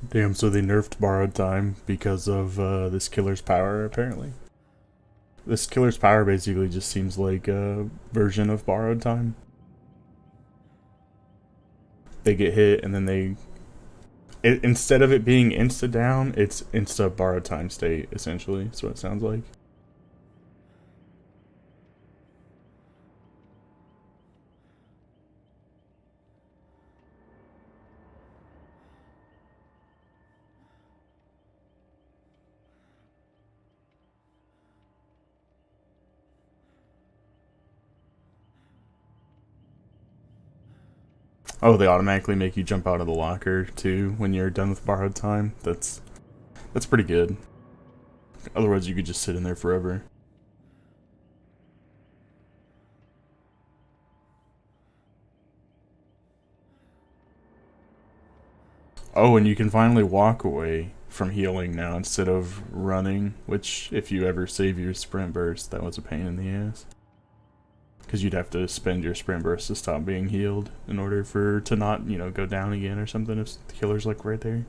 Damn, so they nerfed borrowed time because of this killer's power, apparently. This killer's power basically just seems like a version of borrowed time. They get hit and then instead of it being insta down, it's insta borrowed time state, essentially. That's what it sounds like. Oh, they automatically make you jump out of the locker too when you're done with borrowed time. That's pretty good. Otherwise, you could just sit in there forever. Oh, and you can finally walk away from healing now instead of running, which, if you ever save your sprint burst, that was a pain in the ass. Because you'd have to spend your sprint burst to stop being healed in order for to not, go down again or something if the killer's like right there.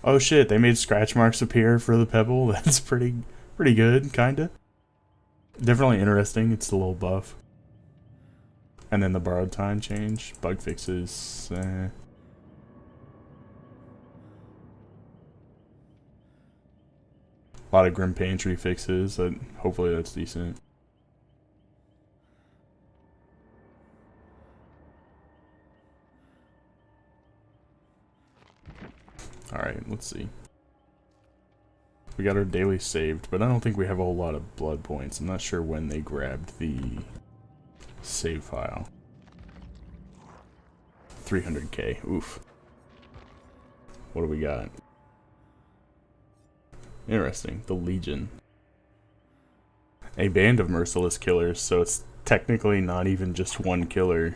Oh shit, they made scratch marks appear for the pebble. That's pretty good, kinda. Definitely interesting. It's a little buff. And then the borrowed time change, bug fixes. A lot of Grim Pantry fixes. Hopefully that's decent. Alright, let's see. We got our daily saved, but I don't think we have a whole lot of blood points. I'm not sure when they grabbed the save file. 300k. Oof. What do we got? Interesting. The Legion. A band of merciless killers, so it's technically not even just one killer.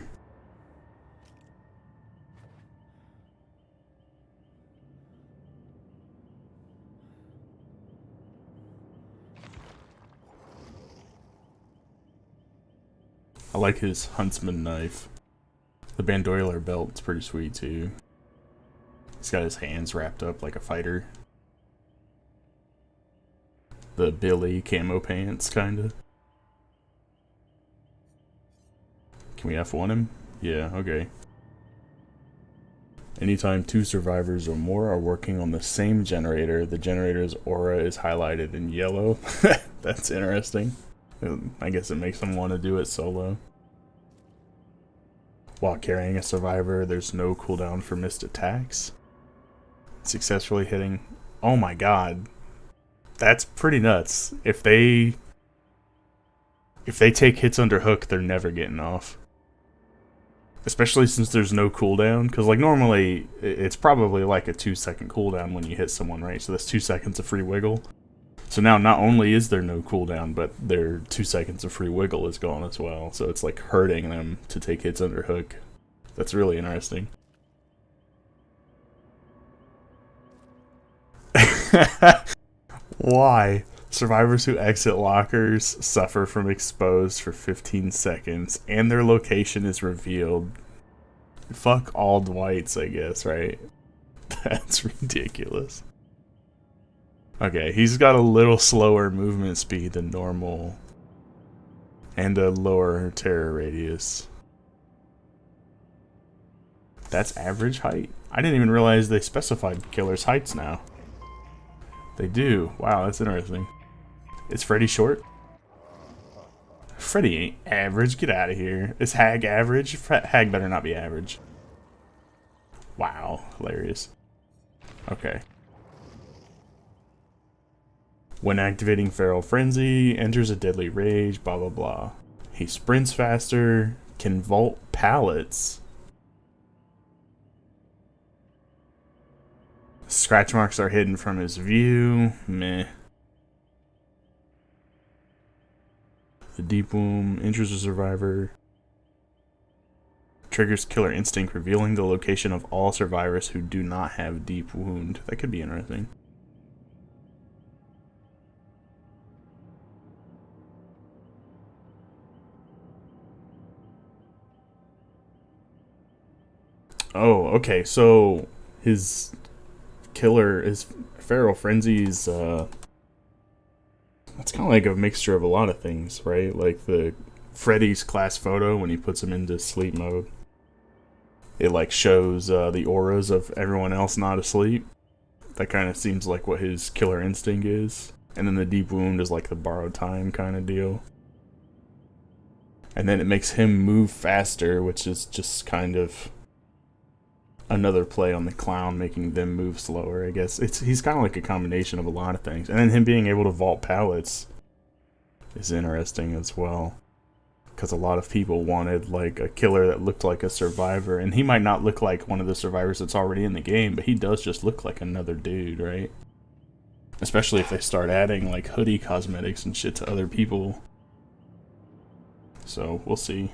I like his huntsman knife. The bandolier belt's pretty sweet too. He's got his hands wrapped up like a fighter. The Billy camo pants, kinda. Can we F1 him? Yeah, okay. Anytime two survivors or more are working on the same generator, the generator's aura is highlighted in yellow. That's interesting. I guess it makes them want to do it solo. While carrying a survivor, there's no cooldown for missed attacks. Successfully hitting... Oh my god. That's pretty nuts. If they take hits under hook, they're never getting off. Especially since there's no cooldown, because like normally it's probably like a 2-second cooldown when you hit someone, right? So that's 2 seconds of free wiggle. So now not only is there no cooldown, but their 2 seconds of free wiggle is gone as well. So it's like hurting them to take hits under hook. That's really interesting. Why? Survivors who exit lockers suffer from exposed for 15 seconds, and their location is revealed. Fuck all Dwights, I guess, right? That's ridiculous. Okay, he's got a little slower movement speed than normal, and a lower terror radius. That's average height? I didn't even realize they specified killers' heights now. They do. Wow, that's interesting. Is Freddy short? Freddy ain't average. Get out of here. Is Hag average? Hag better not be average. Wow, hilarious. Okay. When activating Feral Frenzy, enters a deadly rage, blah blah blah. He sprints faster, can vault pallets. Scratch marks are hidden from his view. Meh. The deep womb enters a survivor. triggers Killer Instinct, revealing the location of all survivors who do not have Deep Wound. That could be interesting. Oh, okay, so his killer is Feral Frenzy's, it's kind of like a mixture of a lot of things, right? Like the Freddy's class photo when he puts him into sleep mode. It like shows the auras of everyone else not asleep. That kind of seems like what his killer instinct is. And then the deep wound is like the borrowed time kind of deal. And then it makes him move faster, which is just kind of another play on the clown, making them move slower, I guess. He's kind of like a combination of a lot of things. And then him being able to vault pallets is interesting as well. Because a lot of people wanted like a killer that looked like a survivor. And he might not look like one of the survivors that's already in the game, but he does just look like another dude, right? Especially if they start adding like hoodie cosmetics and shit to other people. So, we'll see.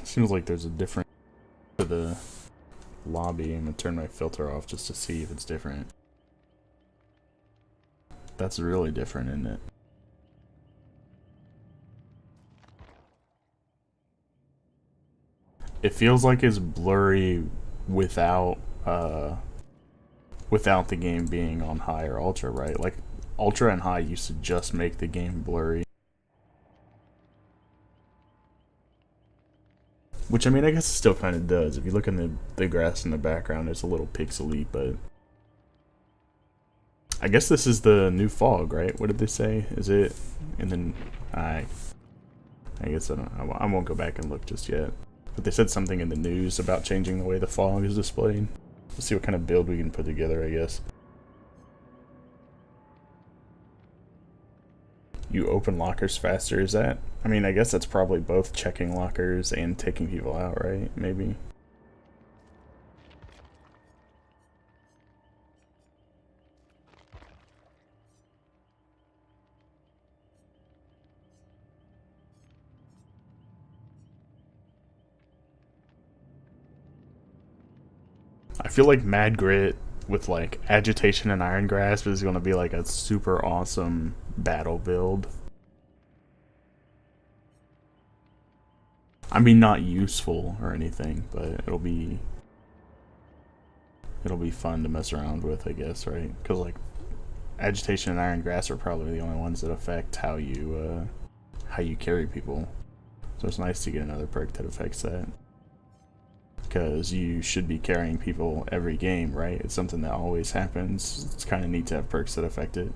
Seems like there's a different for the lobby. I'm gonna turn my filter off just to see if it's different. That's really different, isn't it? It feels like it's blurry without without the game being on high or ultra, right? Like ultra and high used to just make the game blurry. Which, I mean, I guess it still kind of does. If you look in the grass in the background, it's a little pixely, but I guess this is the new fog, right? What did they say? Is it? And then I guess I won't go back and look just yet. But they said something in the news about changing the way the fog is displayed. Let's see what kind of build we can put together, I guess. You open lockers faster, is that? I mean, I guess that's probably both checking lockers and taking people out, right? Maybe. I feel like Mad Grit with like Agitation and Iron Grasp is going to be like a super awesome battle build. I mean, not useful or anything, but it'll be fun to mess around with, I guess, right? Because like Agitation and Iron Grasp are probably the only ones that affect how you carry people. So it's nice to get another perk that affects that. Because you should be carrying people every game, right? It's something that always happens. It's kind of neat to have perks that affect it.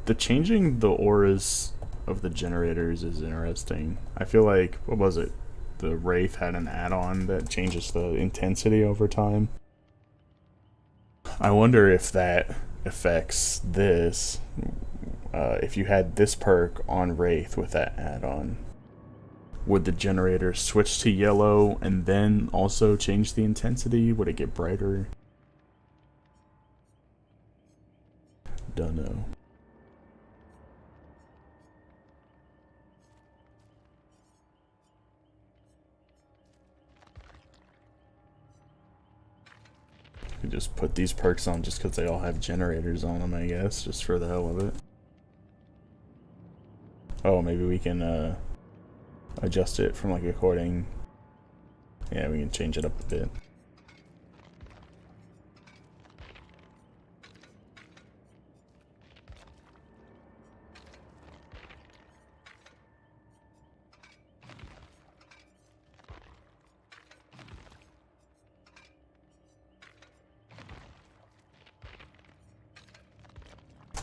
The changing the auras of the generators is interesting. I feel like, what was it? The Wraith had an add-on that changes the intensity over time. I wonder if that affects this. If you had this perk on Wraith with that add-on, would the generator switch to yellow and then also change the intensity? Would it get brighter? Don't know. Could just put these perks on just because they all have generators on them, I guess, just for the hell of it. Oh, maybe we can adjust it from like according. Yeah, we can change it up a bit.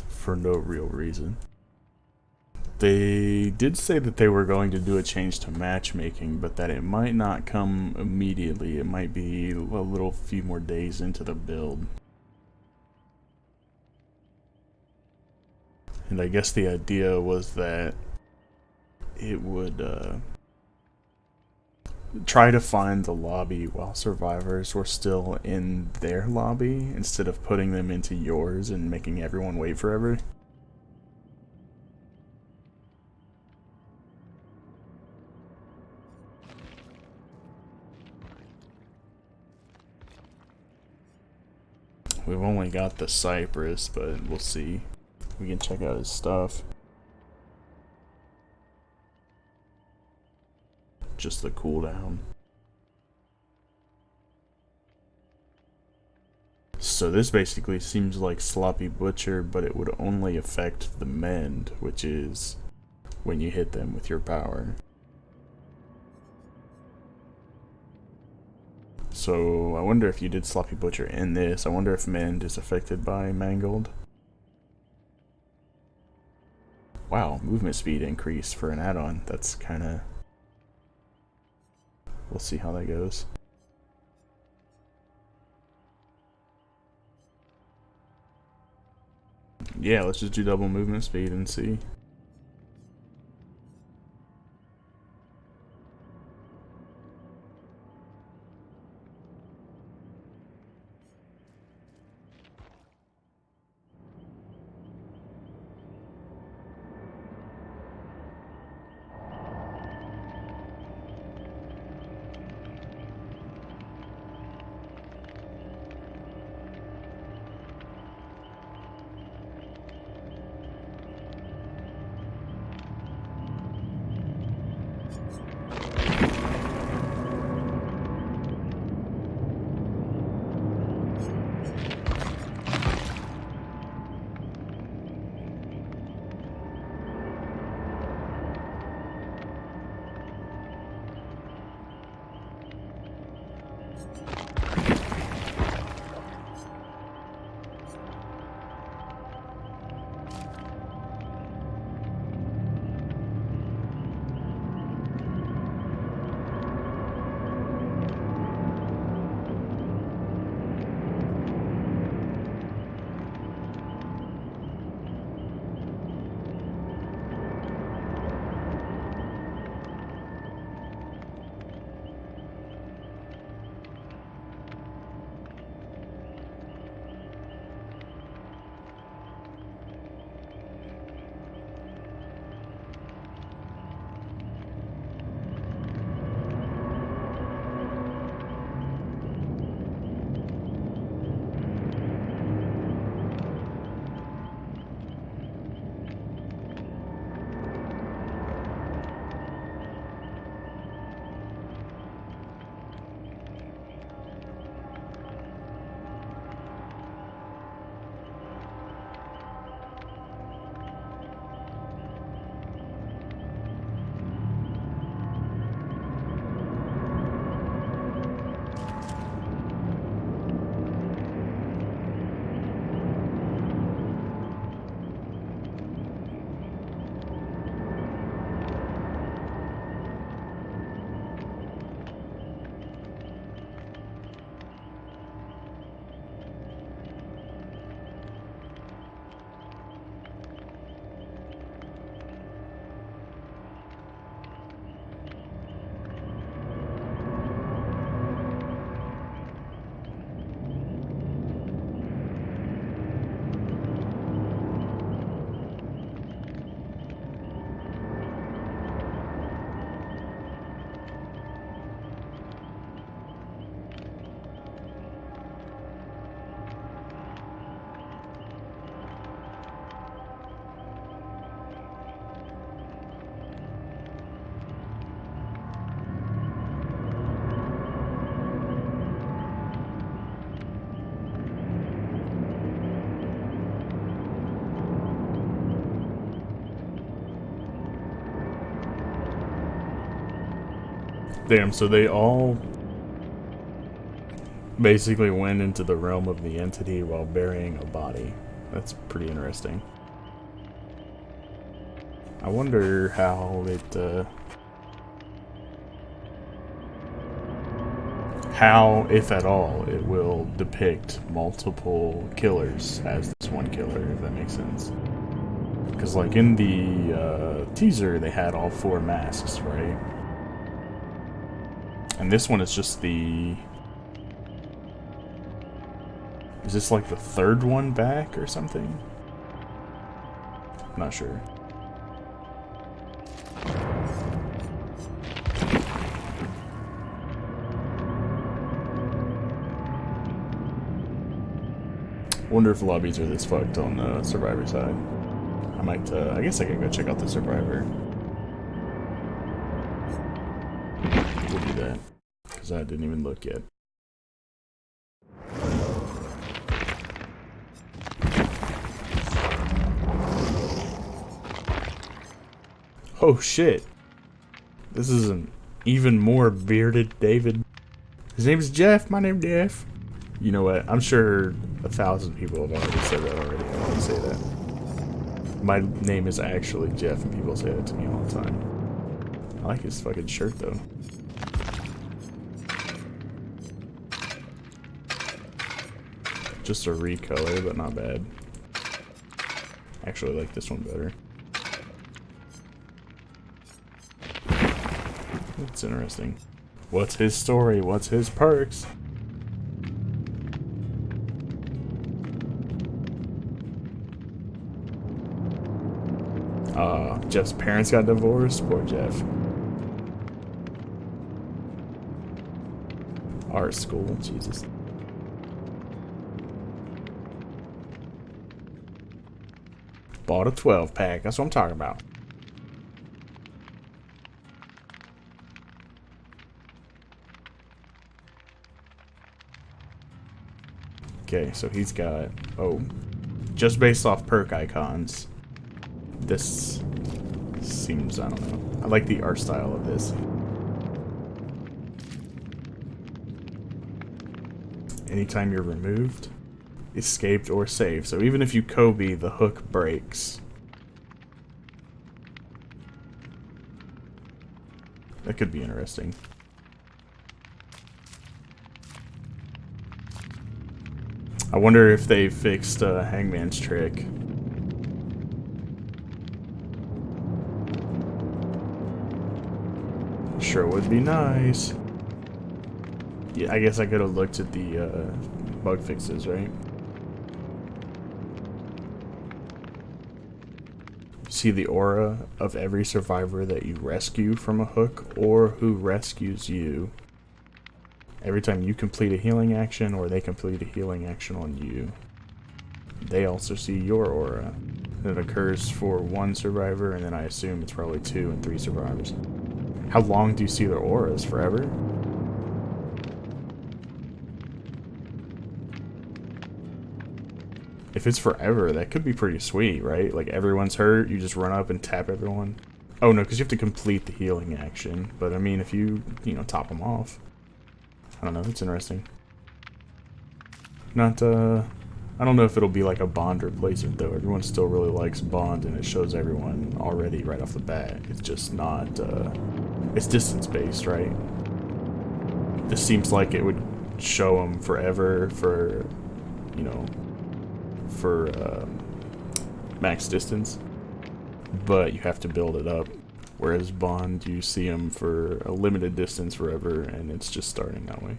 For no real reason. They did say that they were going to do a change to matchmaking, but that it might not come immediately. It might be a little few more days into the build. And I guess the idea was that it would try to find the lobby while survivors were still in their lobby instead of putting them into yours and making everyone wait forever. We've only got the Cypress, but we'll see. We can check out his stuff. Just the cooldown. So this basically seems like Sloppy Butcher, but it would only affect the mend, which is when you hit them with your power. So I wonder if you did Sloppy Butcher in this, I wonder if mend is affected by Mangled. Wow, movement speed increase for an add-on. That's kinda... We'll see how that goes. Yeah, let's just do double movement speed and see. Damn, so they all basically went into the realm of the entity while burying a body. That's pretty interesting. I wonder how how, if at all, it will depict multiple killers as this one killer, if that makes sense. Because, like, in the teaser, they had all 4 masks, right? And this one is just the... Is this like the 3rd one back or something? Not sure. Wonder if lobbies are this fucked on the Survivor side. I might, I guess I can go check out the Survivor. We'll do that. Because I didn't even look yet. Oh shit. This is an even more bearded David. His name's Jeff. My name's Jeff. You know what? I'm sure 1,000 people have already said that already. I want to say that. My name is actually Jeff, and people say that to me all the time. I like his fucking shirt, though. Just a recolor, but not bad. Actually, I like this one better. That's interesting. What's his story? What's his perks? Jeff's parents got divorced. Poor Jeff. Art school, Jesus. Bought a 12-pack. That's what I'm talking about. Okay, so he's got... Oh. Just based off perk icons. This seems... I don't know. I like the art style of this. anytime you're removed, escaped, or saved. So even if you Kobe, the hook breaks. That could be interesting. I wonder if they fixed Hangman's trick. Sure would be nice. Yeah, I guess I could have looked at the bug fixes, right? See the aura of every survivor that you rescue from a hook or who rescues you. Every time you complete a healing action or they complete a healing action on you, they also see your aura. It occurs for one survivor, and then I assume it's probably 2 and 3 survivors. How long do you see their auras? Forever? If it's forever, that could be pretty sweet, right? Like, everyone's hurt, you just run up and tap everyone. Oh, no, because you have to complete the healing action. But, I mean, if you know, top them off. I don't know, it's interesting. Not, I don't know if it'll be like a Bond replacement, though. Everyone still really likes Bond, and it shows everyone already right off the bat. It's just not, it's distance-based, right? This seems like it would show them forever for, you know, for max distance, but you have to build it up. Whereas Bond, you see him for a limited distance forever, and it's just starting that way.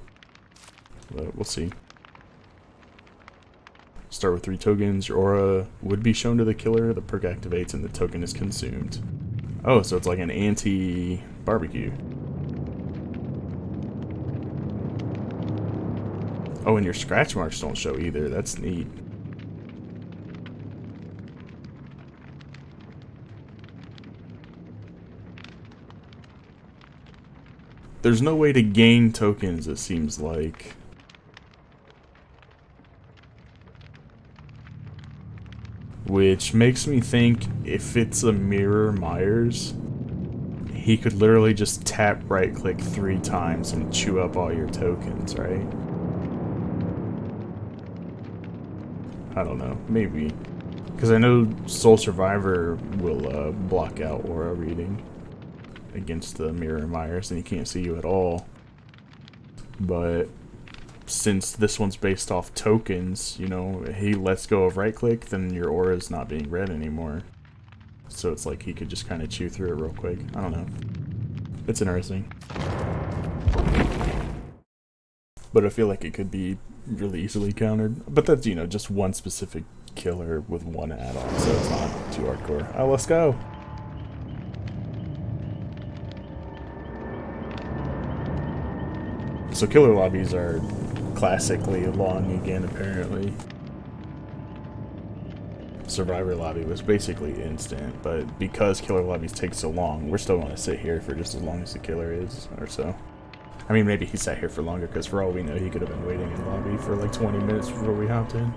But we'll see. Start with 3 tokens. Your aura would be shown to the killer. The perk activates and the token is consumed. Oh, so it's like an anti-barbecue. Oh, and your scratch marks don't show either. That's neat. There's no way to gain tokens, it seems like. Which makes me think if it's a Mirror Myers, he could literally just tap right click 3 times and chew up all your tokens, right? I don't know, maybe. Because I know Soul Survivor will block out aura reading against the Mirror Myers, and he can't see you at all. But since this one's based off tokens, you know, he lets go of right click, then your aura is not being read anymore. So it's like he could just kind of chew through it real quick. I don't know. It's interesting. But I feel like it could be really easily countered. But that's, you know, just one specific killer with one add-on, so it's not too hardcore. Oh, let's go! So killer lobbies are classically long again, apparently. Survivor lobby was basically instant, but because killer lobbies take so long, we're still going to sit here for just as long as the killer is, or so. I mean, maybe he sat here for longer, because for all we know, he could have been waiting in the lobby for like 20 minutes before we hopped in.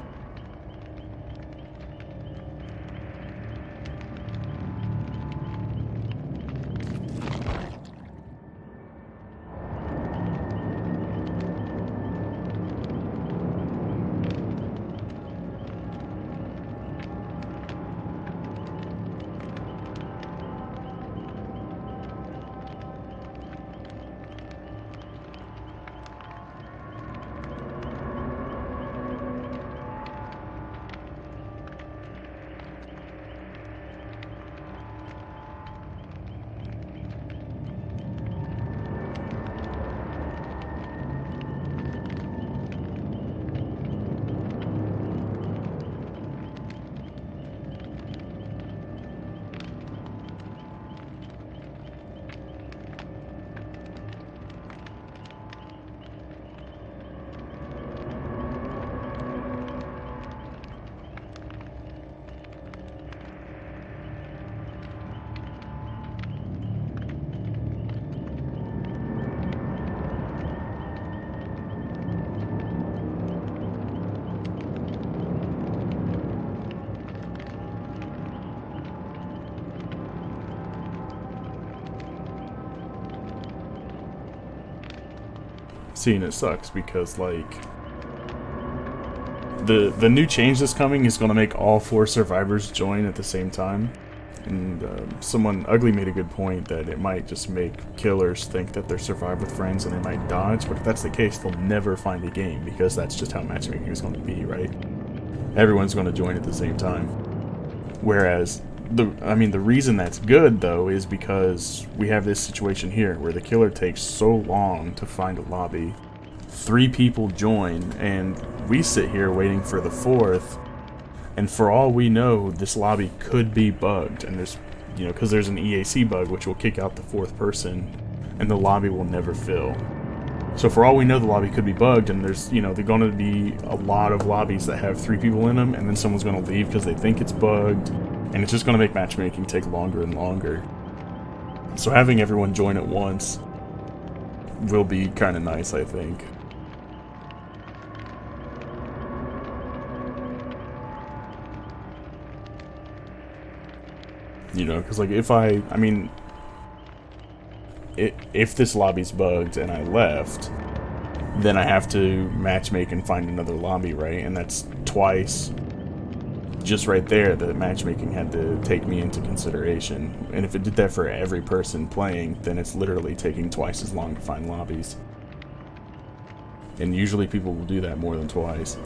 See, and it sucks because, like, the new change that's coming is going to make all 4 survivors join at the same time. And someone ugly made a good point that it might just make killers think that they're survive with friends and they might dodge, but if that's the case, they'll never find a game because that's just how matchmaking is going to be, right? Everyone's going to join at the same time. Whereas the reason that's good though is because we have this situation here where the killer takes so long to find a lobby. 3 people join and we sit here waiting for the 4th. And for all we know, this lobby could be bugged, and there's, because there's an EAC bug which will kick out the 4th person, and the lobby will never fill. So for all we know, the lobby could be bugged, and there's, they're going to be a lot of lobbies that have 3 people in them, and then someone's going to leave because they think it's bugged, and it's just going to make matchmaking take longer and longer. So having everyone join at once will be kind of nice, I think. Because like if this lobby's bugged and I left, then I have to matchmake and find another lobby, right? And that's twice, just right there, that matchmaking had to take me into consideration. And if it did that for every person playing, then it's literally taking twice as long to find lobbies. And usually people will do that more than twice.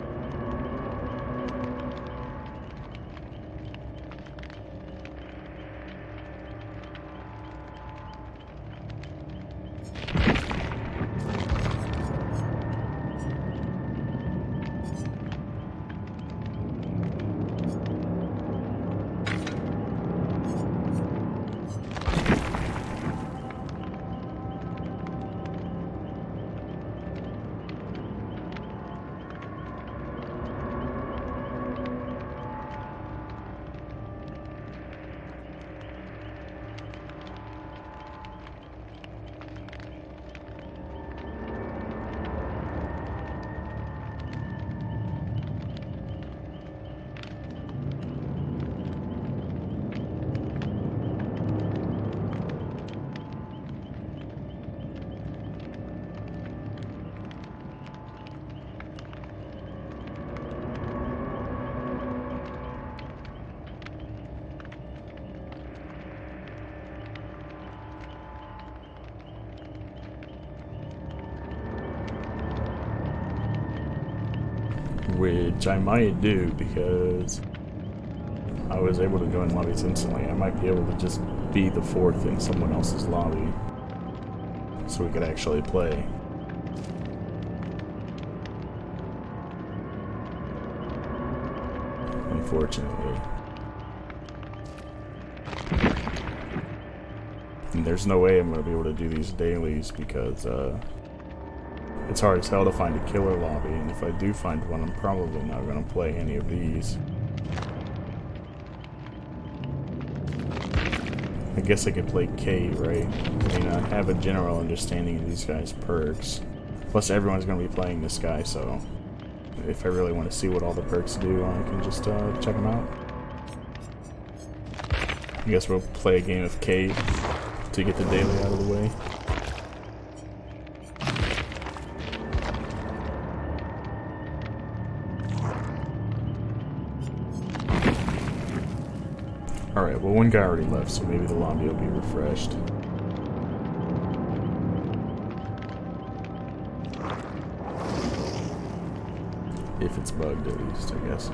Which I might do because I was able to join lobbies instantly. I might be able to just be the 4th in someone else's lobby so we could actually play. Unfortunately. And there's no way I'm going to be able to do these dailies because it's hard as hell to find a killer lobby, and if I do find one, I'm probably not going to play any of these. I guess I could play K, right? I mean, I have a general understanding of these guys' perks. Plus, everyone's going to be playing this guy, so if I really want to see what all the perks do, I can just check them out. I guess we'll play a game of K to get the daily out of the way. Alright, well, one guy already left, so maybe the lobby will be refreshed. If it's bugged, at least, I guess.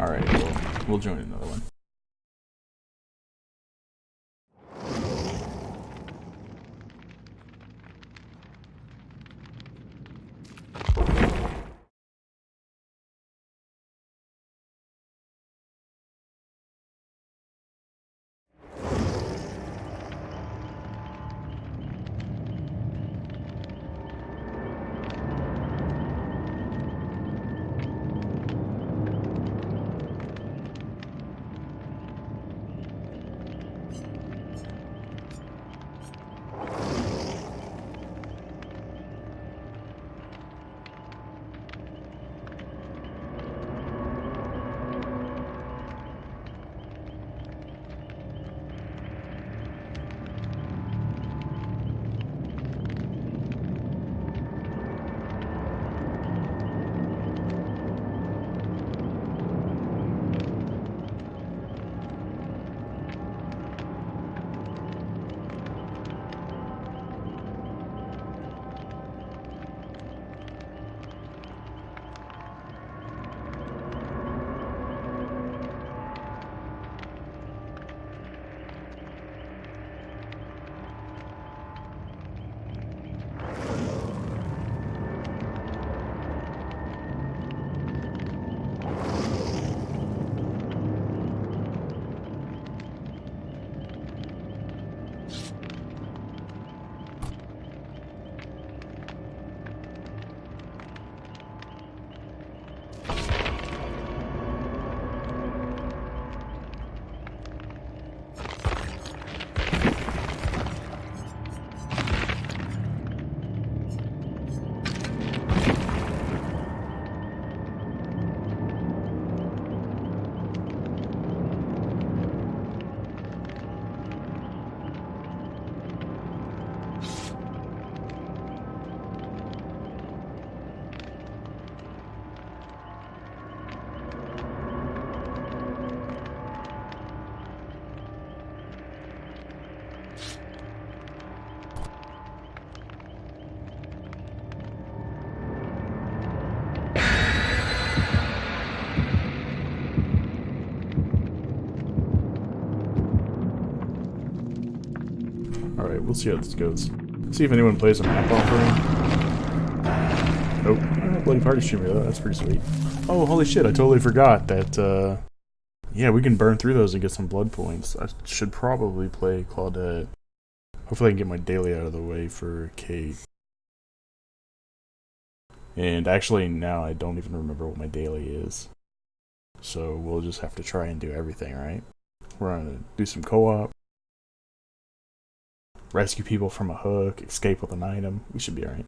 Alright, we'll join another one. Alright, we'll see how this goes. See if anyone plays a map offering. Nope. Bloody party streamer though, that's pretty sweet. Oh, holy shit, I totally forgot that, yeah, we can burn through those and get some blood points. I should probably play Claudette. Hopefully I can get my daily out of the way for Kate. And actually now I don't even remember what my daily is. So we'll just have to try and do everything, right? We're gonna do some co-op. Rescue people from a hook, escape with an item. We should be alright.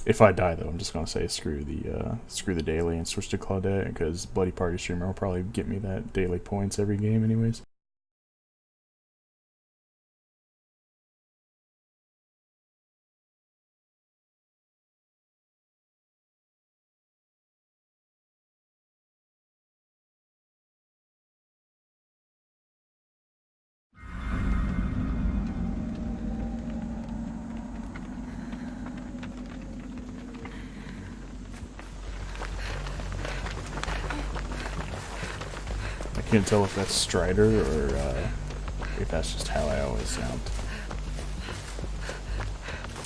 If I die though, I'm just gonna say screw the daily and switch to Claudette, because Bloody Party Streamer will probably get me that daily points every game anyways. I can't tell if that's Strider or if that's just how I always sound.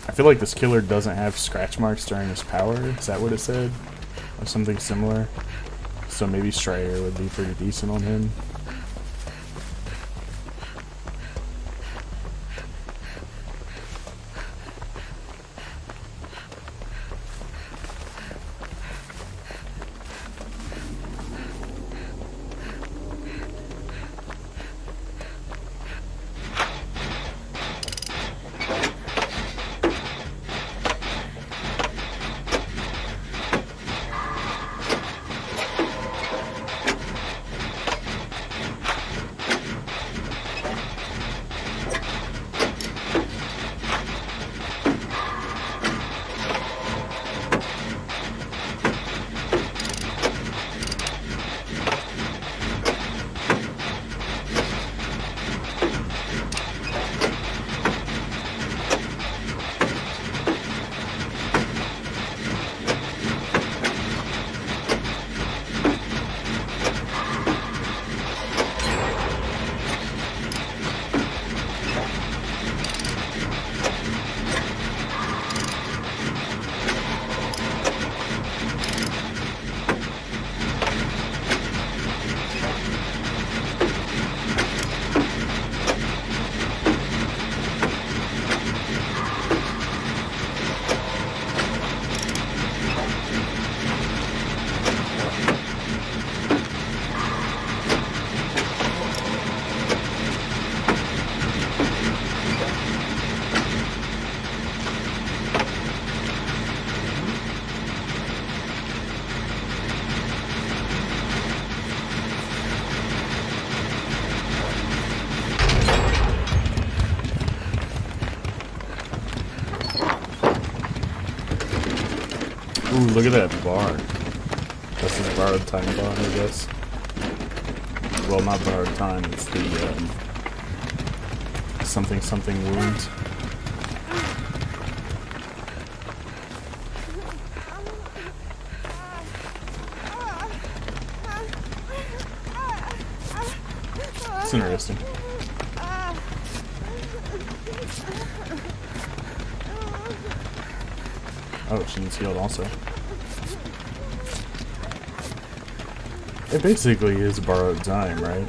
I feel like this killer doesn't have scratch marks during his power. Is that what it said? Or something similar? So maybe Strider would be pretty decent on him. Ooh, look at that bar. This is borrowed time bar, I guess. Well, not borrowed time, it's the, something something wound. It's interesting. Oh, she needs healed also. It basically is borrowed time, right?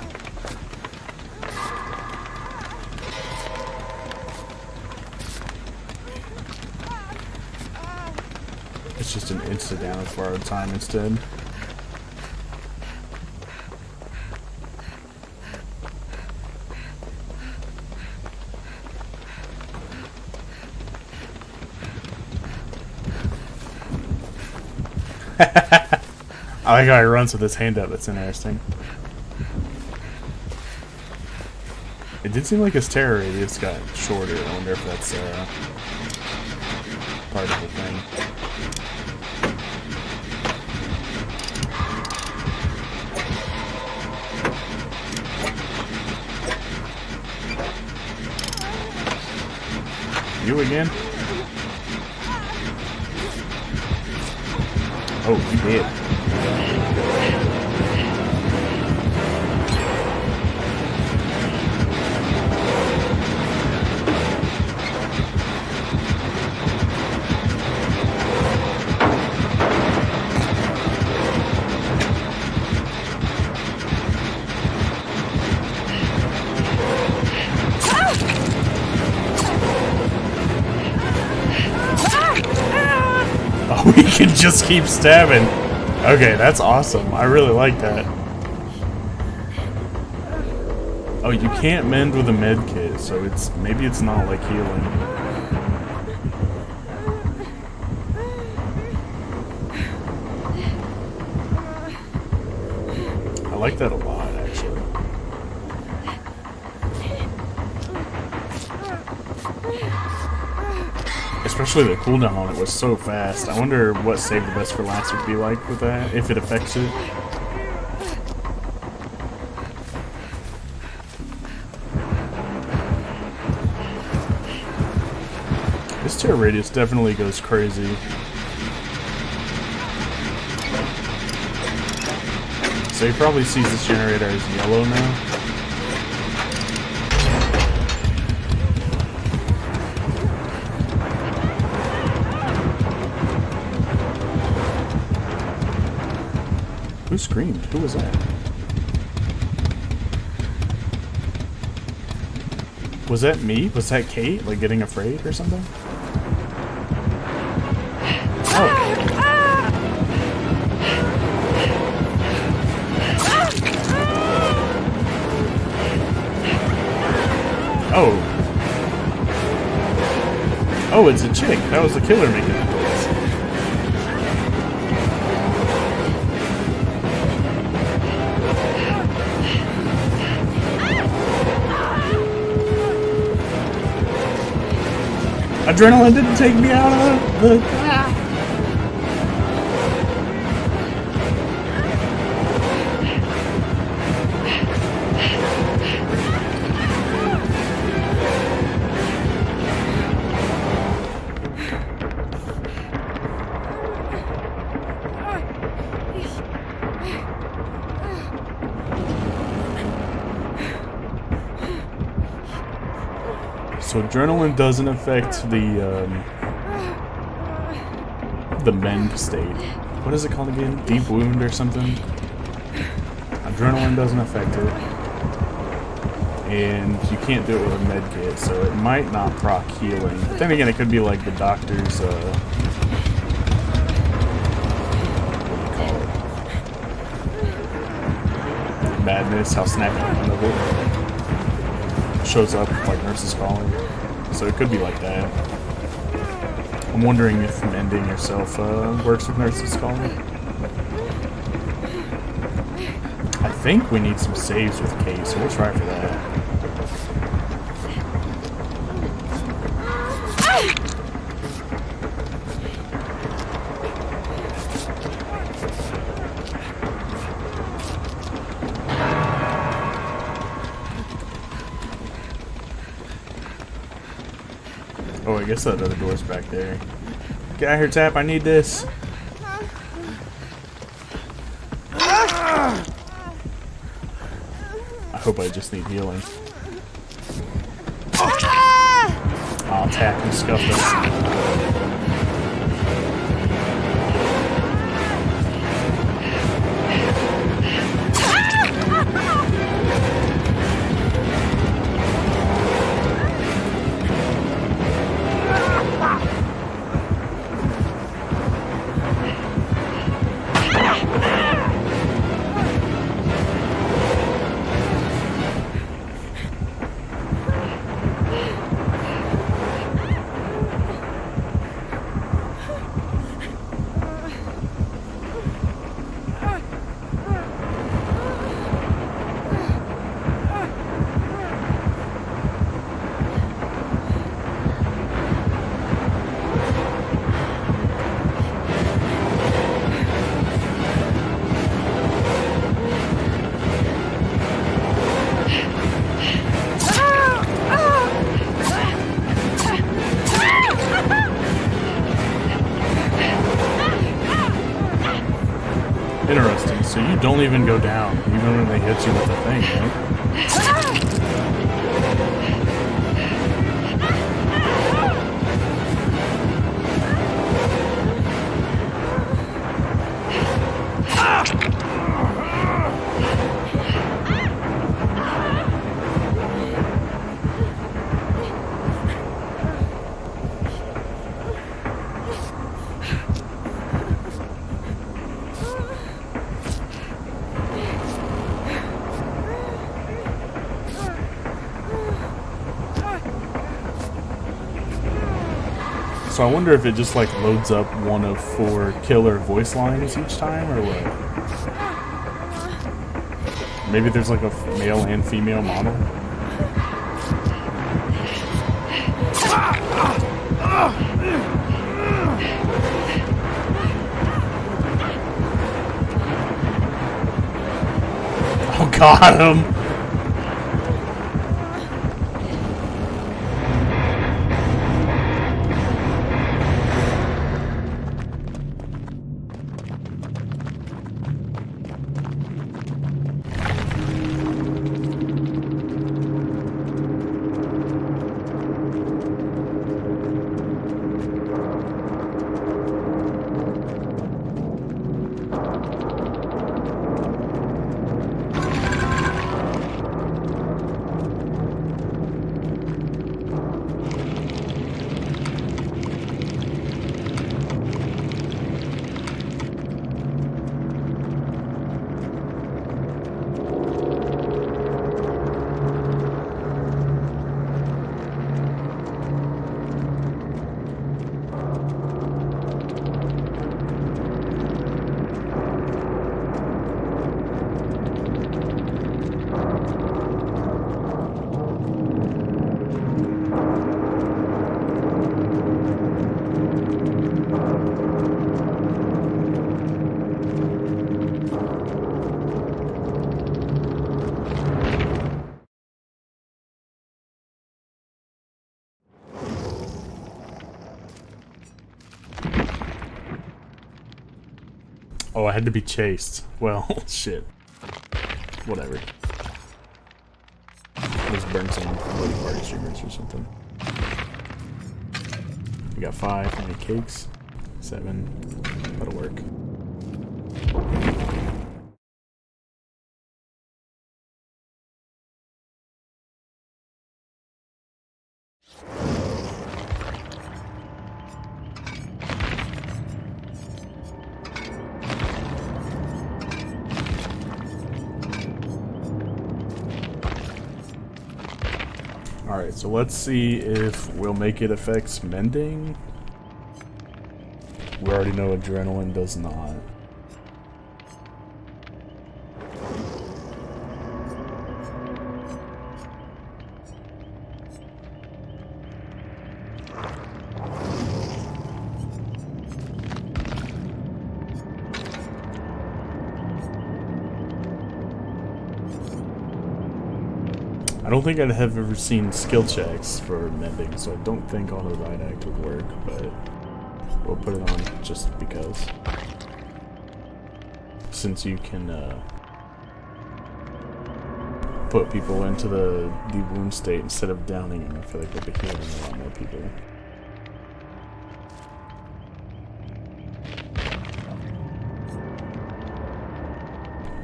It's just an insta damage borrowed time instead. I like how he runs with his hand up, that's interesting. It did seem like his terror radius got shorter. I wonder if that's part of the thing. You again? Oh, you did. Oh, we can just keep stabbing. Okay, that's awesome. I really like that. Oh, you can't mend with a med kit, so maybe it's not like healing. I like that a lot, actually. Especially the cooldown on it was so fast. I wonder what Save the Best for Last would be like with that, if it affects it. This tear radius definitely goes crazy. So he probably sees this generator as yellow now. Who screamed? Who was that? Was that me? Was that Kate? Like getting afraid or something? Oh. Oh. Oh, it's a chick. That was the killer making that noise. Adrenaline didn't take me out of the... So adrenaline doesn't affect the mend state. What is it called again? Deep wound or something? Adrenaline doesn't affect it. And you can't do it with a med kit, so it might not proc healing. But then again, it could be like the doctor's, what do you call it? Madness, how snappy one of it shows up like Nurse's Calling. So it could be like that. I'm wondering if mending yourself works with Nurse's Calling. I think we need some saves with Kate, so we'll try for that. Oh, I guess that other door's back there. Get out here, Tap. I need this. I hope I just need healing. Oh, Tap, you scuffed us. Interesting. So you don't even go down, even when they hit you with the thing, right? So I wonder if it just like loads up one of 4 killer voice lines each time, or what? Maybe there's like a male and female model. Oh, got him! Oh, I had to be chased. Well, shit. Whatever. Let's burn some bloody party streamers or something. We got 5. How many cakes? 7. That'll work. Alright, so let's see if we'll make it affects mending. We already know adrenaline does not. I don't think I'd have ever seen skill checks for mending, so I don't think auto Didact would work, but we'll put it on just because. Since you can put people into the wound state instead of downing them, I feel like we'll be healing a lot more people.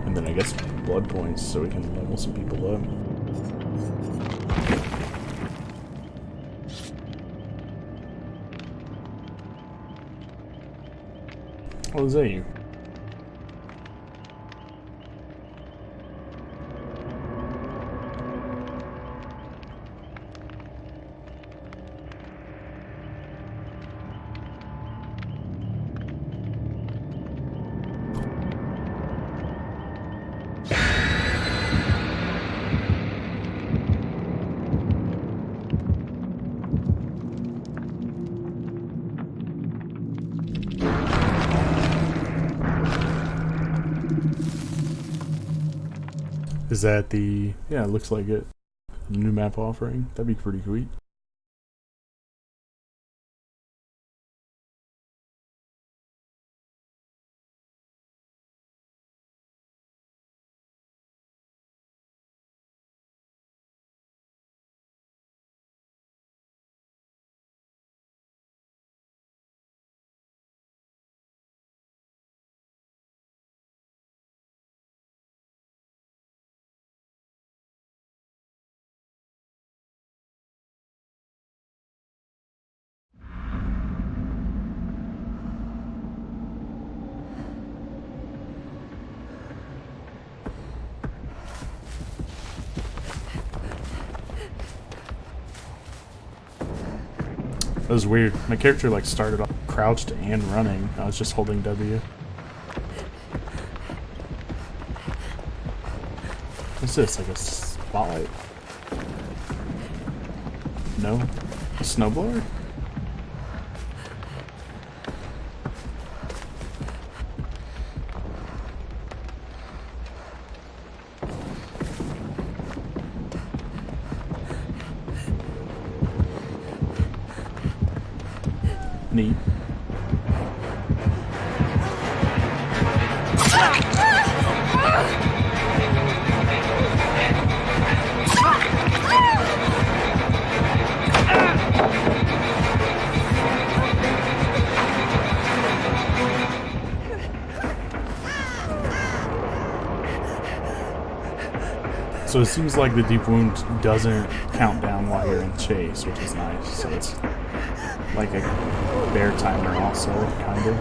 And then I guess blood points so we can level some people up. Oh, is that you? Is that the... yeah, it looks like it. New map offering. That'd be pretty sweet. That was weird. My character like started off crouched and running. I was just holding W. What's this? Like a spotlight? No? A snowblower? Neat. So it seems like the deep wound doesn't count down while you're in chase, which is nice. So it's like a bear timer also, kind of.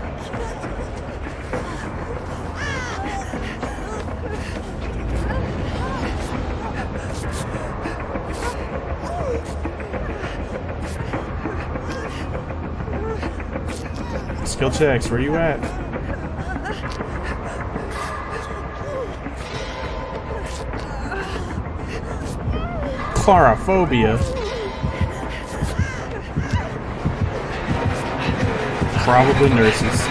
Skill checks, where you at? Clarophobia. Probably nurses.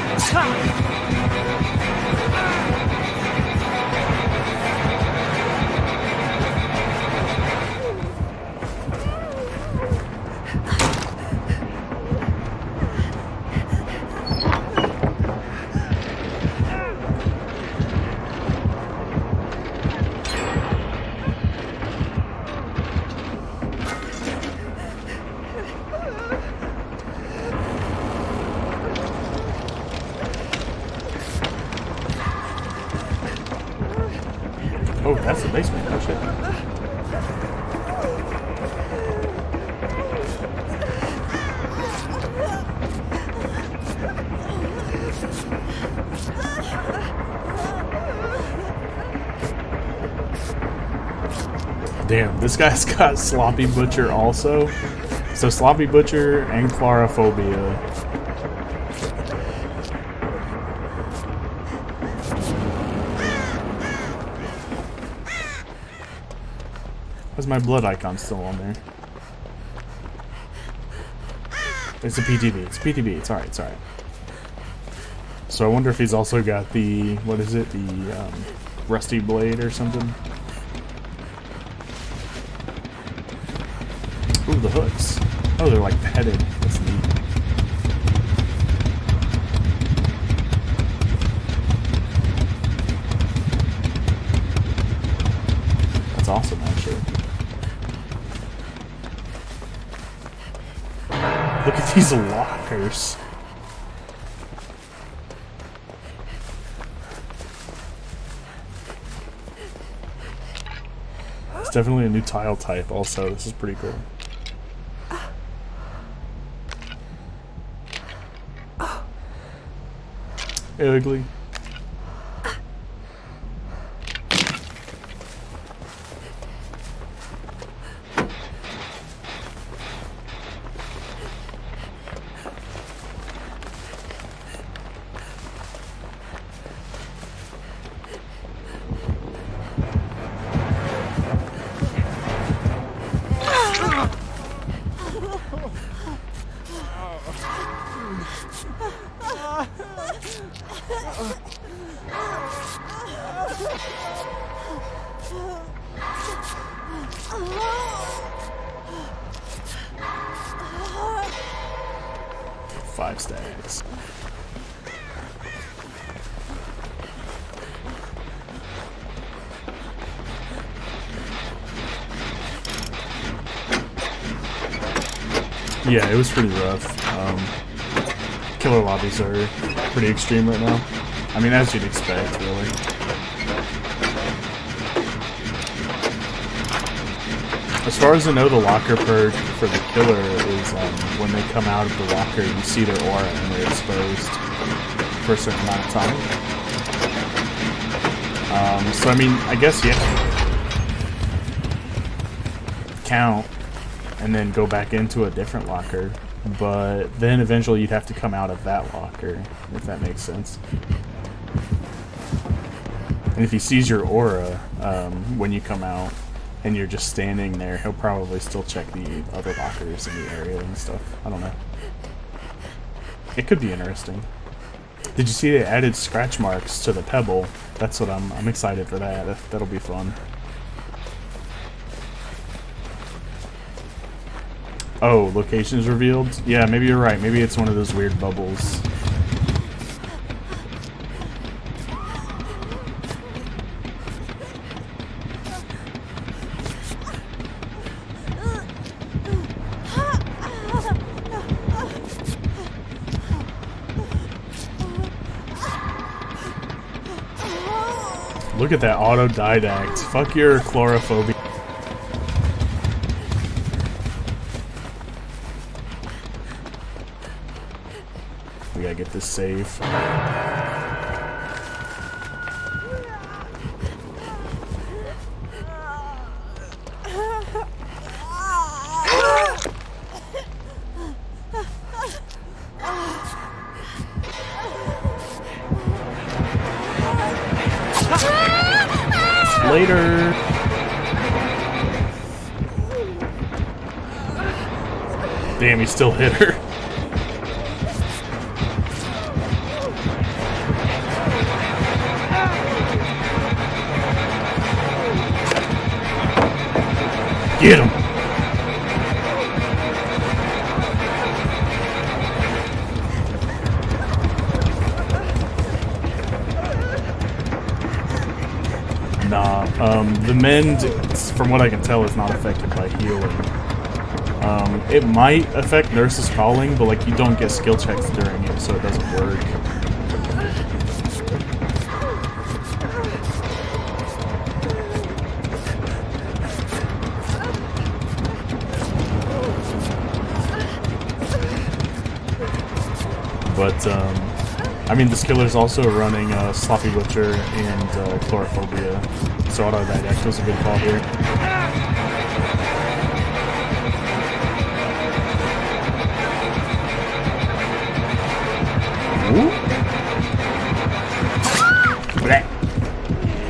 Oh, that's the basement. Oh shit. Damn, this guy's got Sloppy Butcher also. So Sloppy Butcher and Clarophobia. Why's my blood icon still on there? It's a PTB. It's PTB. It's alright. It's alright. So I wonder if he's also got the... what is it? The Rusty Blade or something? Oh, they're like headed. That's neat. That's awesome, actually. Look at these lockers. It's definitely a new tile type also. This is pretty cool. Ugly. Five stacks. Yeah, it was pretty rough. Killer lobbies are pretty extreme right now. I mean, as you'd expect, really. As far as I know, the locker perk for the killer is when they come out of the locker, you see their aura and they're exposed for a certain amount of time. So, I mean, I guess you have to count and then go back into a different locker, but then eventually you'd have to come out of that locker, if that makes sense. And if he sees your aura when you come out, and you're just standing there, he'll probably still check the other lockers in the area and stuff. I don't know. It could be interesting. Did you see they added scratch marks to the pebble? That's what I'm excited for that. That'll be fun. Oh, locations revealed? Yeah, maybe you're right. Maybe it's one of those weird bubbles. Look at that autodidact. Fuck your chlorophobia. We gotta get this safe. Later. Damn, he still hit her. Get him. Nah, the mend, from what I can tell, is not affected by healing. It might affect Nurse's Calling, but like you don't get skill checks during it, so it doesn't work. But, I mean, this killer's also running Sloppy Butcher and Chlorophobia, so autodidact was a good call here.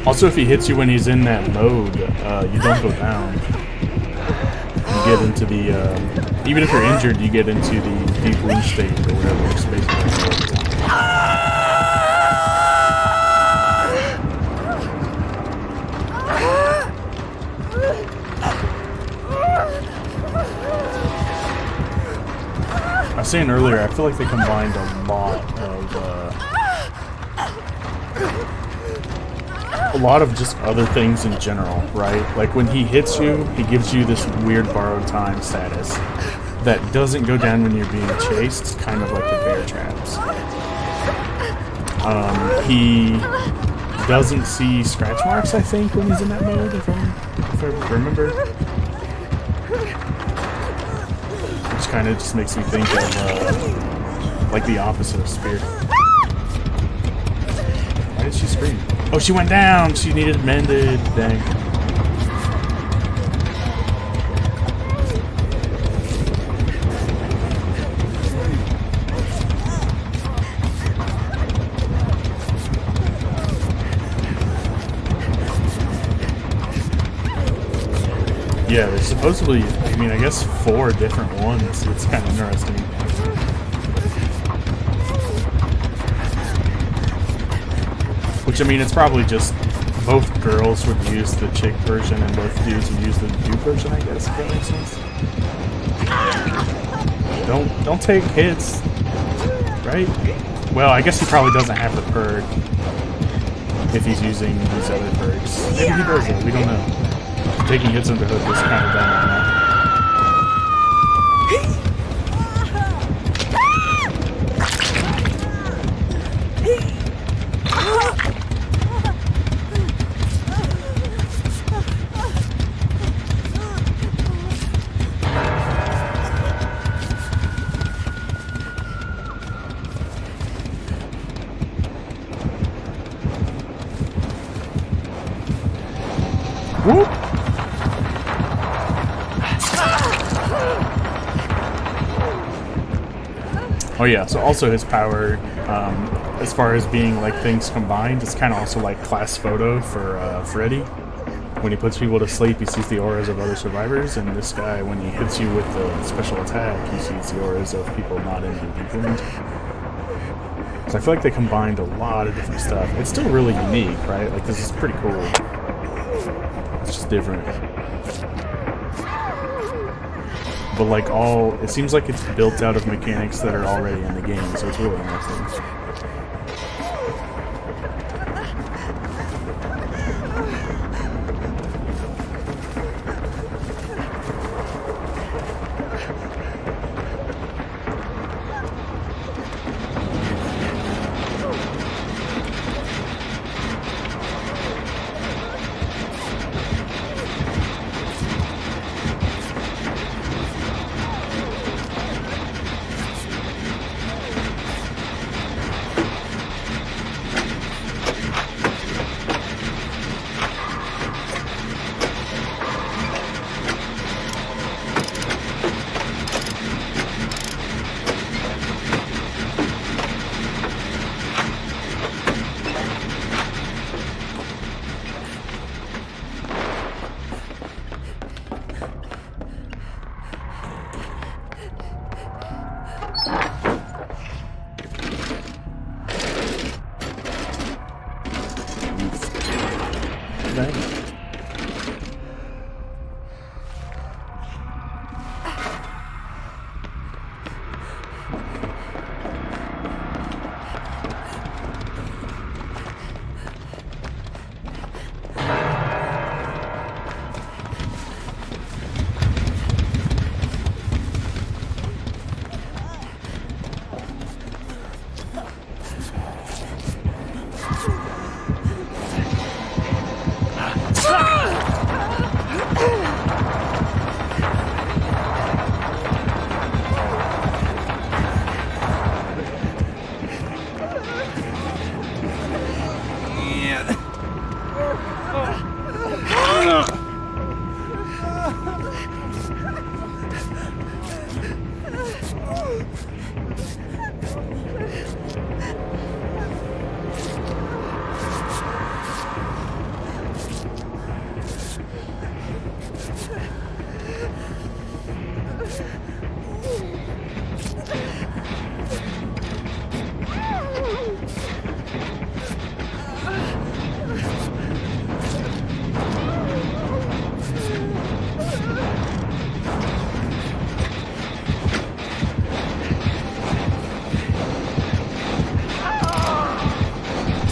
Also, if he hits you when he's in that mode, you don't go down. You get into the, even if you're injured, you get into the deep wound state or whatever, which is basically was saying earlier, I feel like they combined a lot of just other things in general, right? Like when he hits you, he gives you this weird borrowed time status that doesn't go down when you're being chased. It's kind of like the bear traps. He doesn't see scratch marks, I think, when he's in that mode, if I remember. Which kind of just makes me think of like the opposite of Spear. Why did she scream? Oh, she went down! She needed mended. Dang. Yeah, there's supposedly, I mean, I guess 4 different ones. It's kind of interesting. Which, I mean, it's probably just both girls would use the chick version and both dudes would use the dude version, I guess, if that makes sense. Don't take hits, right? Well, I guess he probably doesn't have the perk if he's using these other perks. Maybe he doesn't, we don't know. Taking hits under hook is kind of dumb right now. Whoop! Oh yeah, so also his power, as far as being like things combined, it's kind of also like class photo for Freddy. When he puts people to sleep, he sees the auras of other survivors, and this guy, when he hits you with the special attack, he sees the auras of people not in the deep wound. So I feel like they combined a lot of different stuff. It's still really unique, right? Like, this is pretty cool. It's just different. But like it seems like it's built out of mechanics that are already in the game, so it's really interesting.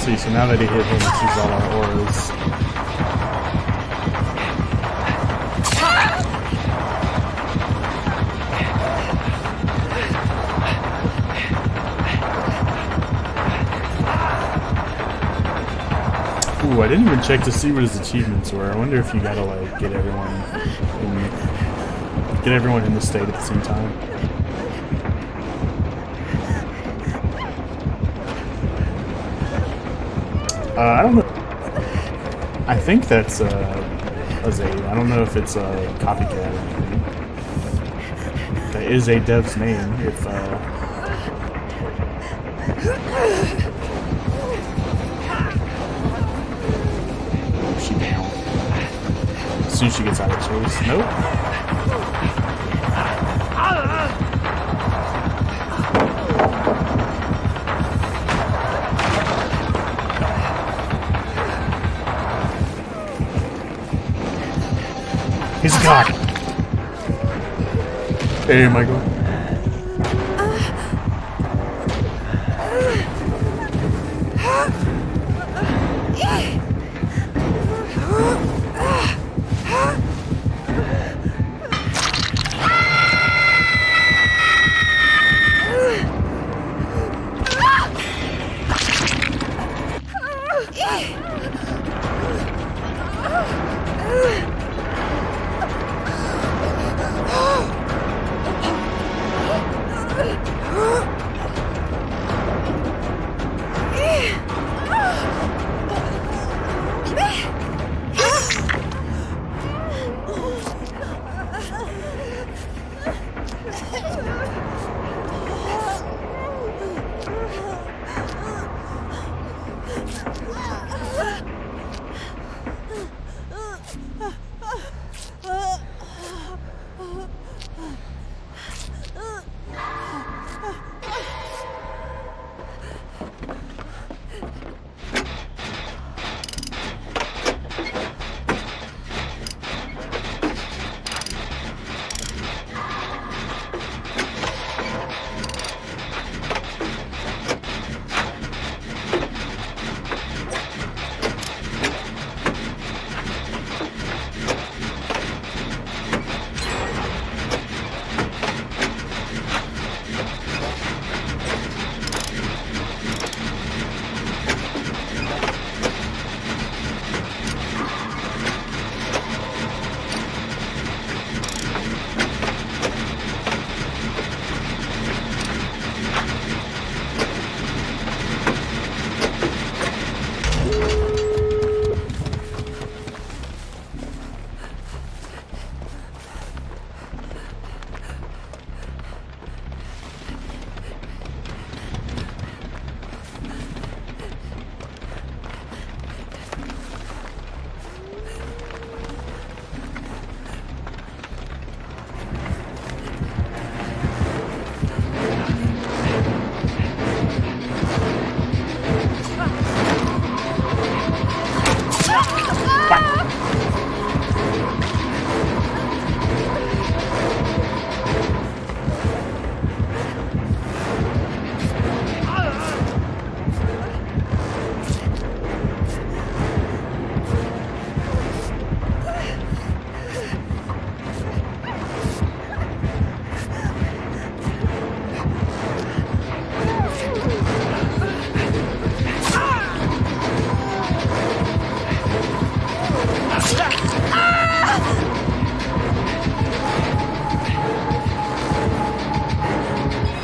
see, so now that he hit him, he sees all our auras. Ooh, I didn't even check to see what his achievements were. I wonder if you gotta like get everyone in the state at the same time. I don't know. I think that's a Zaid. I don't know if it's a copycat or anything. That is a dev's name. If she down. As soon as she gets out of chase. Nope. He's got it. Hey, Michael.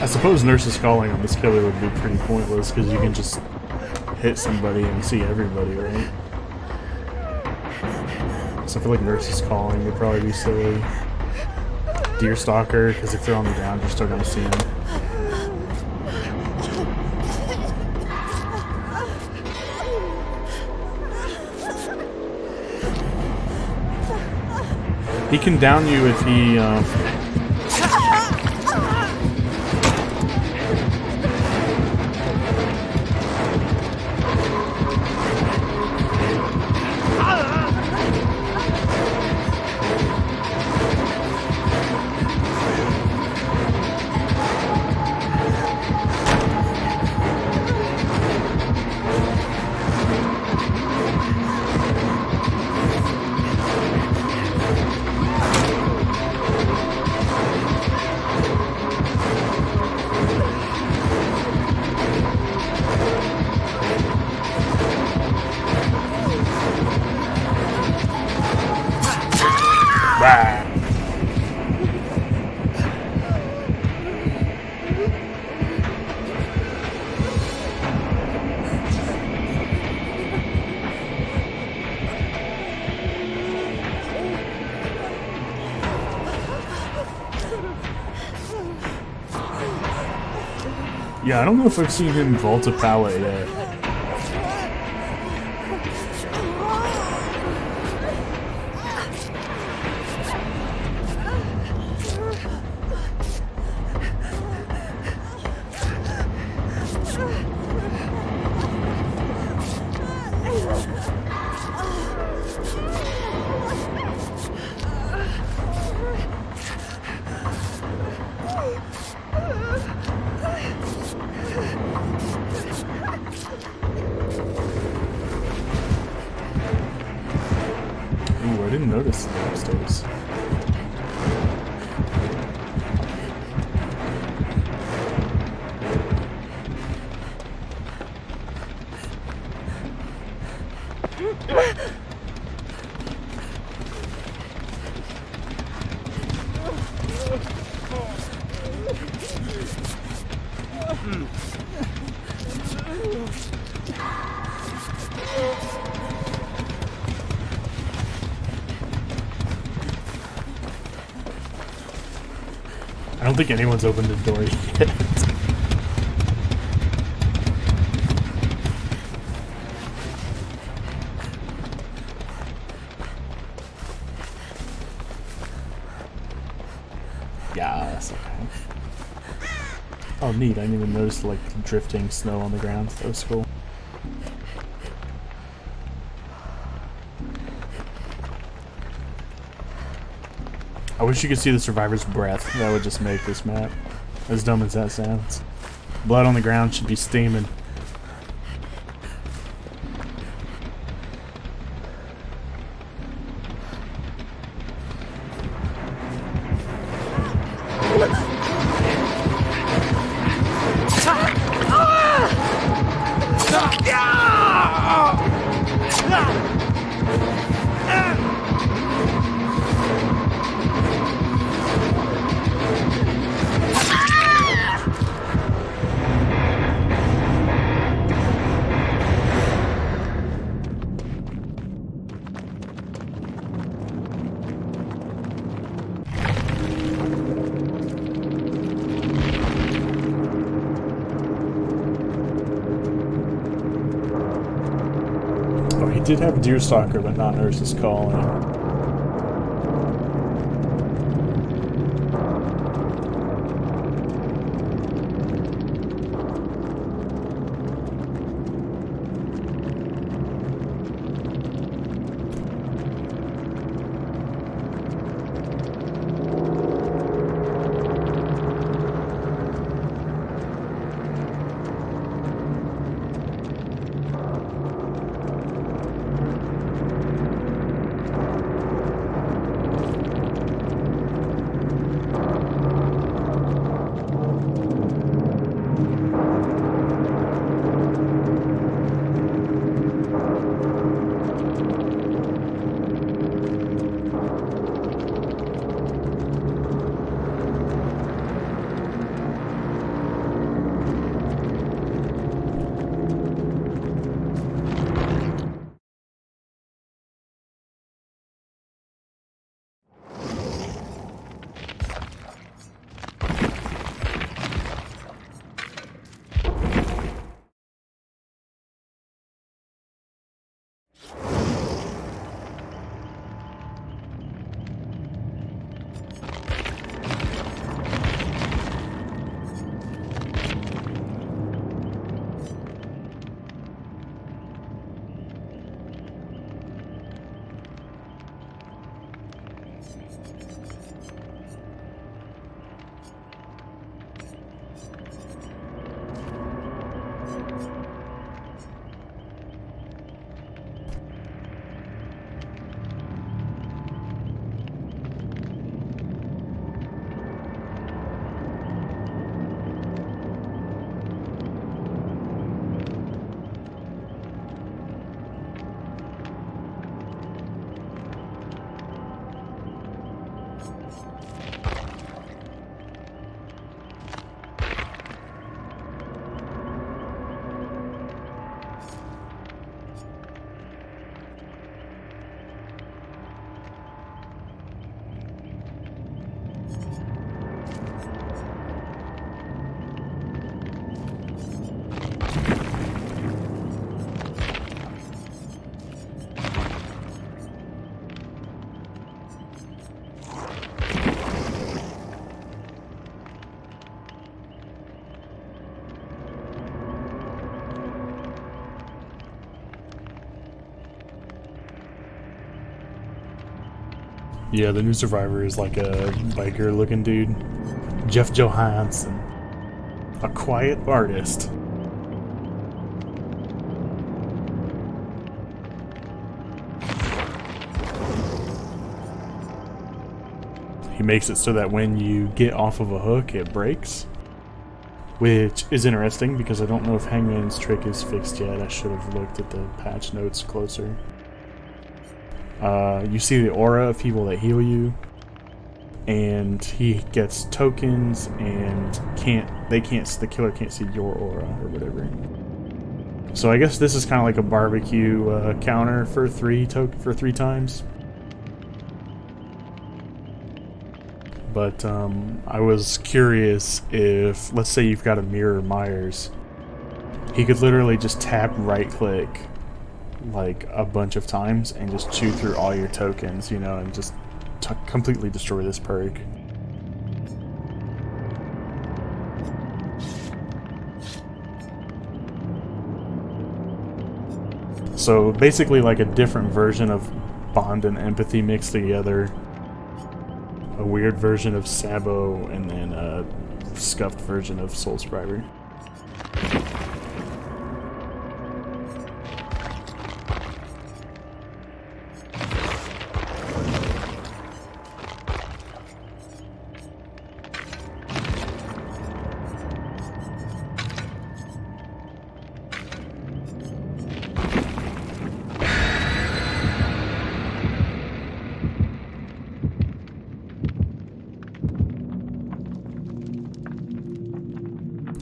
I suppose Nurse's Calling on this killer would be pretty pointless because you can just hit somebody and see everybody, right? So I feel like Nurse's Calling would probably be silly. Deerstalker, because if they're on the ground, you're still gonna see them. He can down you if he, Yeah, I don't know if I've seen him vault a pallet yet. Ooh, I didn't notice the upstairs. I don't think anyone's opened the door yet. Yeah, that's okay. Oh, neat. I didn't even notice, like, drifting snow on the ground. That was cool. I wish you could see the survivor's breath. That would just make this map. As dumb as that sounds. Blood on the ground should be steaming. He did have Deerstalker, but not Nurse's Calling. Yeah, the new survivor is like a biker looking dude. Jeff Johansson. A quiet artist. He makes it so that when you get off of a hook, it breaks. Which is interesting because I don't know if Hangman's trick is fixed yet. I should have looked at the patch notes closer. You see the aura of people that heal you, and he gets tokens, and the killer can't see your aura or whatever. So I guess this is kind of like a barbecue counter for three times. But I was curious if, let's say you've got a Mirror Myers, he could literally just tap right click like a bunch of times and just chew through all your tokens, you know, and just completely destroy this perk. So basically like a different version of Bond and Empathy mixed together. A weird version of Sabo, and then a scuffed version of Soul Survivor.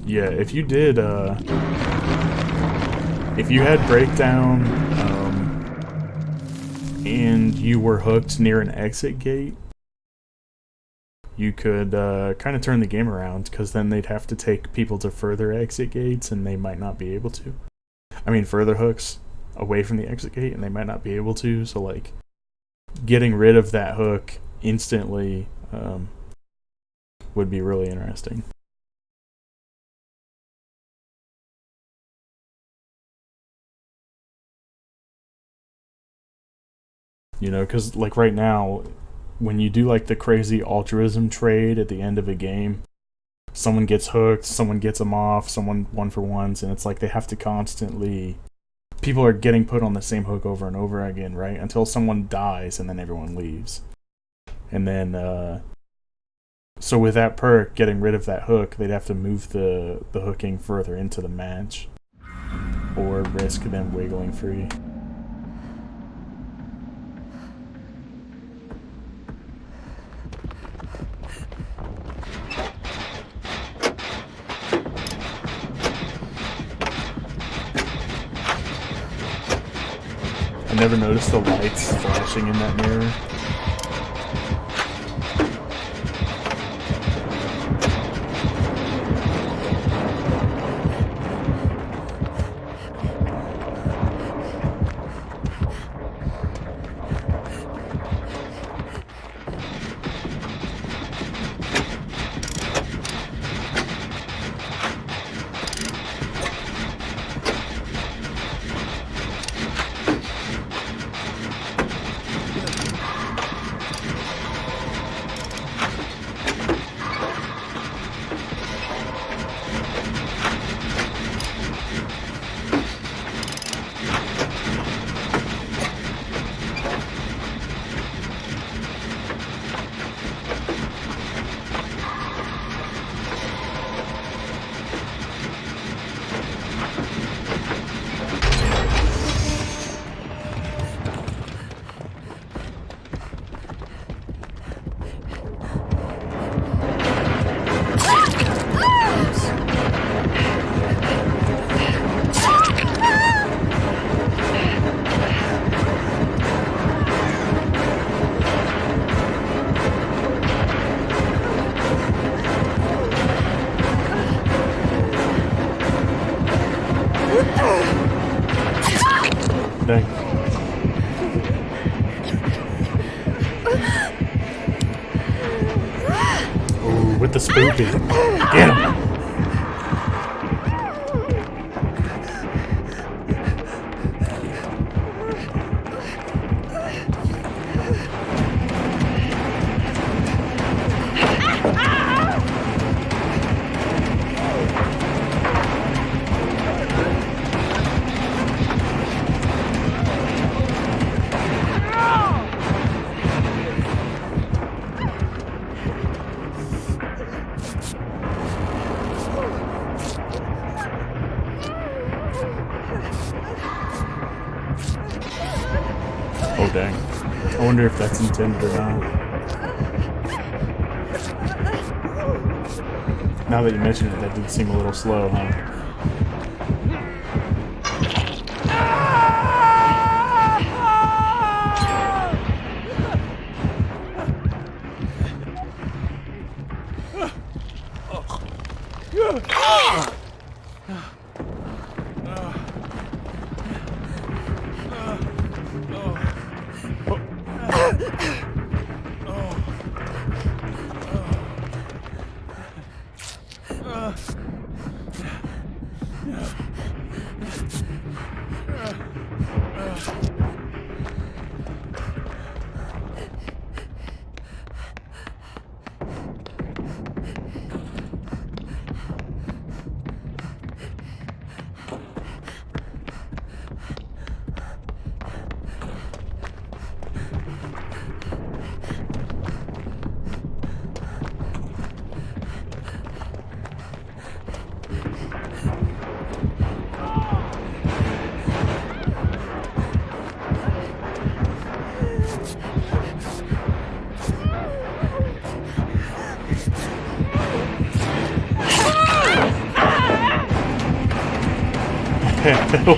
Yeah, if you did, if you had Breakdown, and you were hooked near an exit gate, you could kind of turn the game around, because then they'd have to take people to further exit gates, and they might not be able to. I mean, further hooks away from the exit gate, and they might not be able to, so, like, getting rid of that hook instantly would be really interesting. You know, because, like, right now, when you do, like, the crazy altruism trade at the end of a game, someone gets hooked, someone gets them off, someone one-for-ones, and it's like they have to constantly... People are getting put on the same hook over and over again, right? Until someone dies, and then everyone leaves. And then, so with that perk, getting rid of that hook, they'd have to move the hooking further into the match. Or risk them wiggling free. I never noticed the lights flashing in that mirror. Dang. Ooh, with the spoopy. Get him! Oh, dang. I wonder if that's intended or not. Now that you mention it, that did seem a little slow, huh?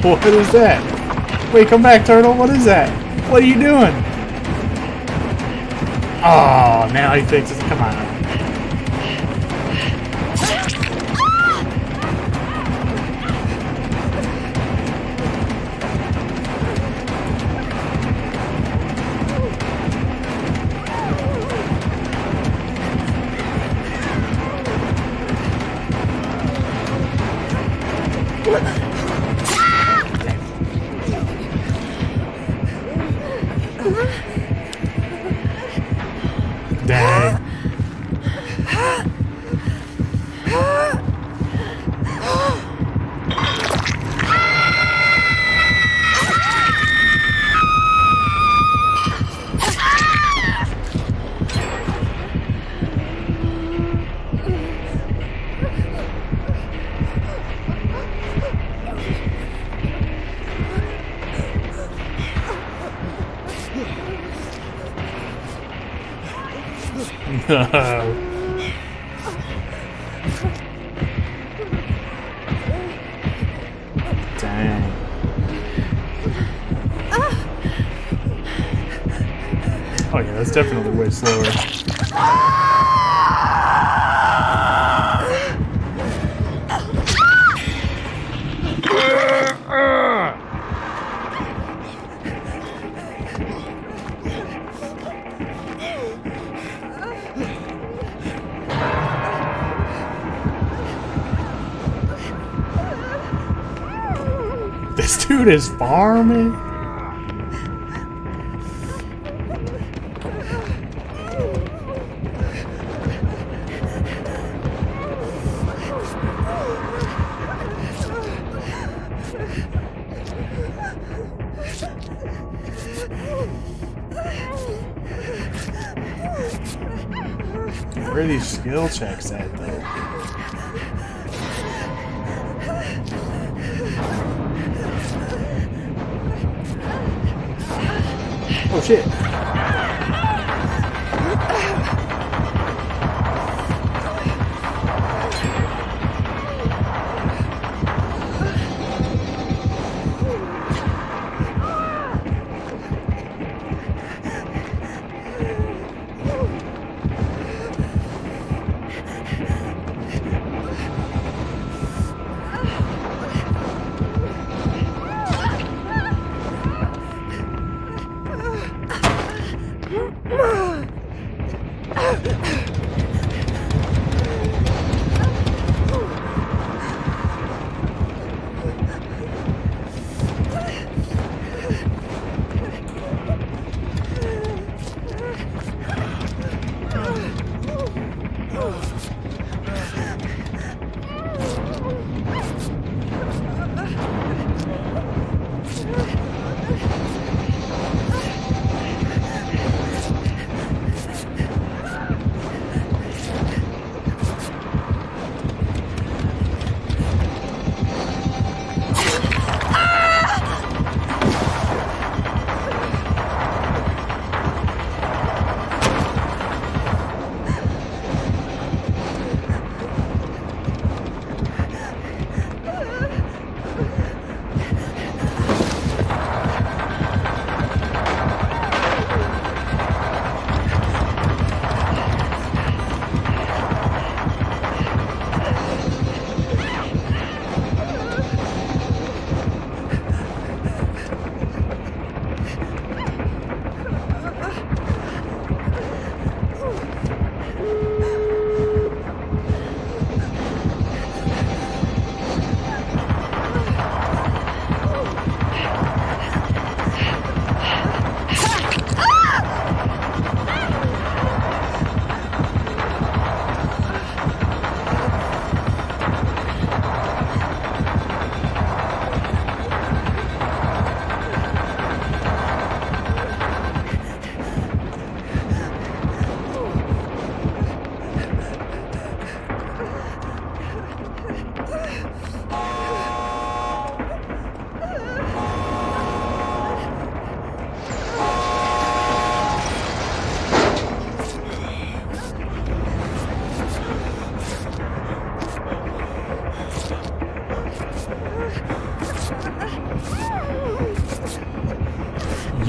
What is that? Wait, come back, turtle. What is that? What are you doing? Oh, now he fixes it. Come on. Dang. No. Dang. Oh yeah, that's definitely way slower. This dude is farming. Where are these skill checks at, though? Oh shit.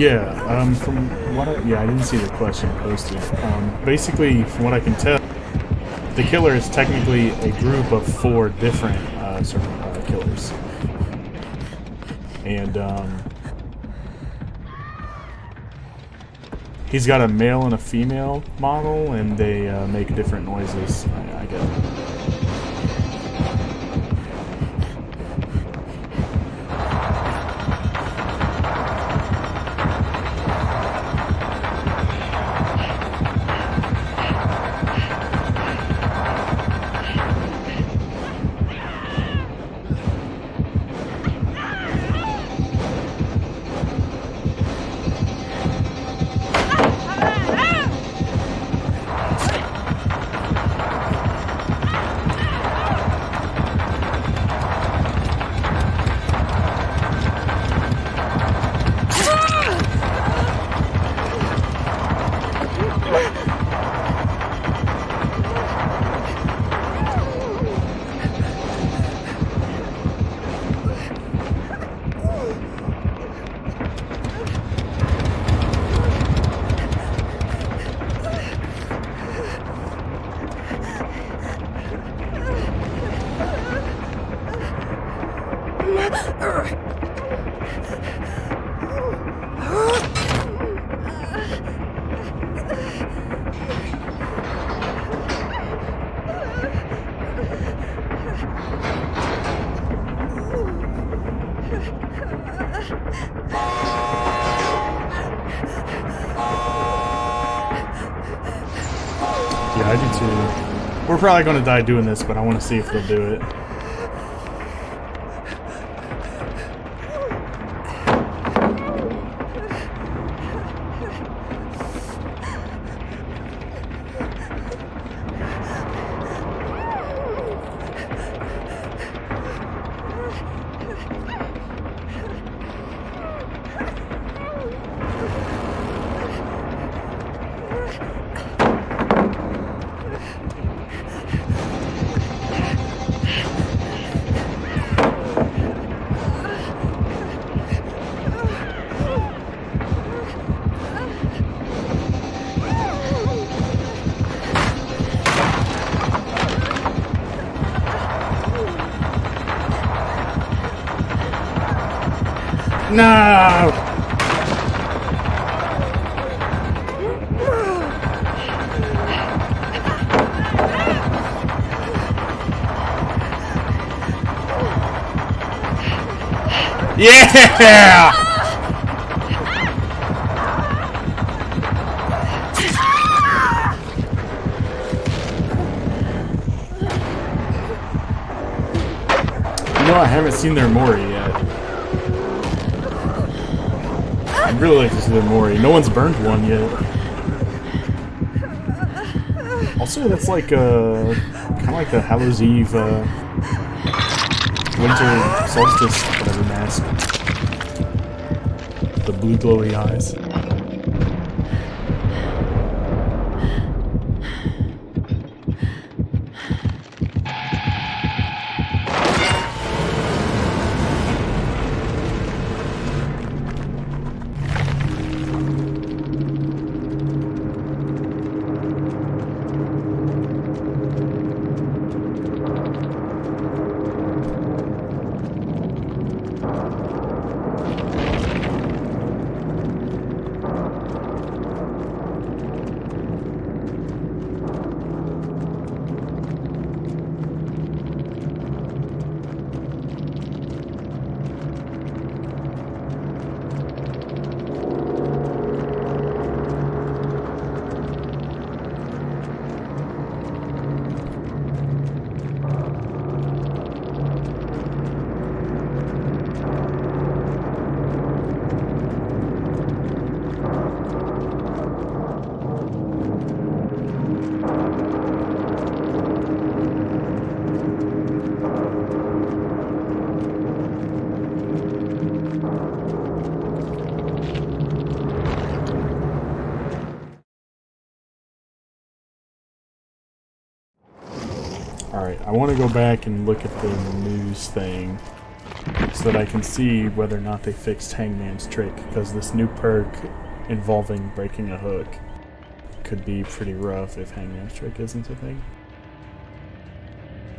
From what I didn't see the question posted. Basically, from what I can tell, the killer is technically a group of 4 different killers. And, he's got a male and a female model, and they make different noises, I guess. Yeah, I do too. We're probably going to die doing this, but I want to see if they'll do it. No! Yeah! You know, I haven't seen their Mori yet. I'd really like to see their Mori. No one's burned one yet. Also, that's like kind of like the Hallows Eve winter solstice whatever mask. The blue glowy eyes. Alright, I want to go back and look at the news thing. so that I can see whether or not they fixed Hangman's Trick, because this new perk involving breaking a hook could be pretty rough if Hangman's Trick isn't a thing.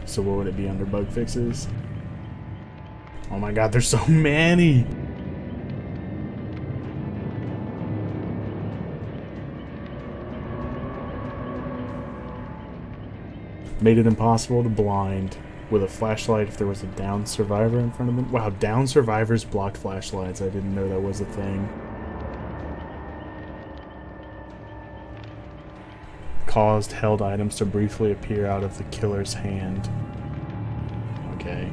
So what would it be under bug fixes? Oh my god, there's so many! Made it impossible to blind with a flashlight if there was a downed survivor in front of them. Wow, downed survivors blocked flashlights. I didn't know that was a thing. Caused held items to briefly appear out of the killer's hand. Okay.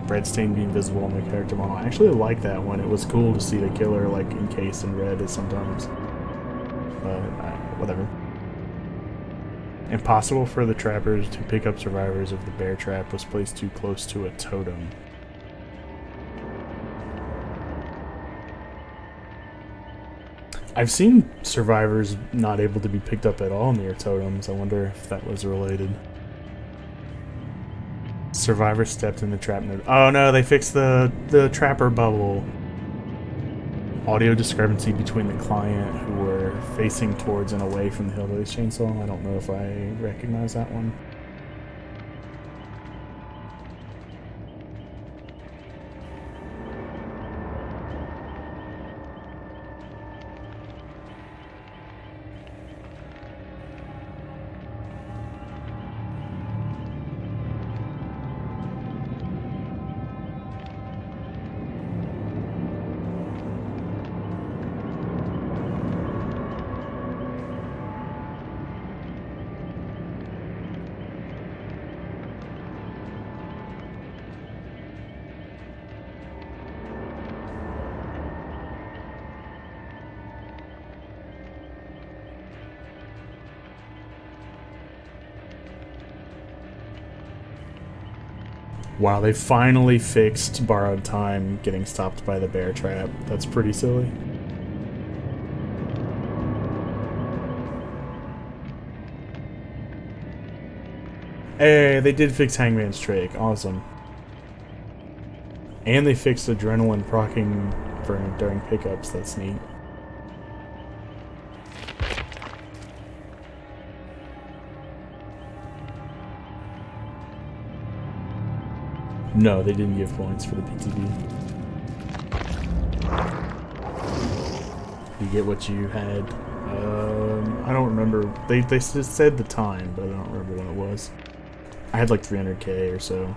Red stain being visible on the character model. I actually like that one. It was cool to see the killer like encased in red sometimes. But whatever. Impossible for the trappers to pick up survivors if the bear trap was placed too close to a totem. I've seen survivors not able to be picked up at all near totems. I wonder if that was related. Survivor stepped in the trap node. Oh no, they fixed the trapper bubble. Audio discrepancy between the client who were facing towards and away from the Hillbillies chainsaw. I don't know if I recognize that one. Wow, they finally fixed borrowed time getting stopped by the bear trap. That's pretty silly. Hey, they did fix Hangman's Trick. Awesome. And they fixed adrenaline proccing during pickups. That's neat. No, they didn't give points for the PTV. You get what you had. I don't remember. They just said the time, but I don't remember when it was. I had like 300k or so.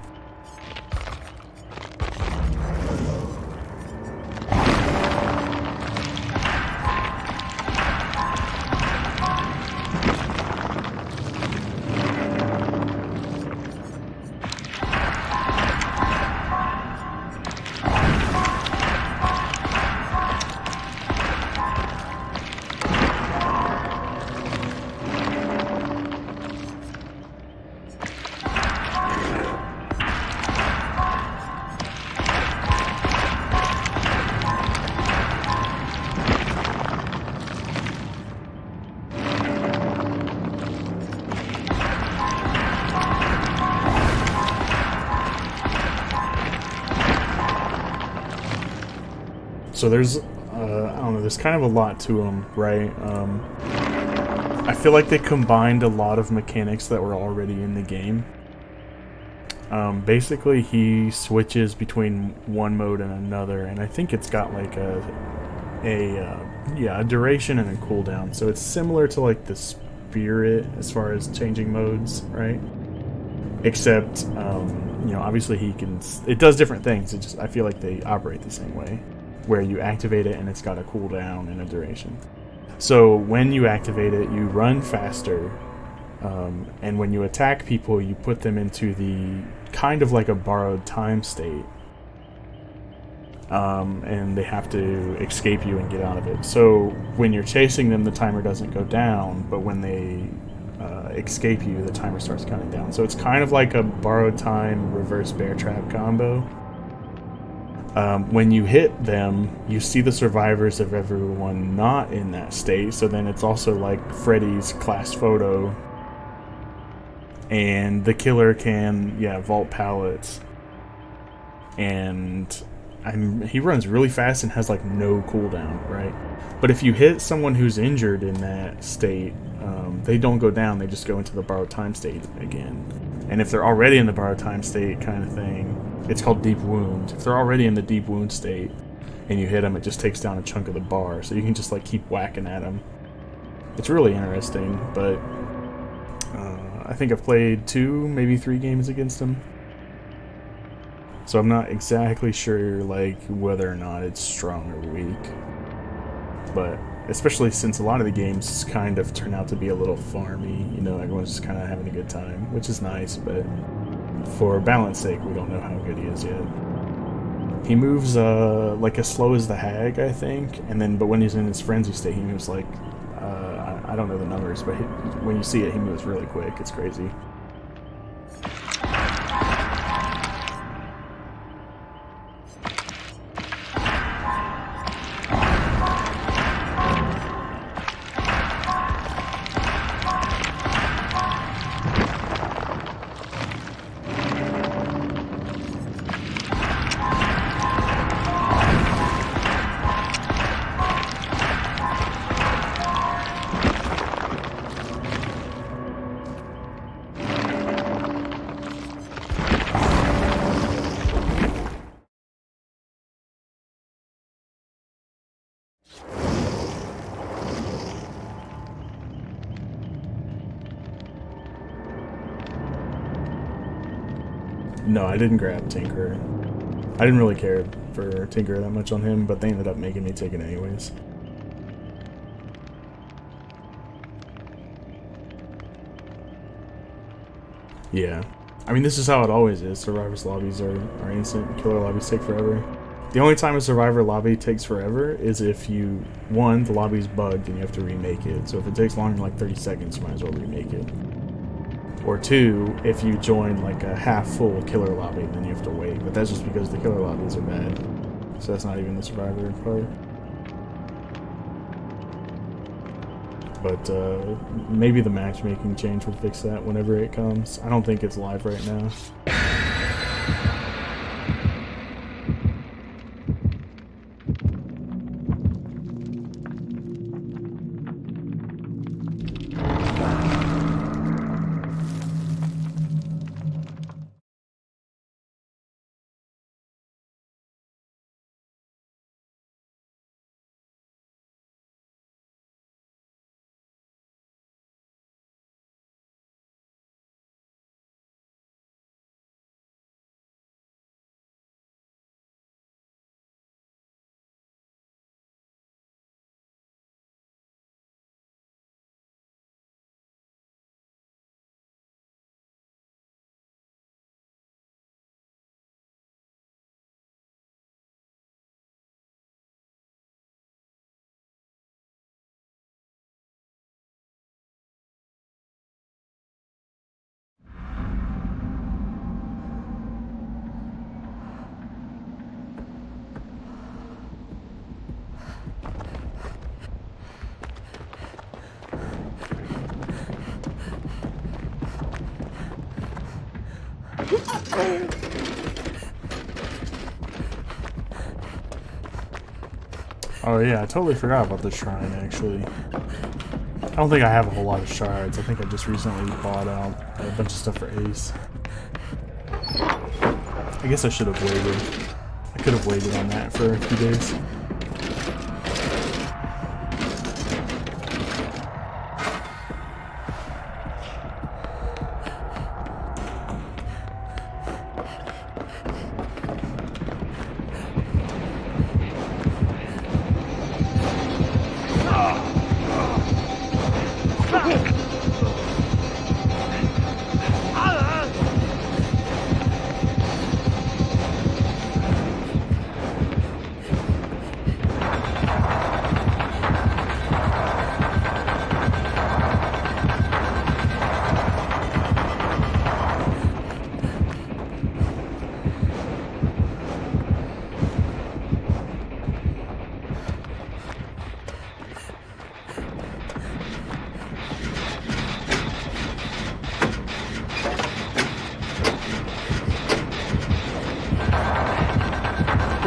So there's, I don't know, there's kind of a lot to them, right? I feel like they combined a lot of mechanics that were already in the game. Basically, he switches between one mode and another, and I think it's got like a duration and a cooldown. So it's similar to like the Spirit as far as changing modes, right? Except, you know, obviously it does different things. It just, I feel like they operate the same way, where you activate it and it's got a cooldown and a duration. So when you activate it, you run faster, and when you attack people, you put them into the kind of like a borrowed time state, and they have to escape you and get out of it. So when you're chasing them, the timer doesn't go down, but when they escape you, the timer starts counting down. So it's kind of like a borrowed time reverse bear trap combo. When you hit them, you see the survivors of everyone not in that state, so then it's also like Freddy's class photo and the killer can vault pallets, and he runs really fast and has like no cooldown, right? But if you hit someone who's injured in that state, they don't go down, they just go into the borrowed time state again. And if they're already in the borrowed time state kind of thing, it's called deep wound. If they're already in the deep wound state and you hit them, it just takes down a chunk of the bar, so you can just like keep whacking at them. It's really interesting, but I think I've played 2, maybe 3 games against him. So I'm not exactly sure like whether or not it's strong or weak. But especially since a lot of the games kind of turn out to be a little farmy, you know, everyone's just kind of having a good time, which is nice, but for balance sake, we don't know how good he is yet. He moves like as slow as the Hag, I think, but when he's in his frenzy state, he moves like, I don't know the numbers, but when you see it, he moves really quick. It's crazy. No, I didn't grab Tinker. I didn't really care for Tinker that much on him, but they ended up making me take it anyways. Yeah. I mean, this is how it always is. Survivor's lobbies are instant. Killer lobbies take forever. The only time a Survivor lobby takes forever is if the lobby's bugged and you have to remake it. So if it takes longer than like 30 seconds, you might as well remake it. Or 2, if you join like a half-full killer lobby, then you have to wait. But that's just because the killer lobbies are bad. So that's not even the Survivor part. But maybe the matchmaking change will fix that whenever it comes. I don't think it's live right now. Oh yeah, I totally forgot about the shrine, actually. I don't think I have a whole lot of shards. I think I just recently bought out a bunch of stuff for Ace. I guess I should have waited. I could have waited on that for a few days.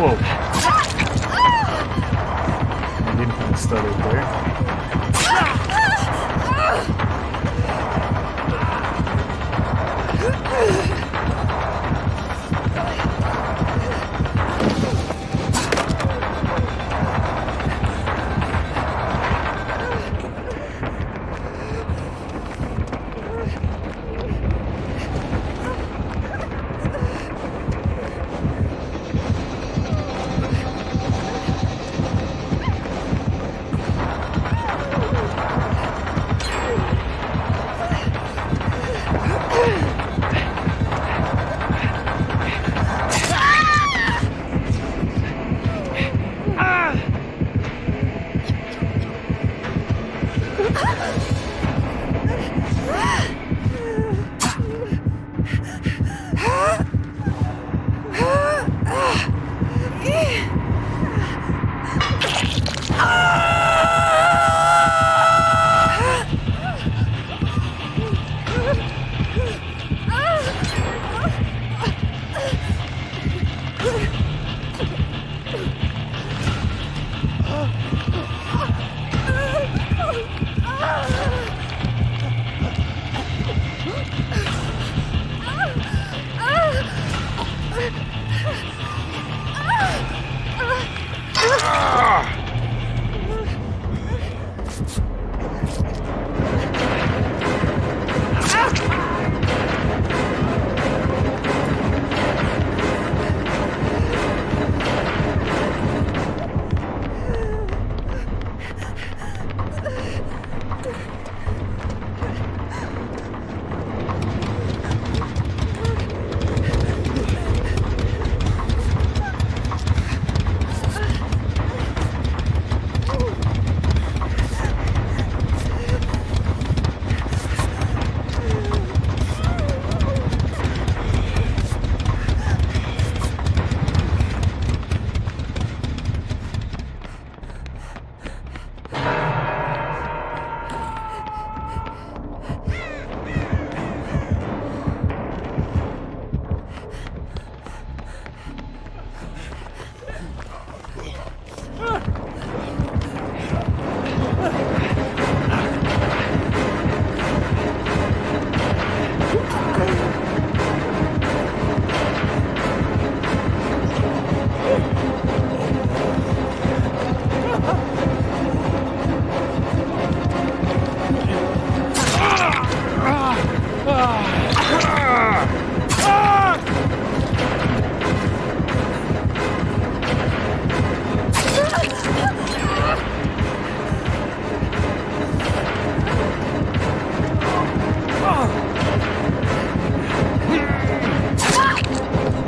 Whoa. I'm getting kind of stuttered there.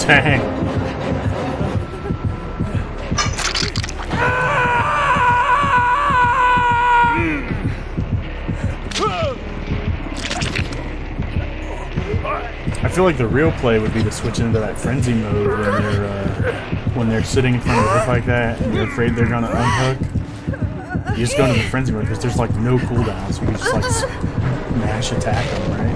Dang. I feel like the real play would be to switch into that frenzy mode when they're sitting in front of a hook like that and you're afraid they're gonna unhook. You just go into the frenzy mode because there's like no cooldown, so you can just like smash attack them, right?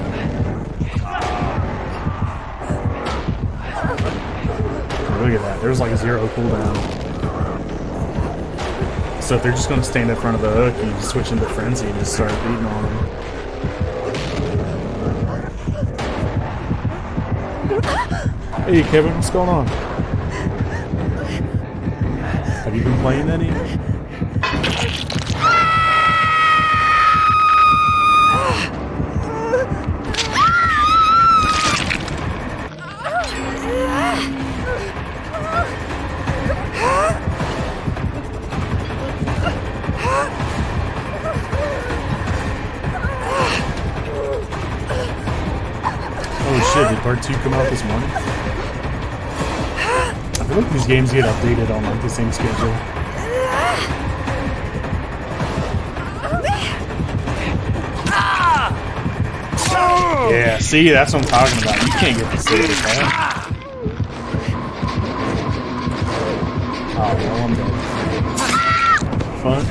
Look at that. There's like a 0 cooldown. So if they're just going to stand in front of the hook, you just switch into frenzy and just start beating on them. Hey Kevin, what's going on? Have you been playing any? Oh shit, did part 2 come out this morning? I feel like these games get updated on like the same schedule. Yeah, see, that's what I'm talking about. You can't get the save with that. Oh, well, I'm dead. Fun.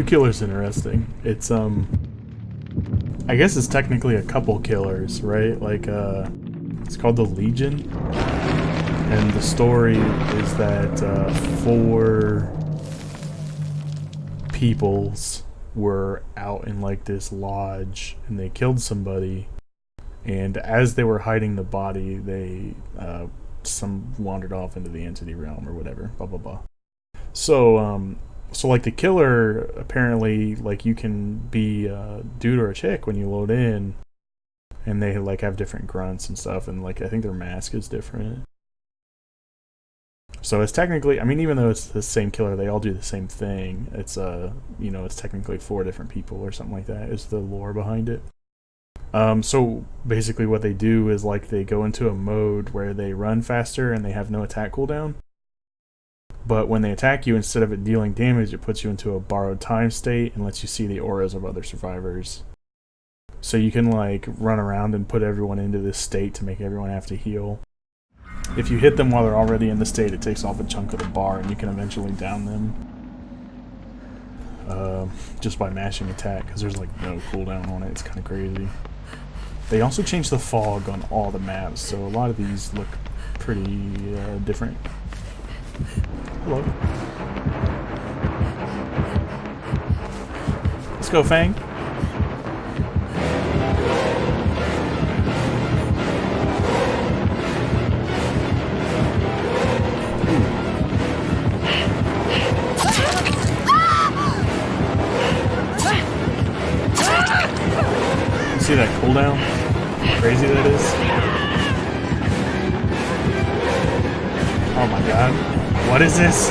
New killer's interesting. It's I guess it's technically a couple killers, right? Like it's called the Legion. And the story is that 4 peoples were out in like this lodge and they killed somebody, and as they were hiding the body, they some wandered off into the entity realm or whatever, blah blah blah. So so like the killer, apparently, like you can be a dude or a chick when you load in, and they like have different grunts and stuff, and like I think their mask is different. So it's technically, I mean, even though it's the same killer, they all do the same thing. It's you know, it's technically 4 different people or something like that is the lore behind it. So basically what they do is like they go into a mode where they run faster and they have no attack cooldown. But when they attack you, instead of it dealing damage, it puts you into a borrowed time state and lets you see the auras of other survivors. So you can like run around and put everyone into this state to make everyone have to heal. If you hit them while they're already in the state, it takes off a chunk of the bar and you can eventually down them. Just by mashing attack, because there's like no cooldown on it. It's kind of crazy. They also changed the fog on all the maps, so a lot of these look pretty different. Hello. Let's go, Fang. See that cooldown? How crazy that is? Oh my god. What is this?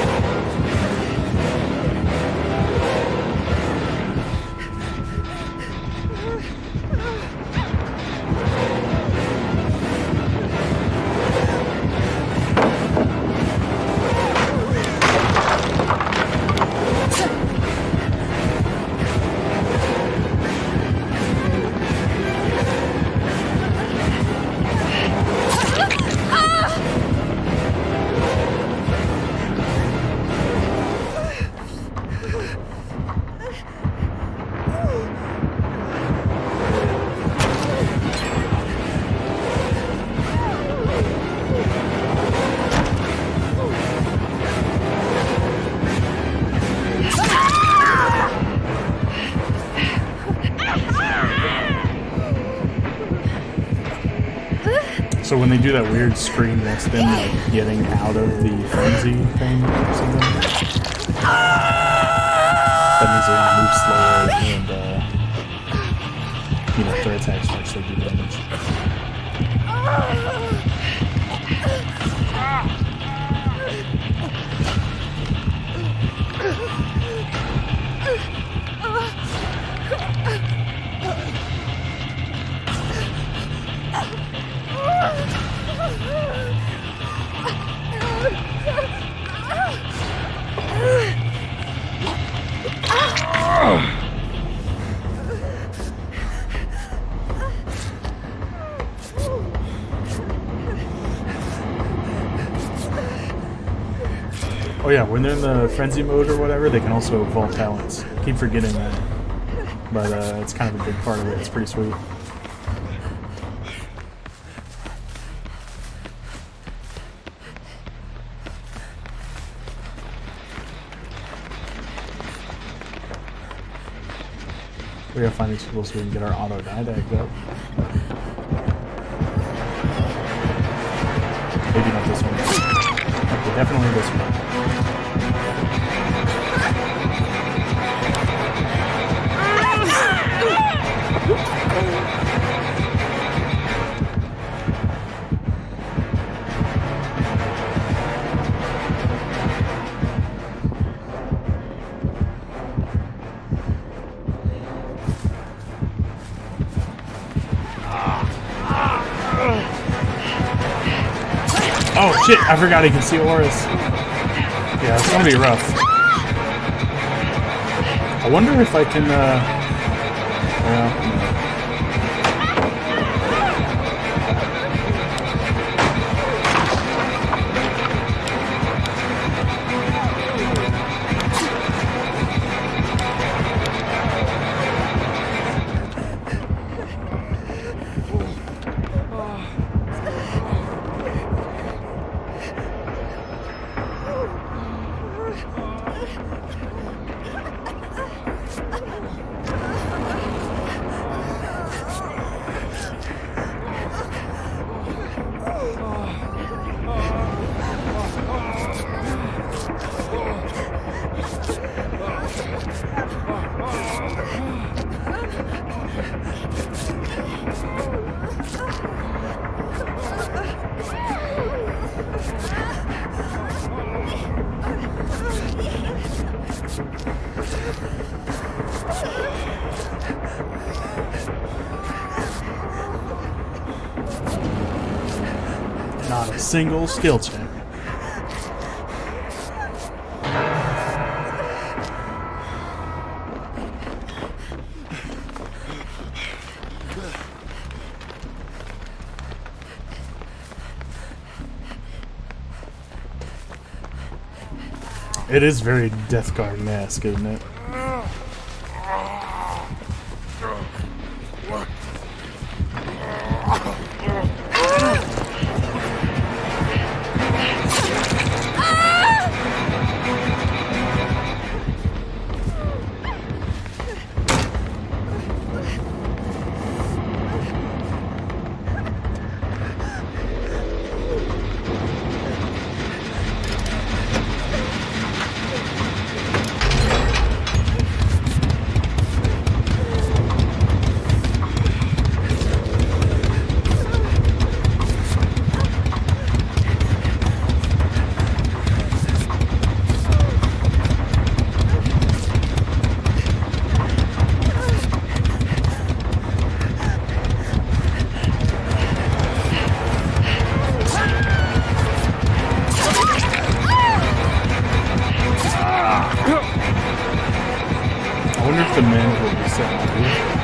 So when they do that weird scream, that's them like getting out of the frenzy thing or something. That means they're gonna move slower and you know, their attacks actually do damage. Oh yeah, when they're in the frenzy mode or whatever, they can also vault talents. I keep forgetting that, but it's kind of a big part of it. It's pretty sweet. We gotta find these people so we can get our auto didact up. Maybe not this one. Okay, definitely this one. Oh shit, I forgot he can see auras. Yeah, it's gonna be rough. I wonder if I can, Not a single skill check. It is very Death Garden-esque, isn't it? I wonder if the men will be set on roof.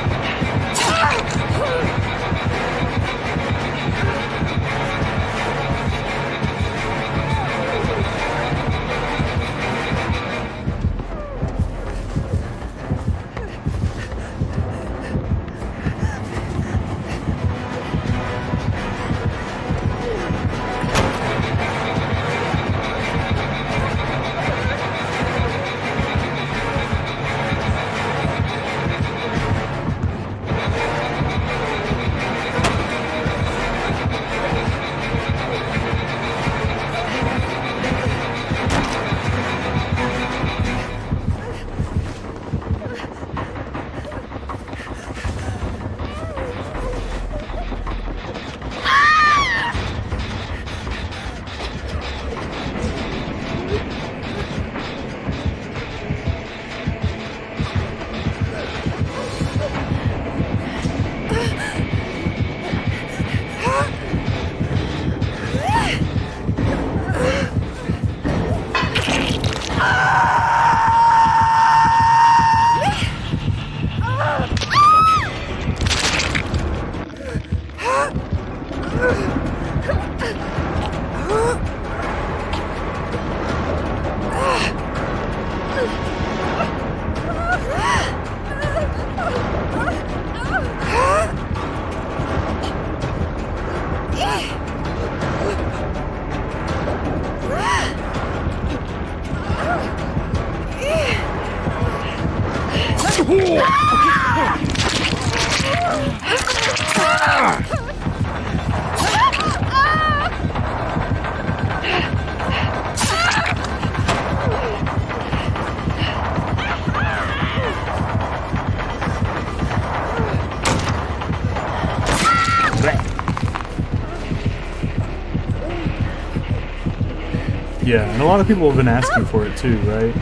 Yeah, and a lot of people have been asking for it too, right?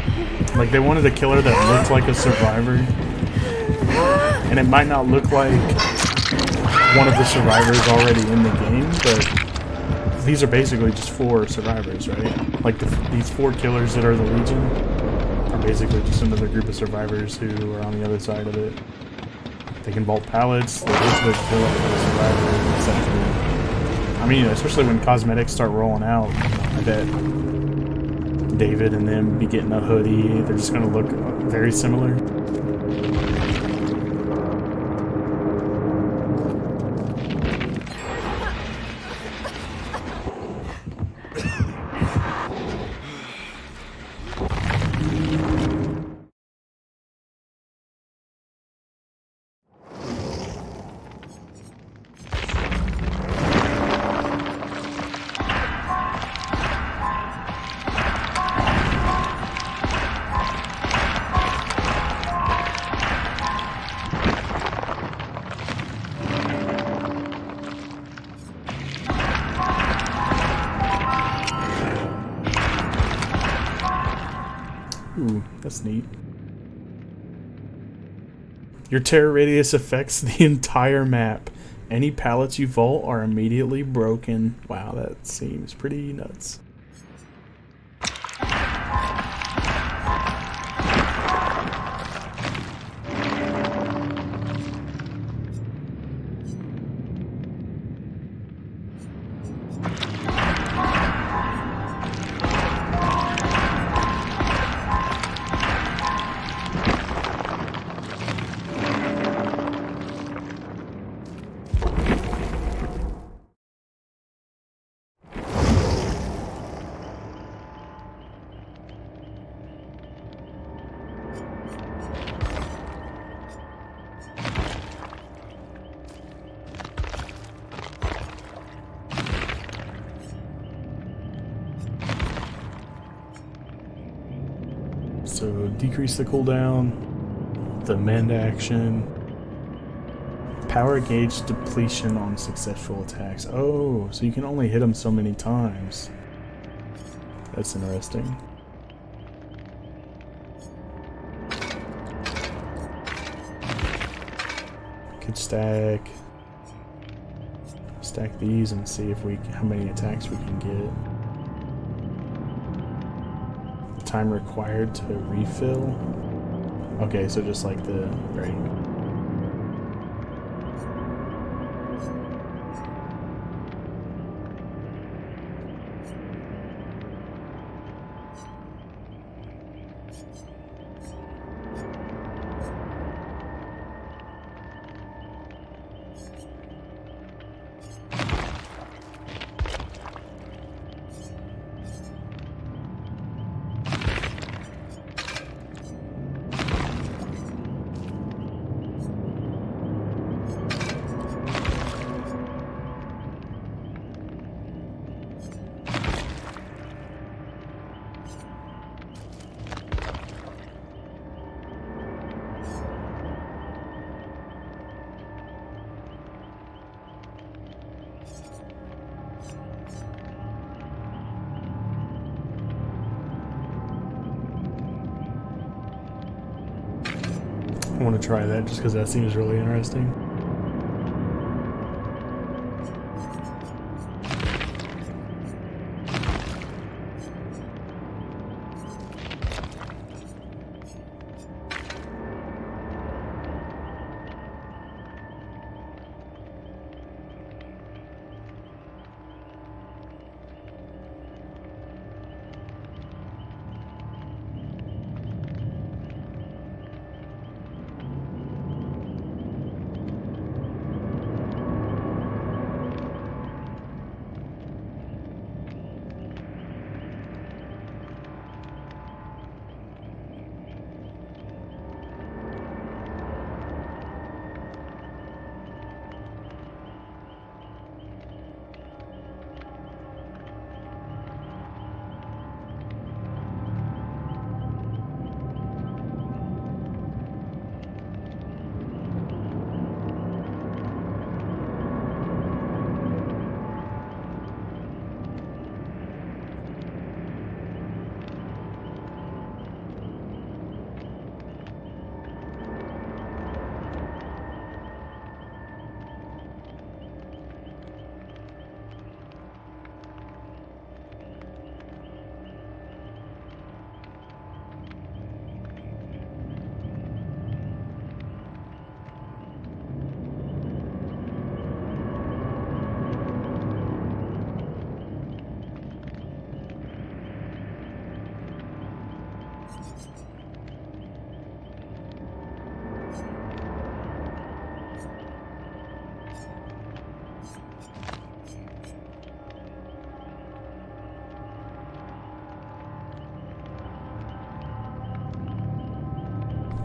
Like, they wanted a killer that looked like a survivor. And it might not look like one of the survivors already in the game, but these are basically just 4 survivors, right? Like, these 4 killers that are the Legion are basically just another group of survivors who are on the other side of it. They can vault pallets, they basically kill every survivor except for... I mean, especially when cosmetics start rolling out, I bet David and them be getting a hoodie. They're just going to look very similar. Ooh, that's neat. Your terror radius affects the entire map. Any pallets you vault are immediately broken. Wow, that seems pretty nuts. So decrease the cooldown, the mend action, power gauge depletion on successful attacks. Oh, so you can only hit them so many times. That's interesting. Could stack these and see if how many attacks we can get. Time required to refill. Okay, so just like the right. I want to try that just because that seems really interesting.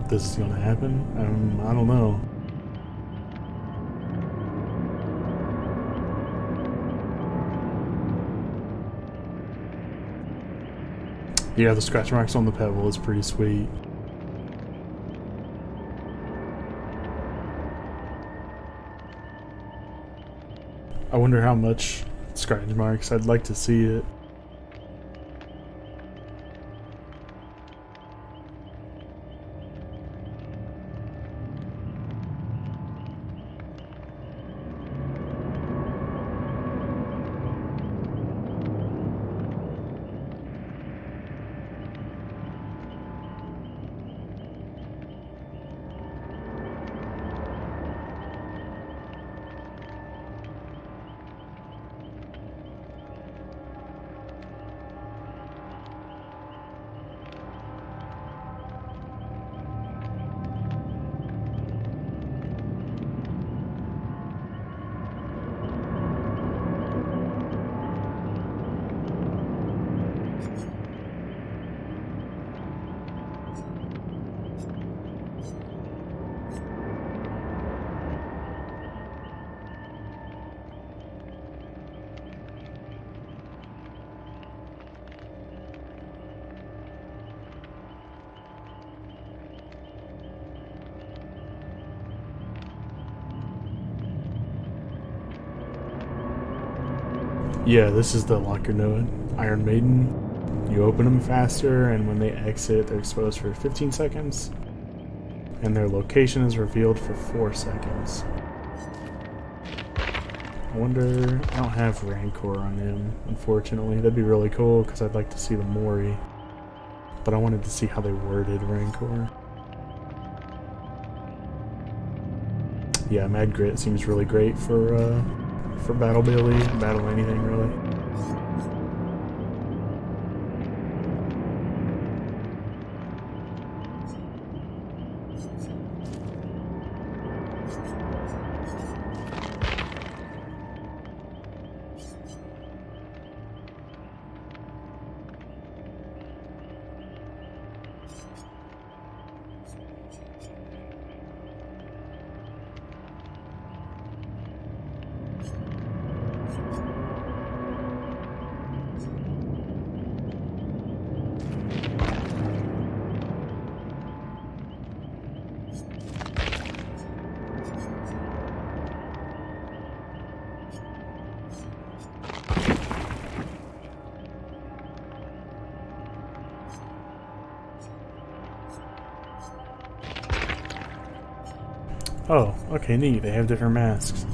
This is gonna happen? I don't know. Yeah, the scratch marks on the pebble is pretty sweet. I wonder how much scratch marks. I'd like to see it. Yeah, this is the Locker Noah Iron Maiden. You open them faster, and when they exit, they're exposed for 15 seconds. And their location is revealed for 4 seconds. I wonder... I don't have Rancor on him, unfortunately. That'd be really cool, because I'd like to see the Mori. But I wanted to see how they worded Rancor. Yeah, Mad Grit seems really great for Battle Billy, battle anything, really. Oh, okay, neat. They have different masks.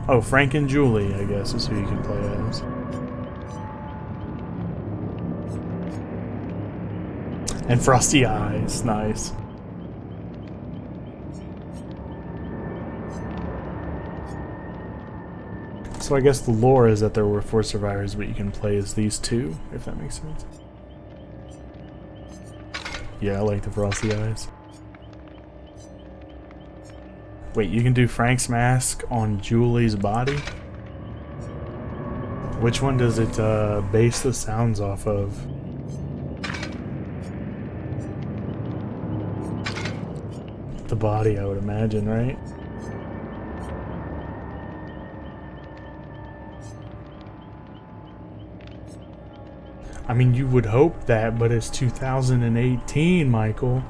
Oh, Frank and Julie, I guess, is who you can play as. And Frosty Eyes, nice. So I guess the lore is that there were 4 survivors, but you can play as these 2, if that makes sense. Yeah, I like the Frosty Eyes. Wait, you can do Frank's mask on Julie's body? Which one does it base the sounds off of? The body, I would imagine, right? I mean, you would hope that, but it's 2018, Michael.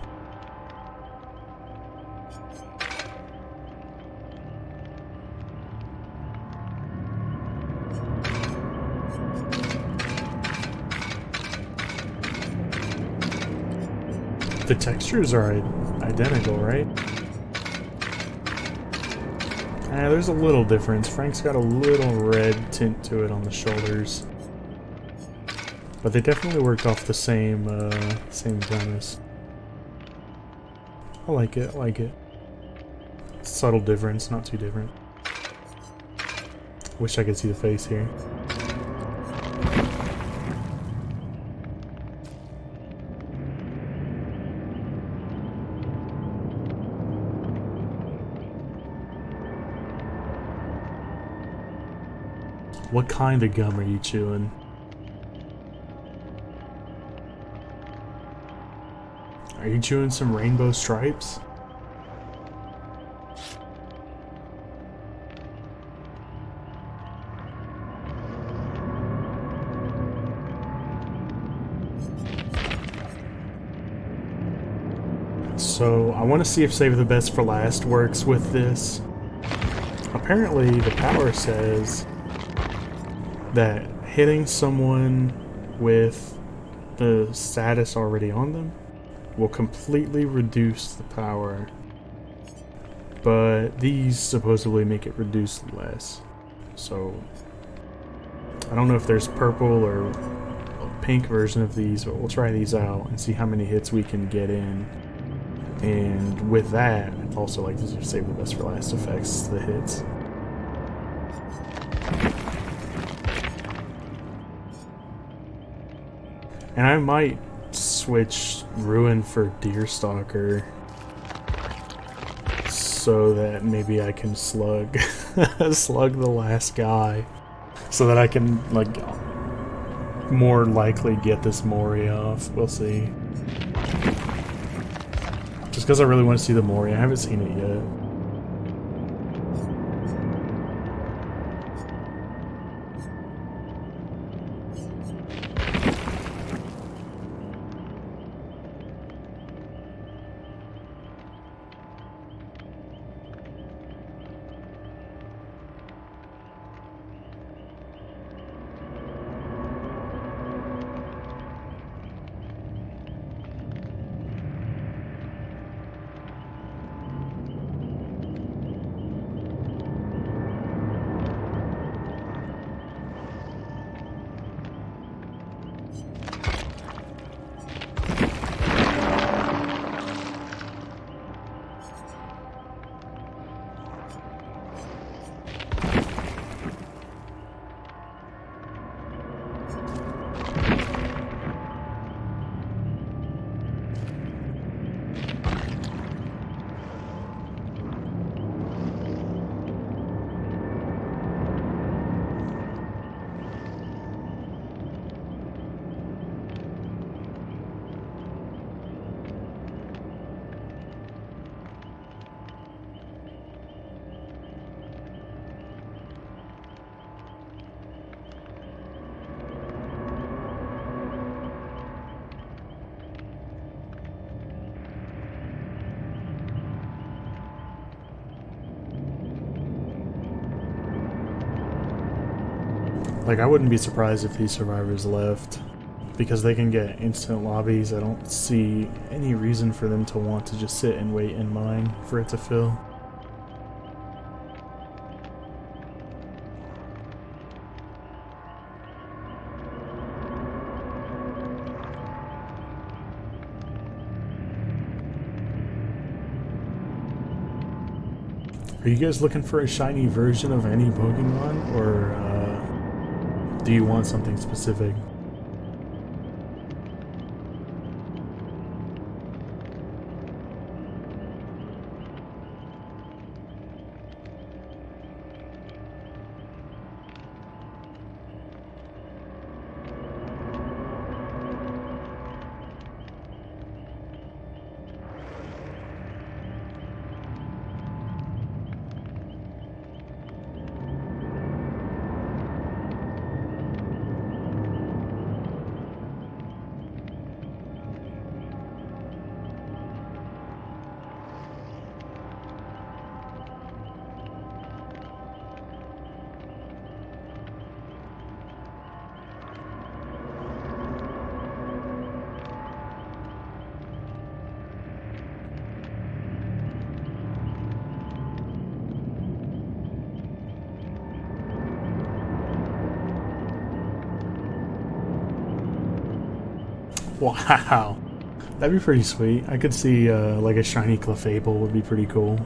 The textures are identical, right? There's a little difference. Frank's got a little red tint to it on the shoulders. But they definitely worked off the same premise. I like it, I like it. Subtle difference, not too different. Wish I could see the face here. What kind of gum are you chewing? Are you chewing some Rainbow Stripes? So I want to see if Save the Best for Last works with this. Apparently the power says that hitting someone with the status already on them will completely reduce the power, but these supposedly make it reduce less. So I don't know if there's purple or a pink version of these, but we'll try these out and see how many hits we can get in. And with that, I'd also like to Save the Best for Last affects the hits. And I might switch Ruin for Deerstalker so that maybe I can slug slug the last guy, so that I can like more likely get this Mori off. We'll see. Just because I really want to see the Mori. I haven't seen it yet. Like, I wouldn't be surprised if these survivors left. Because they can get instant lobbies, I don't see any reason for them to want to just sit and wait in mine for it to fill. Are you guys looking for a shiny version of any Pokemon, or do you want something specific? Wow, that'd be pretty sweet. I could see like a shiny Clefable would be pretty cool.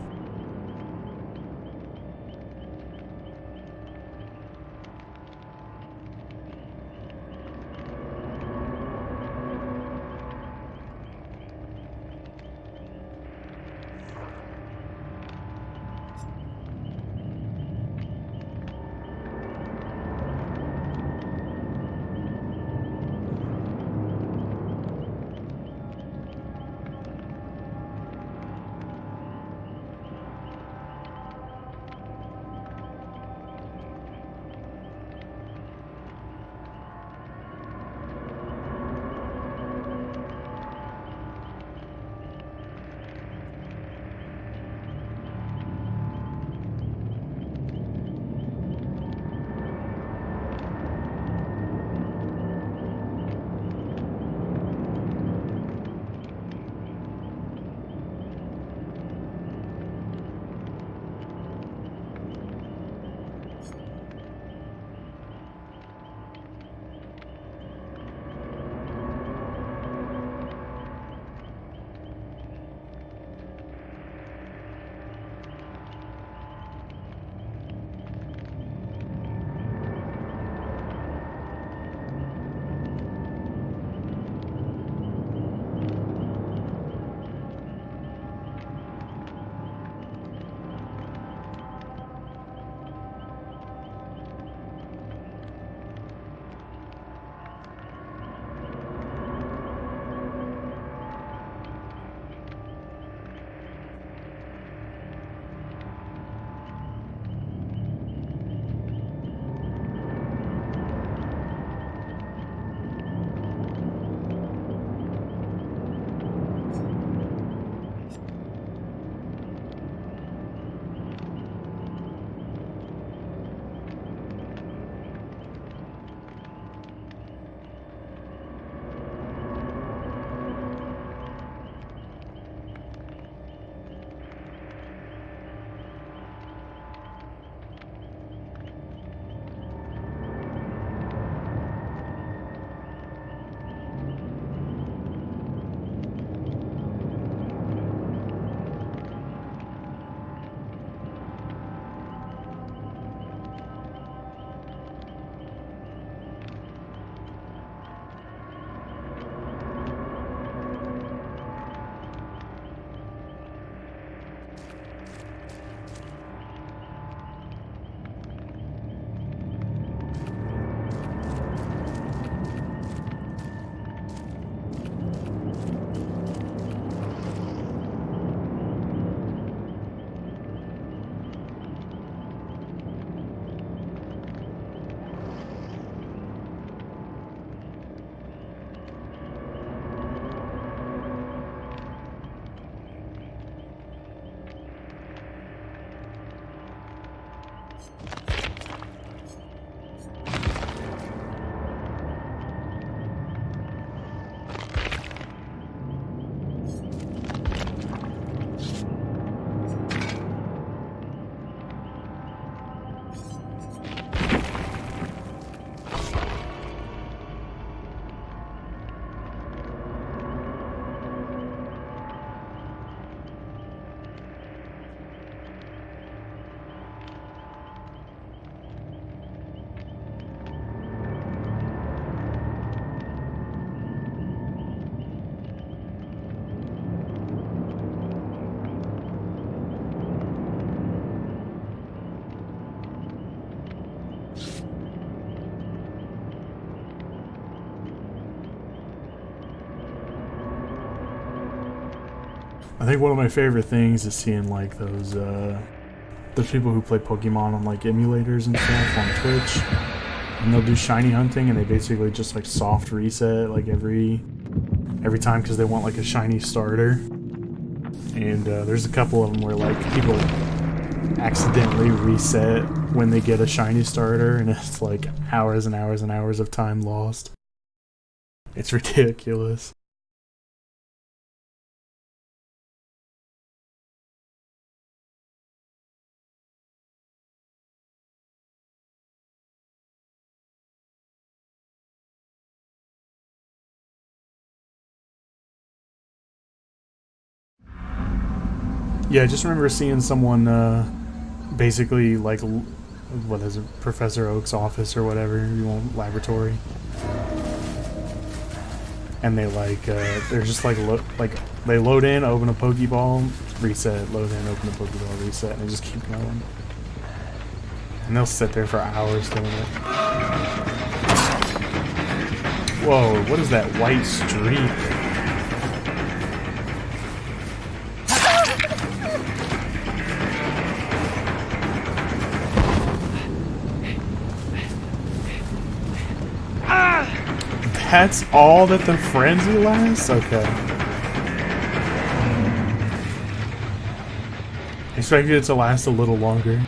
I think one of my favorite things is seeing like those people who play Pokemon on like emulators and stuff on Twitch, and they'll do shiny hunting, and they basically just like soft reset like every time because they want like a shiny starter. And there's a couple of them where like people accidentally reset when they get a shiny starter, and it's like hours and hours and hours of time lost. It's ridiculous. Yeah, I just remember seeing someone basically like, what is it, Professor Oak's office or whatever you want, laboratory, and they like they're just like they load in, open a Pokeball, reset, load in, open a Pokeball, reset, and they just keep going, and they'll sit there for hours doing it. Whoa, what is that white streak? That's all that the frenzy lasts? Okay. I expected it to last a little longer.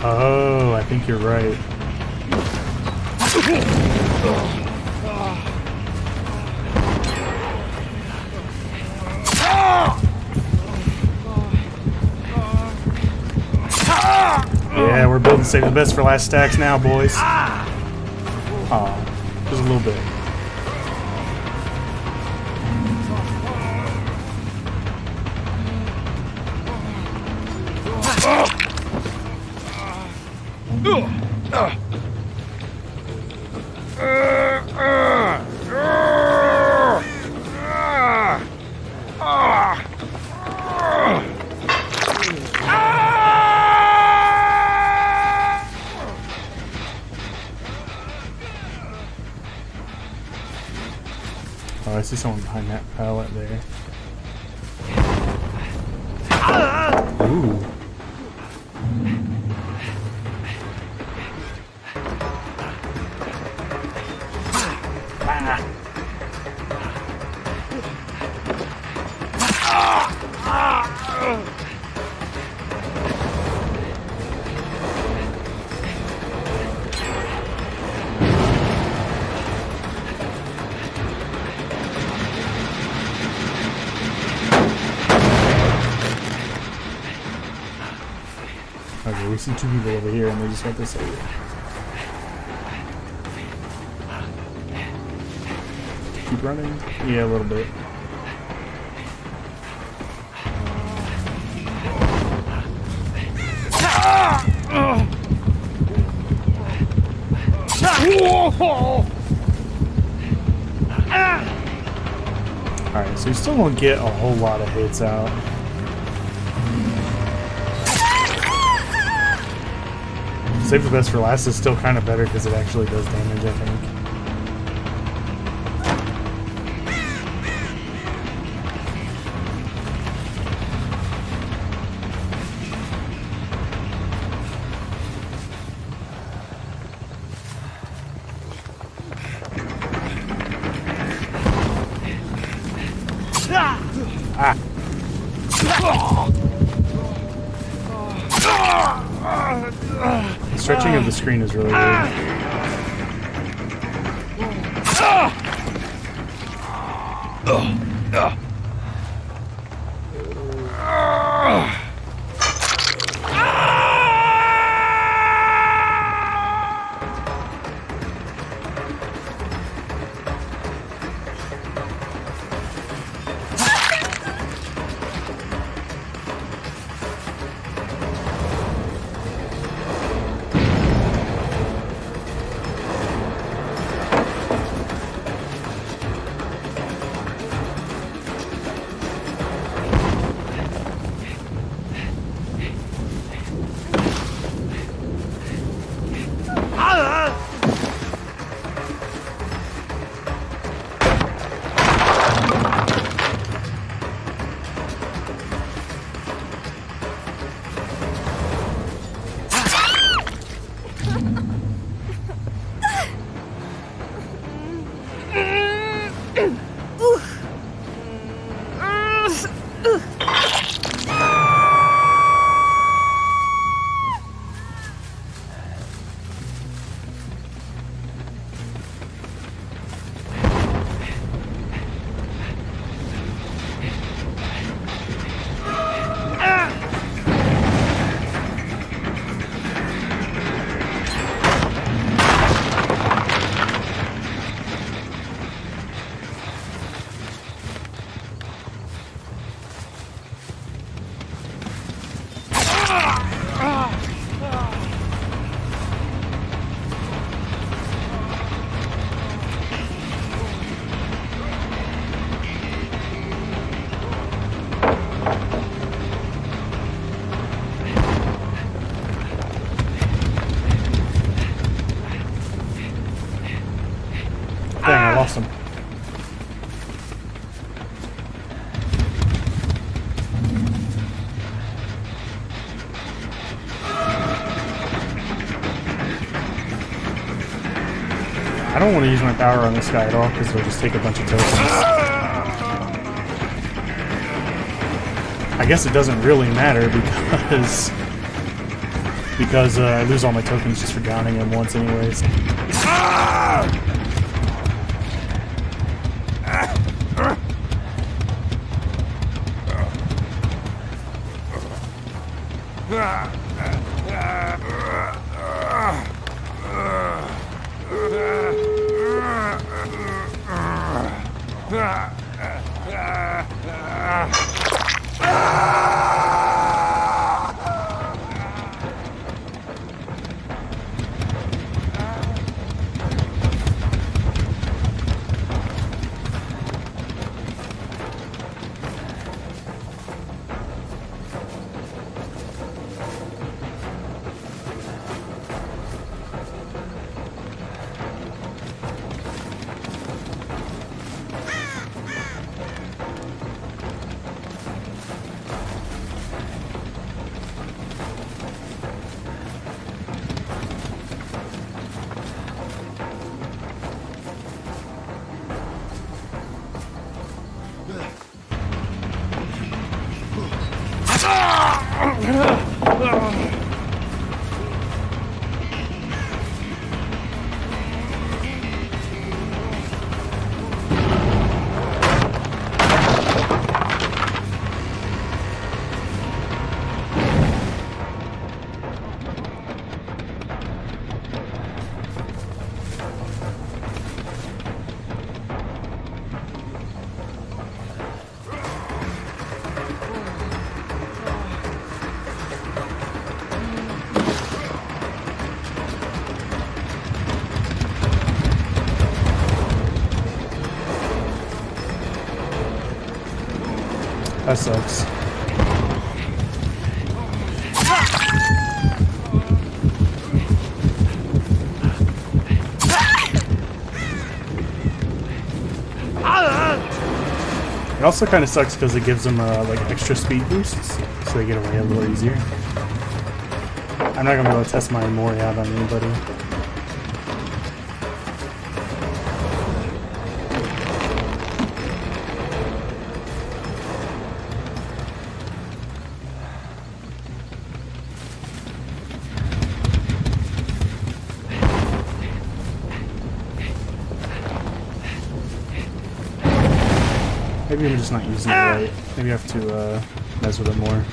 Oh, I think you're right. Yeah, we're building save the best for last stacks now, boys. Oh, just a little bit. Oh, I see someone behind that pallet there. Ooh. Okay, we see two people over here and they just got this over. Keep running? Yeah, a little bit. Alright, so you still won't get a whole lot of hits out. Save the best for last is still kind of better because it actually does damage, I think. Ah! The stretching of the screen is really weird. lost him. I don't want to use my power on this guy at all because they'll just take a bunch of tokens. I guess it doesn't really matter because I lose all my tokens just for downing him once anyways. That sucks. It also kind of sucks because it gives them like extra speed boosts, so they get away a little easier. I'm not gonna be able to test my Mori out on anybody. Maybe I'm just not using it right. Maybe I have to mess with it more.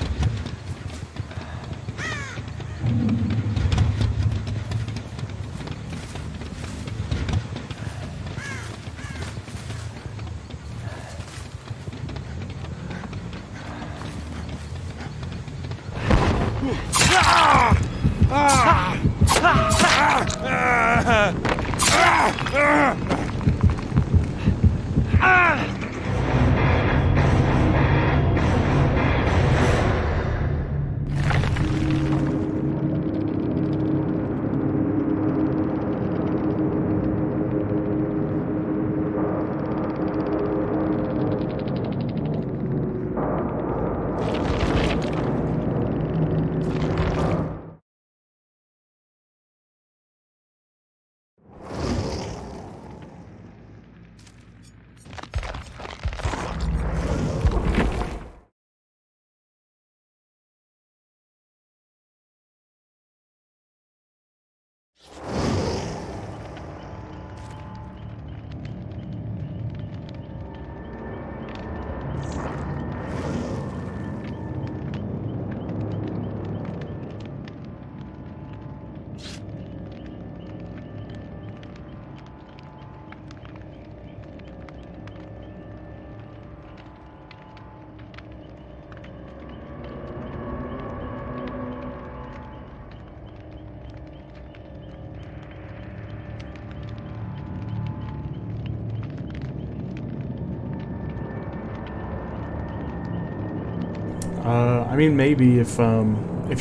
I mean, maybe if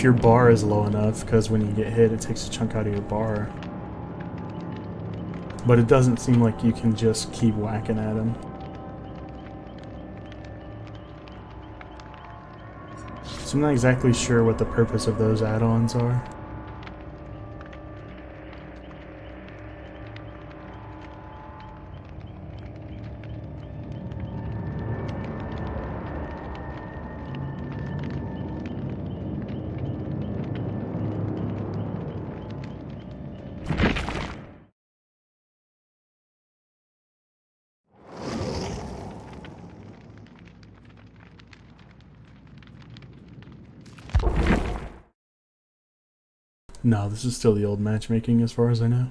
your bar is low enough, because when you get hit, it takes a chunk out of your bar. But it doesn't seem like you can just keep whacking at him. So I'm not exactly sure what the purpose of those add-ons are. No, this is still the old matchmaking as far as I know.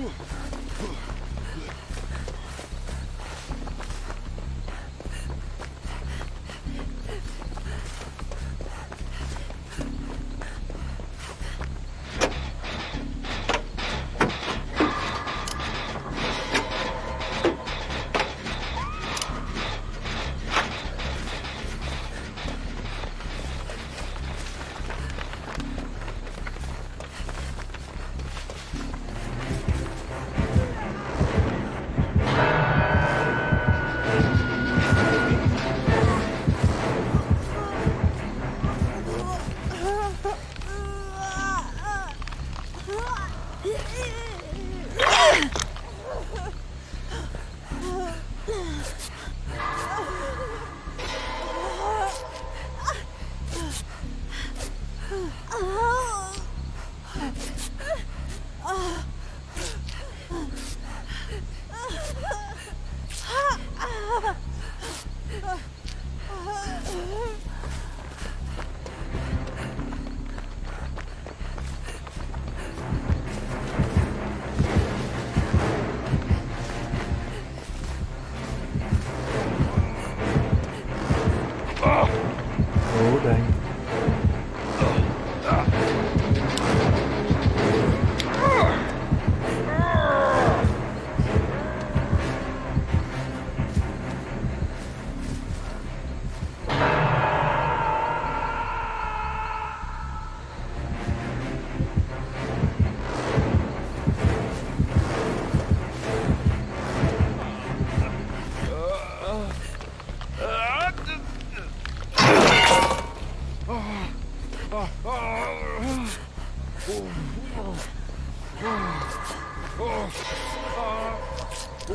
Oh, dang.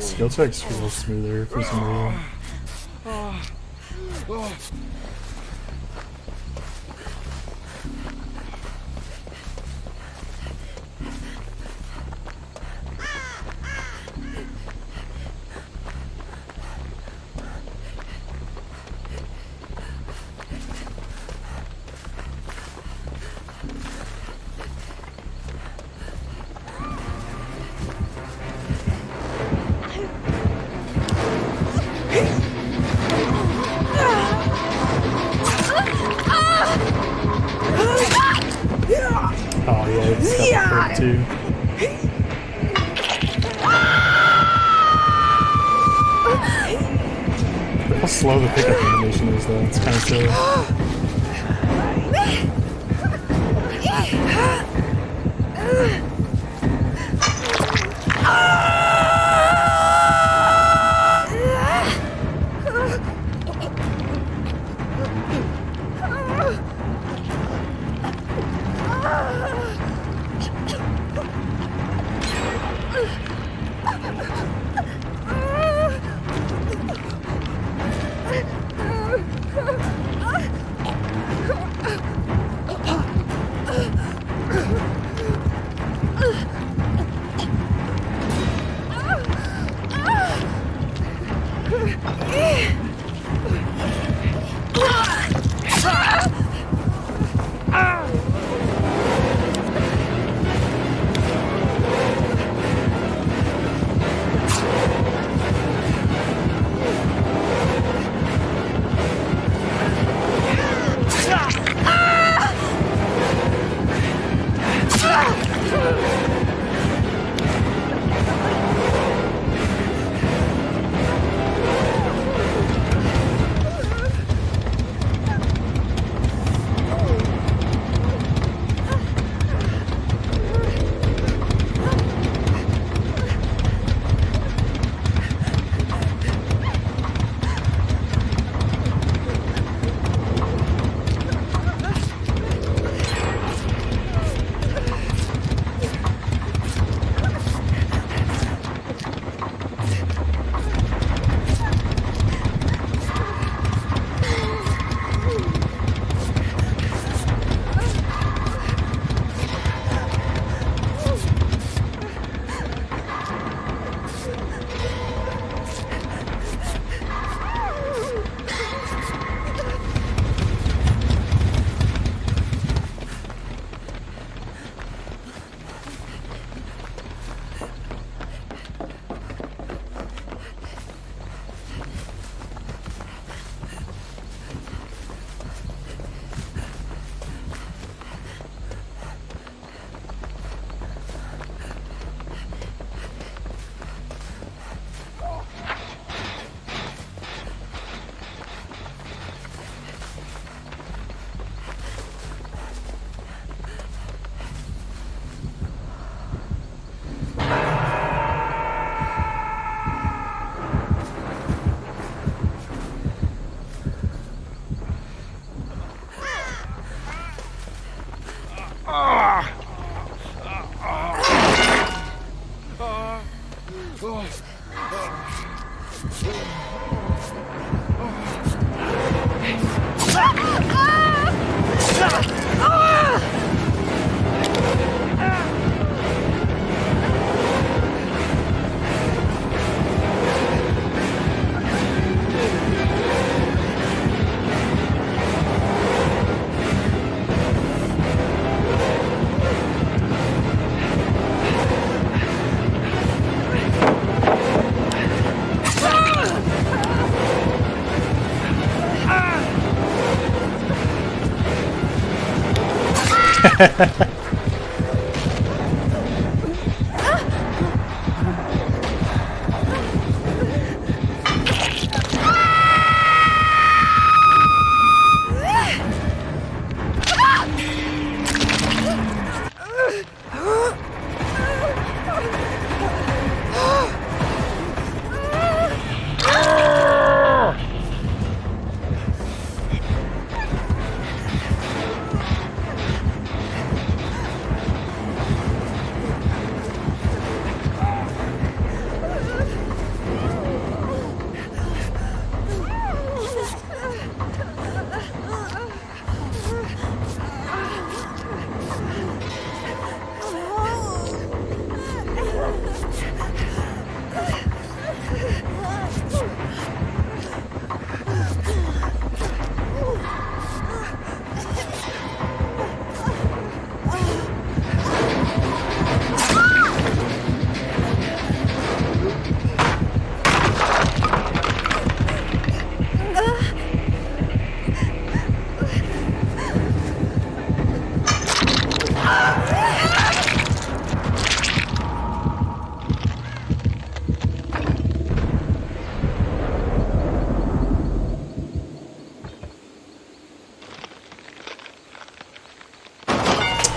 Skill checks feel smoother for some reason. Oh yeah, it's got the too. Look how slow the pickup animation is though, it's kind of silly.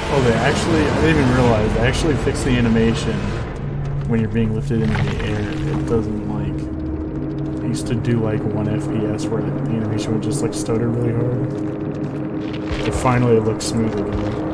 Oh, they actually, I didn't even realize, they actually fixed the animation when you're being lifted into the air. It doesn't like, it used to do like 1 FPS where the animation would just like stutter really hard. But finally it looks smoother though.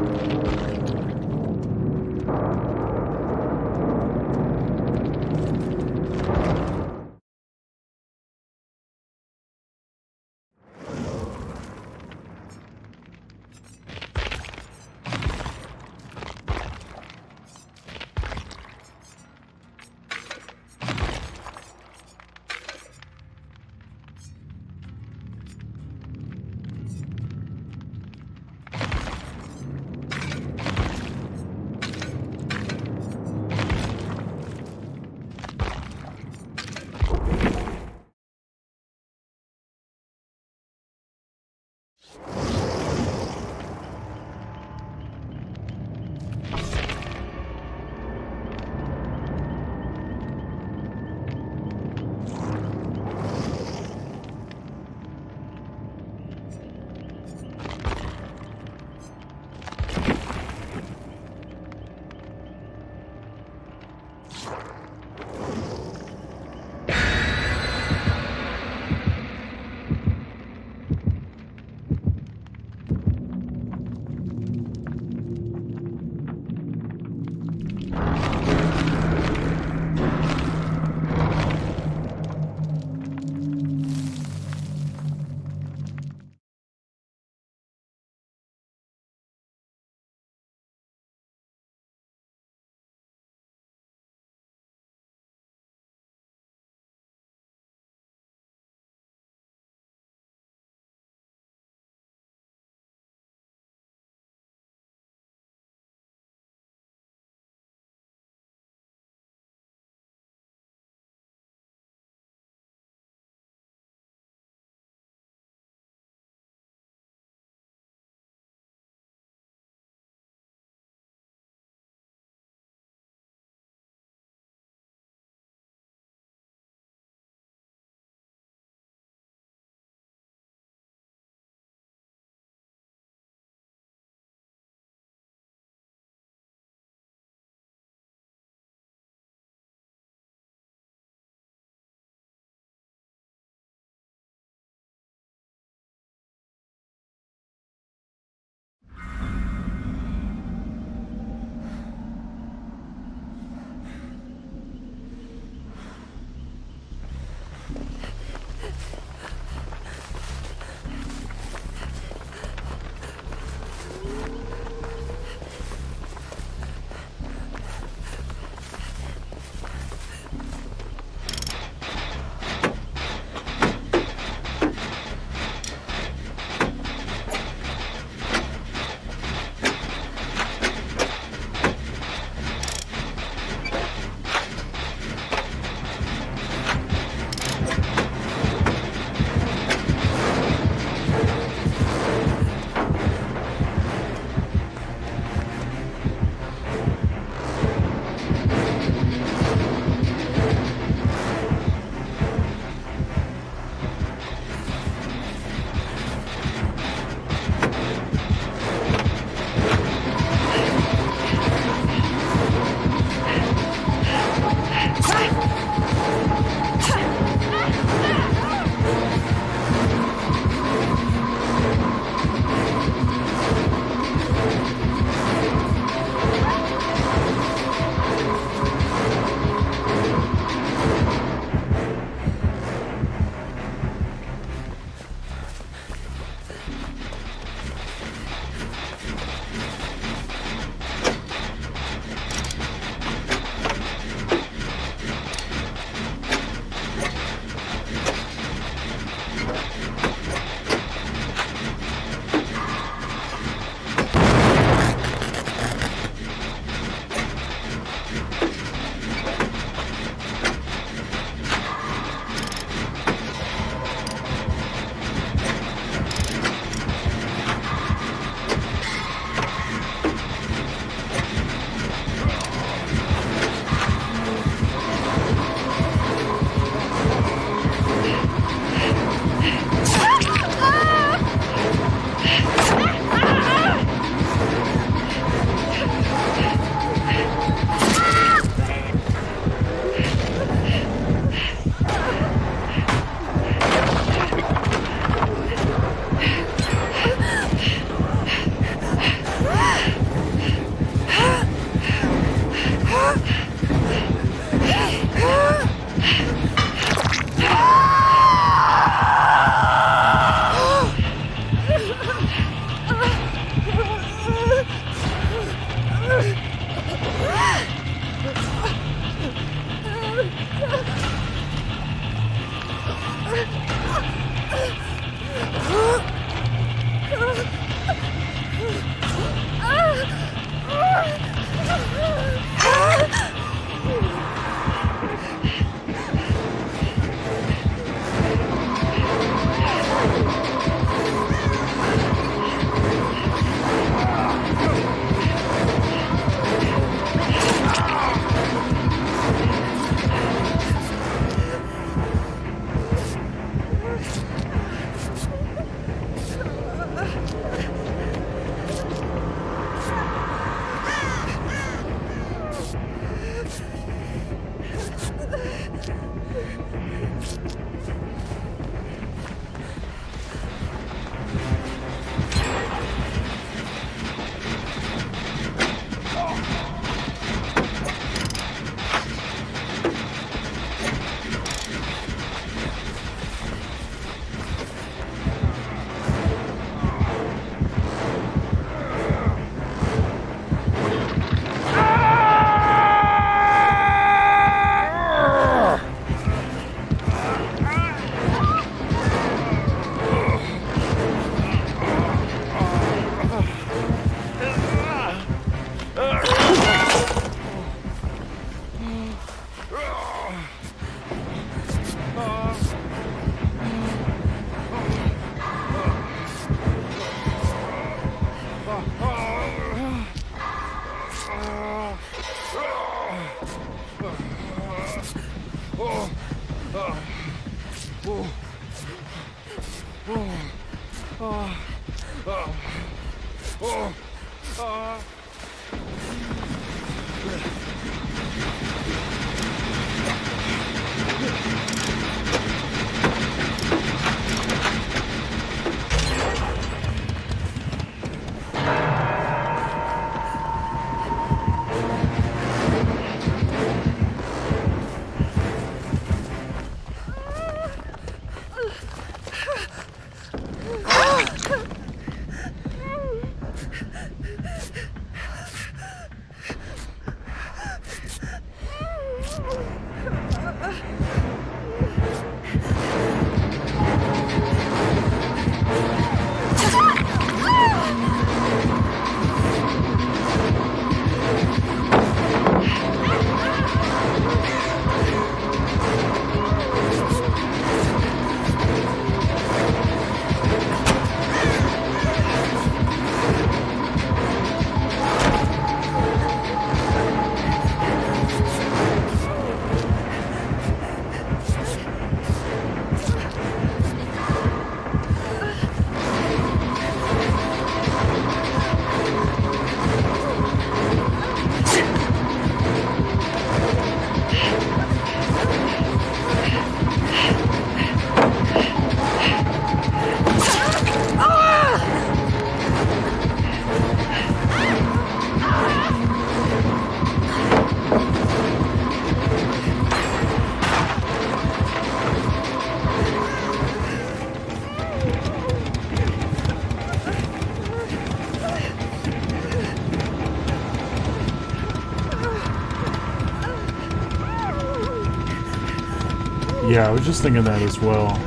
Yeah, I was just thinking that as well.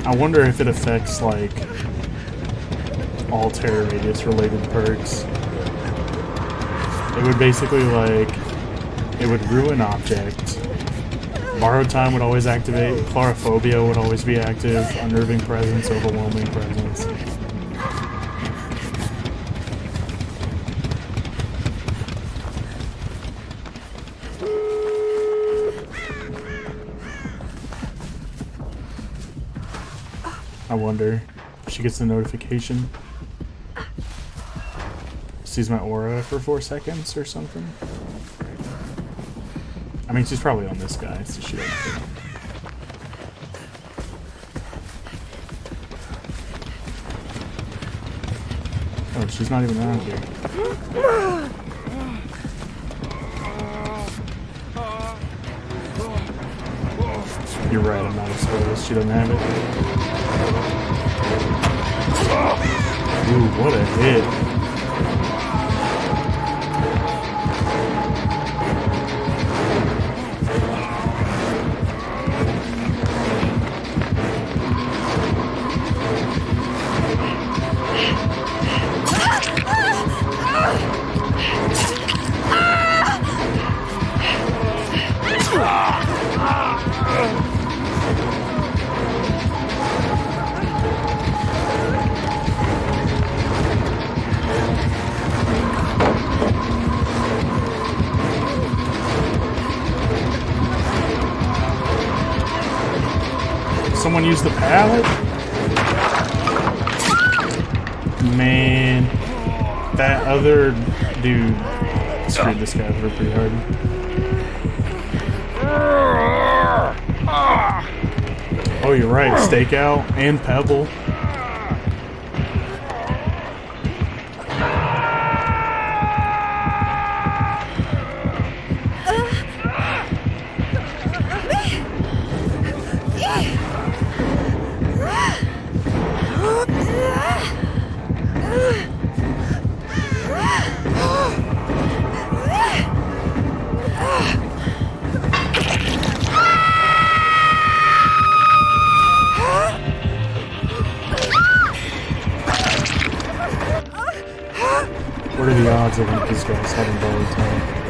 I wonder if it affects, like, all terror radius related perks. It would basically, like, it would ruin object. Borrowed time would always activate. Claustrophobia would always be active. Unnerving presence, overwhelming presence. I wonder if she gets a notification. Sees my aura for 4 seconds or something. I mean, she's probably on this guy, so she doesn't care. Oh, she's not even around here. You're right, I'm not exposed. She doesn't have it. Ooh, what a hit. Someone use the pallet? Man, that other dude screwed this guy over pretty hard. Oh, you're right. Stakeout and Pebble. What are the odds of these guys having belly time?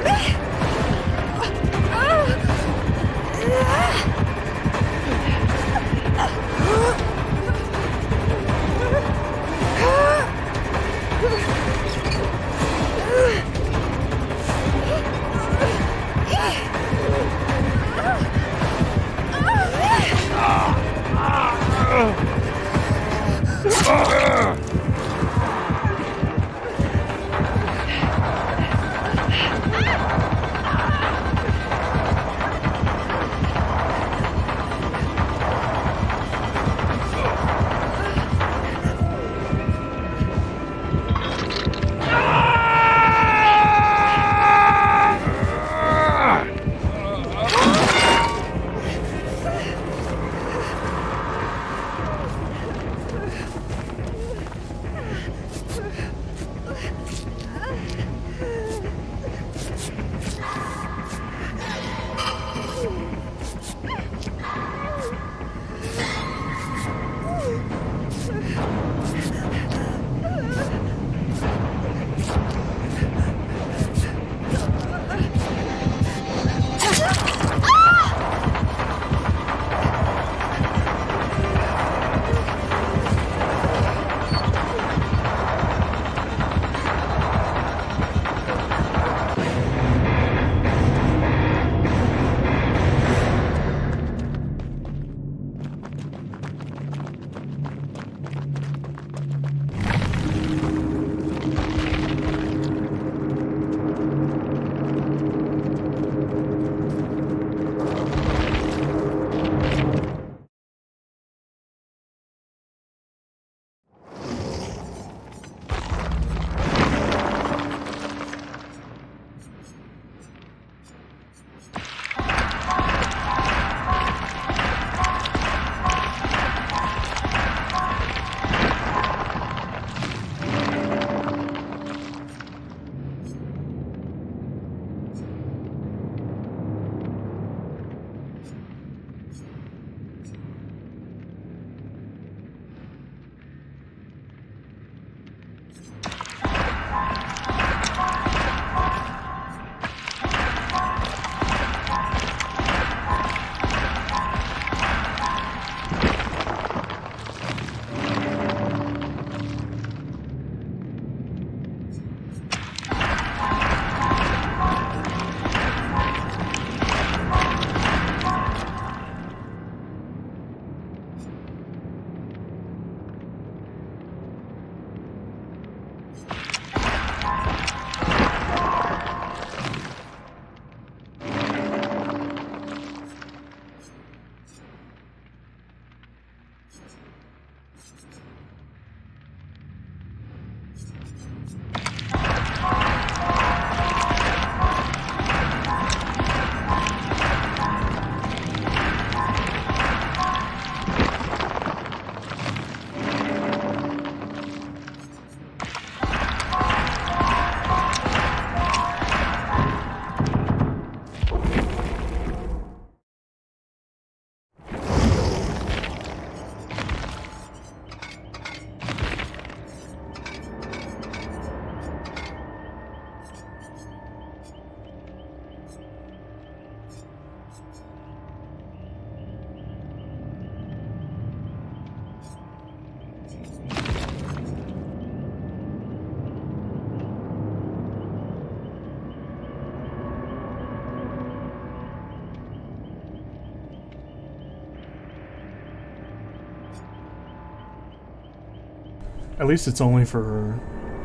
At least it's only for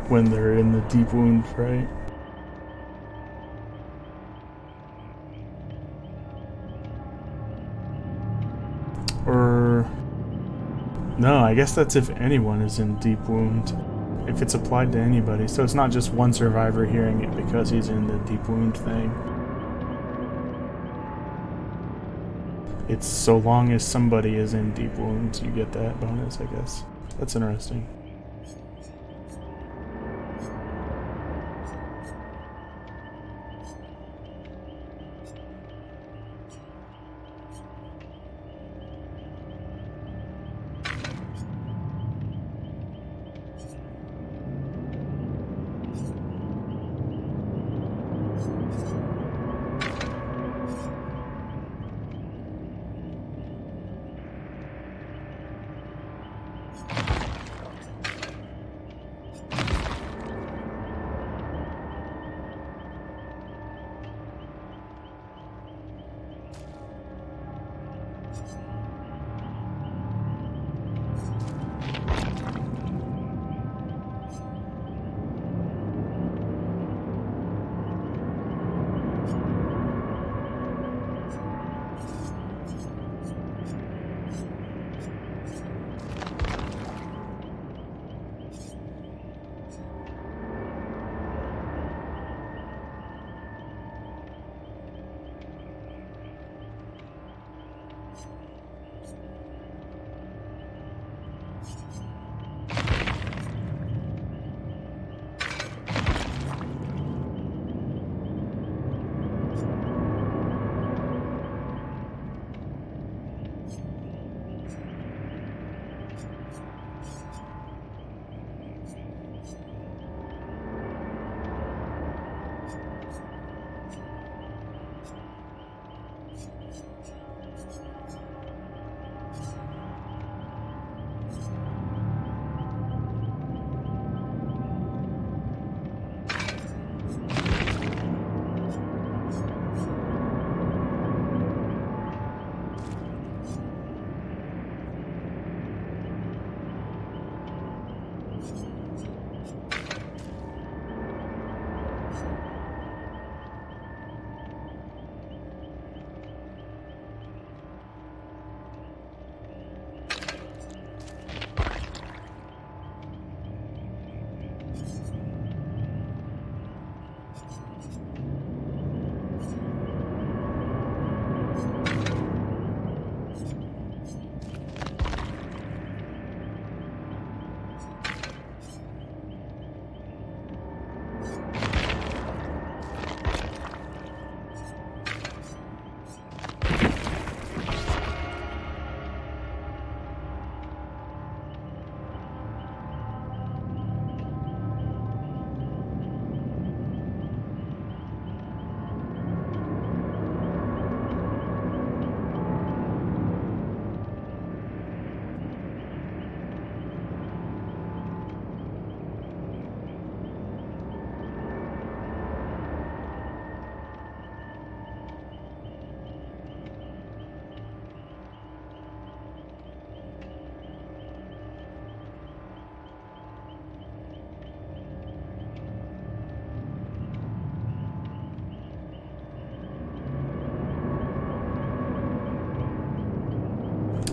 when they're in the deep wound, right? Or No, I guess that's if anyone is in deep wound. If it's applied to anybody. So it's not just one survivor hearing it because he's in the deep wound thing. It's so long as somebody is in deep wounds, you get that bonus, I guess. That's interesting.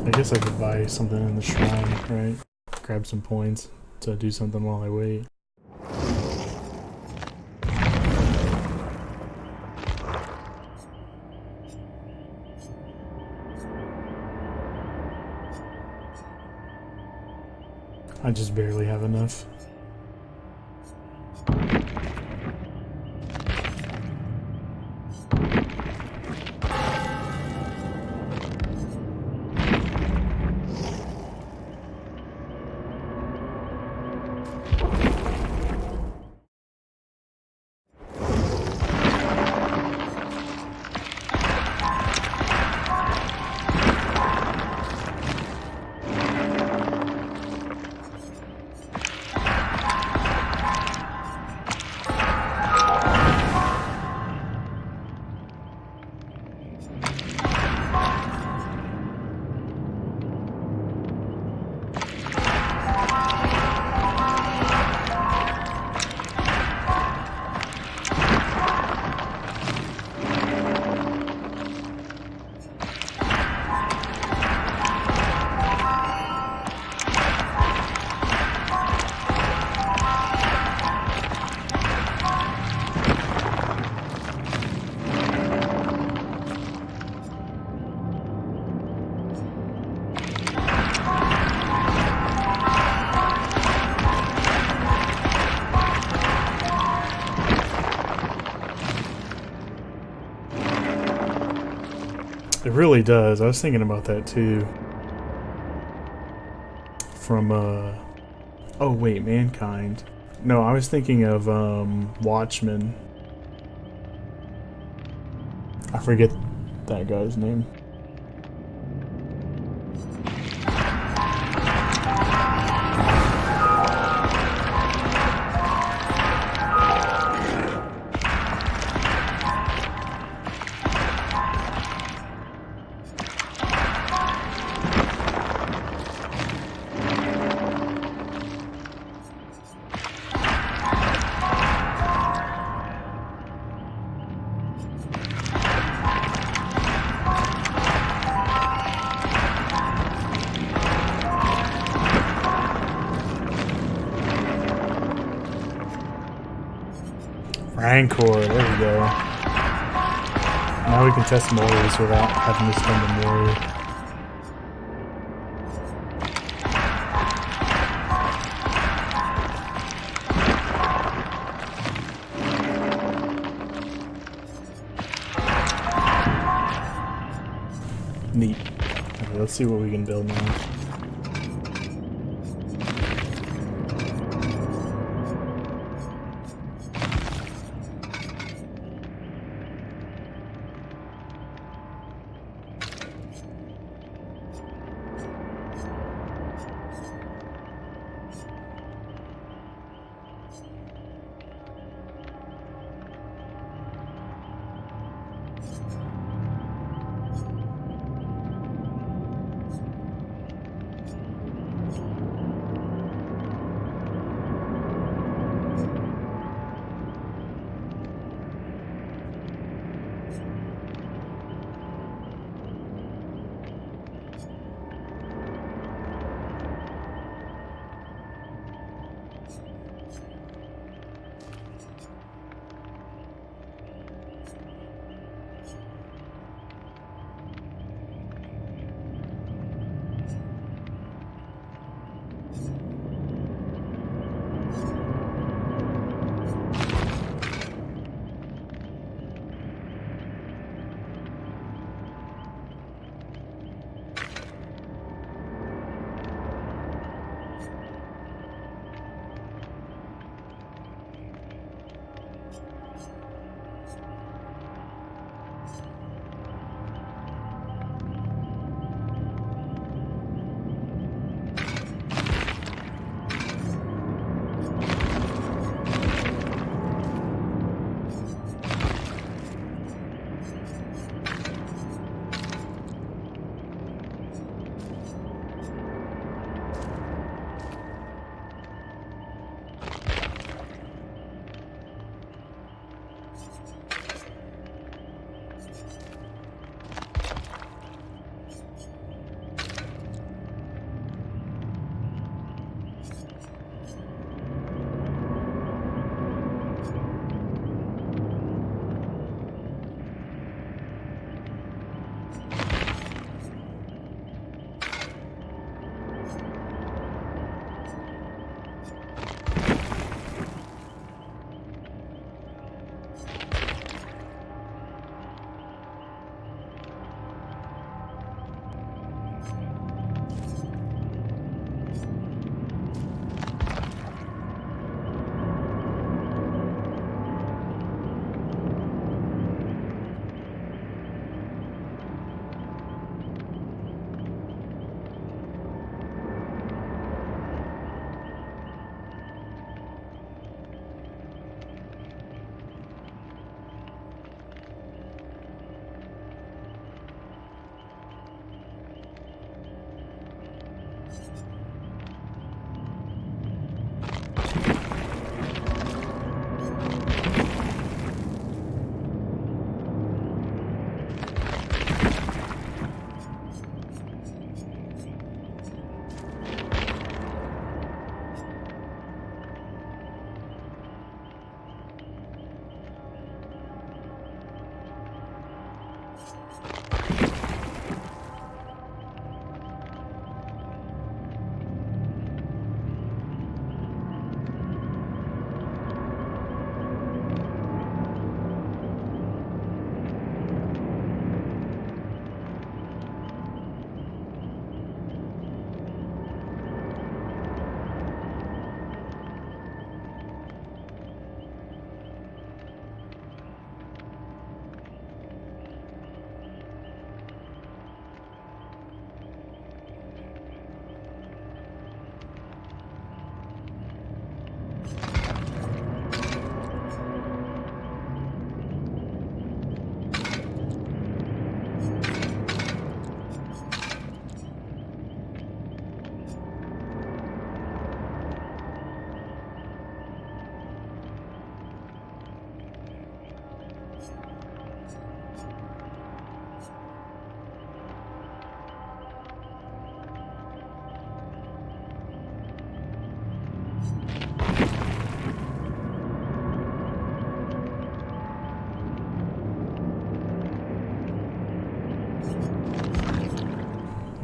I guess I could buy something in the shrine, right? Grab some points to do something while I wait. I just barely have enough. really does. I was thinking about that too. From oh wait, Mankind. No, I was thinking of Watchmen. I forget that guy's name. Rancor, there we go. Now we can test Mori's without having to spend a Mori. Neat. Okay, let's see what we can build now.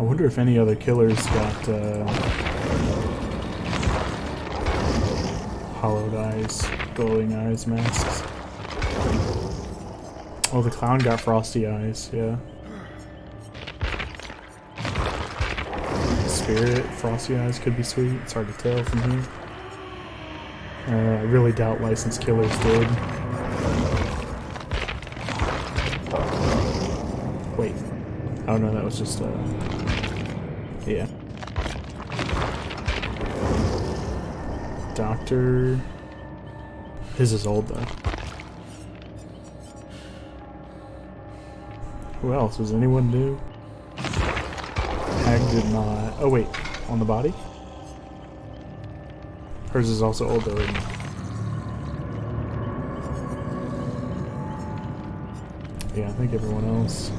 I wonder if any other killers got hollowed eyes, glowing eyes masks. Oh, the clown got frosty eyes, yeah. Spirit, frosty eyes could be sweet. It's hard to tell from here. I really doubt licensed killers did. Wait. Oh no, that was just yeah. Doctor. His is old though. Who else? Was anyone new? Hag did not. Oh wait, on the body? Hers is also old though, isn't it? Yeah, I think everyone else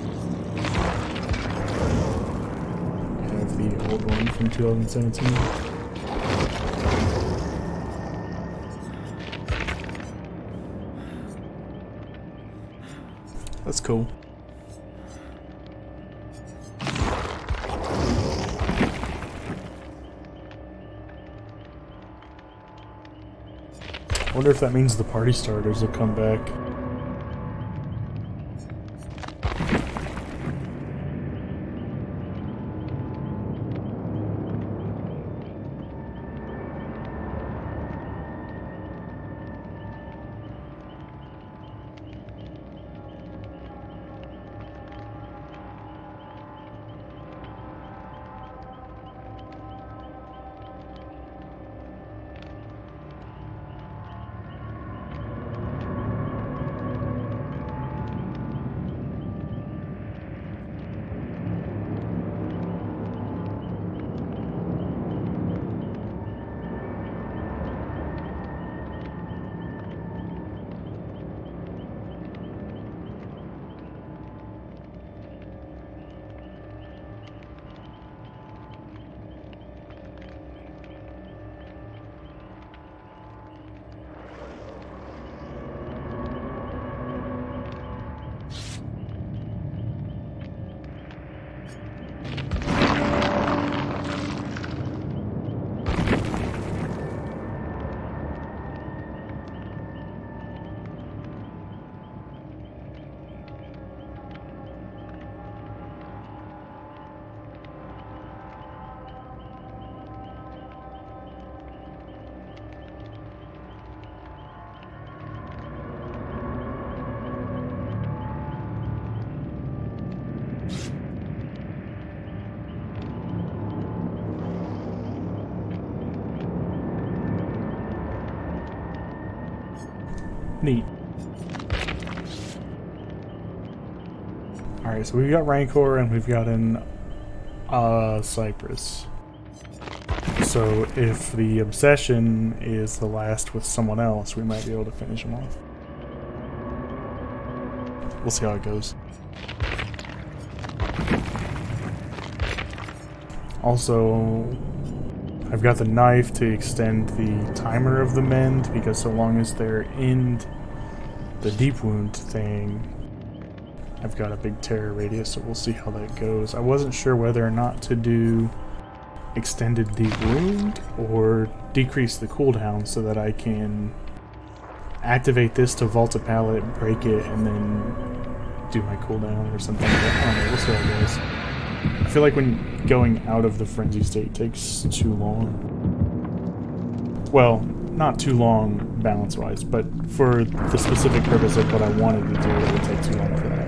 have the old one from 2017. That's cool. I wonder if that means the party starters will come back. Neat. Alright, so we've got Rancor and we've got an Cypress. So if the Obsession is the last with someone else, we might be able to finish him off. We'll see how it goes. Also, I've got the knife to extend the timer of the mend, because so long as they're in the deep wound thing, I've got a big terror radius, so we'll see how that goes. I wasn't sure whether or not to do extended deep wound or decrease the cooldown so that I can activate this to vault a pallet, break it, and then do my cooldown or something like that. I don't know, we'll see how it goes. I feel like when going out of the frenzy state takes too long. Well, not too long balance-wise, but for the specific purpose of what I wanted to do, it would take too long for that.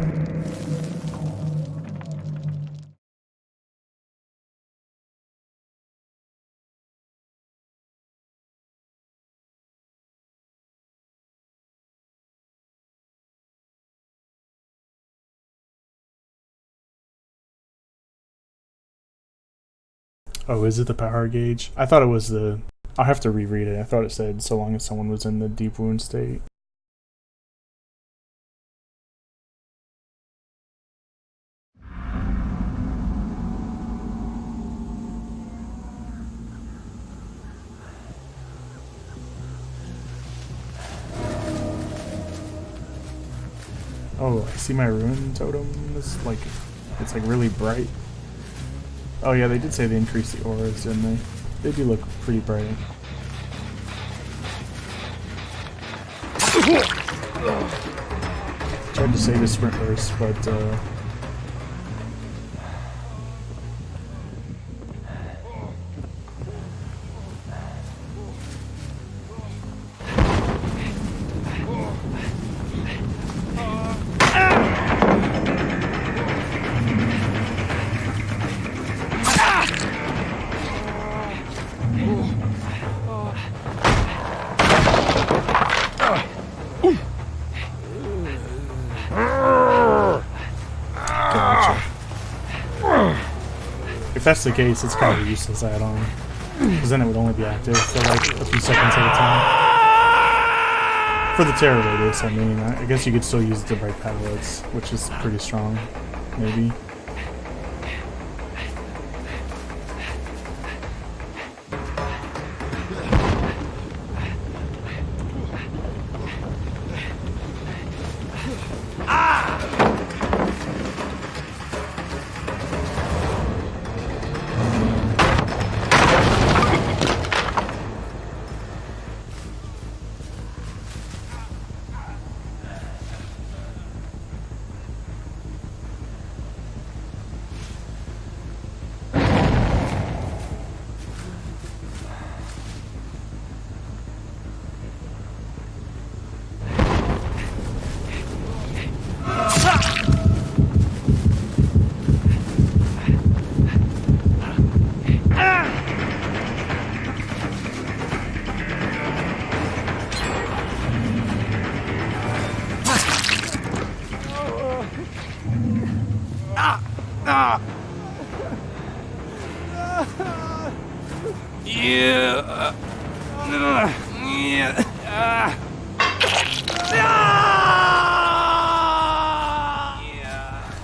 Oh, is it the power gauge? I thought it was the... I'll have to reread it. I thought it said so long as someone was in the deep wound state. Oh, I see my rune totem. It's like really bright. Oh yeah, they did say they increased the auras, didn't they? They do look pretty bright. Tried to save his sprint burst, but if that's the case, it's kind of a useless add-on, because then it would only be active for like a few seconds at a time. For the terror radius, I mean, I guess you could still use it to break pallets, which is pretty strong, maybe.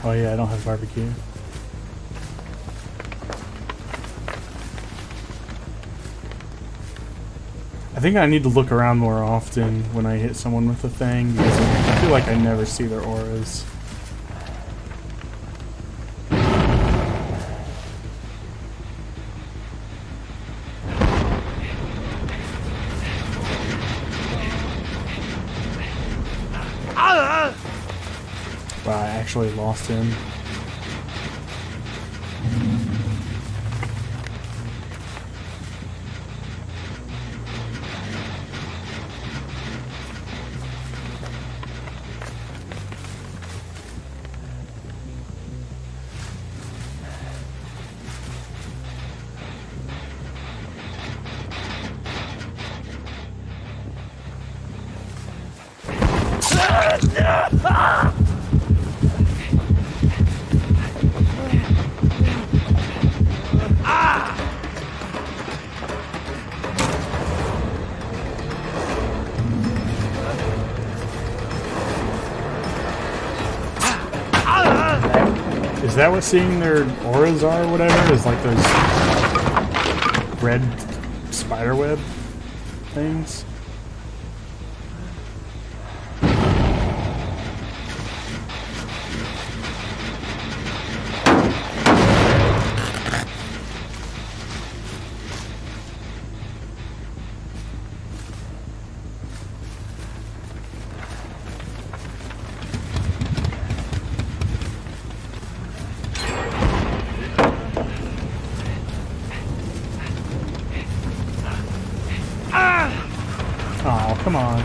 Oh yeah, I don't have barbecue. I think I need to look around more often when I hit someone with a thing, because I feel like I never see their auras. Wow, I actually lost him. Is that what seeing their auras are or whatever? Is like those red spiderweb things? Oh, come on.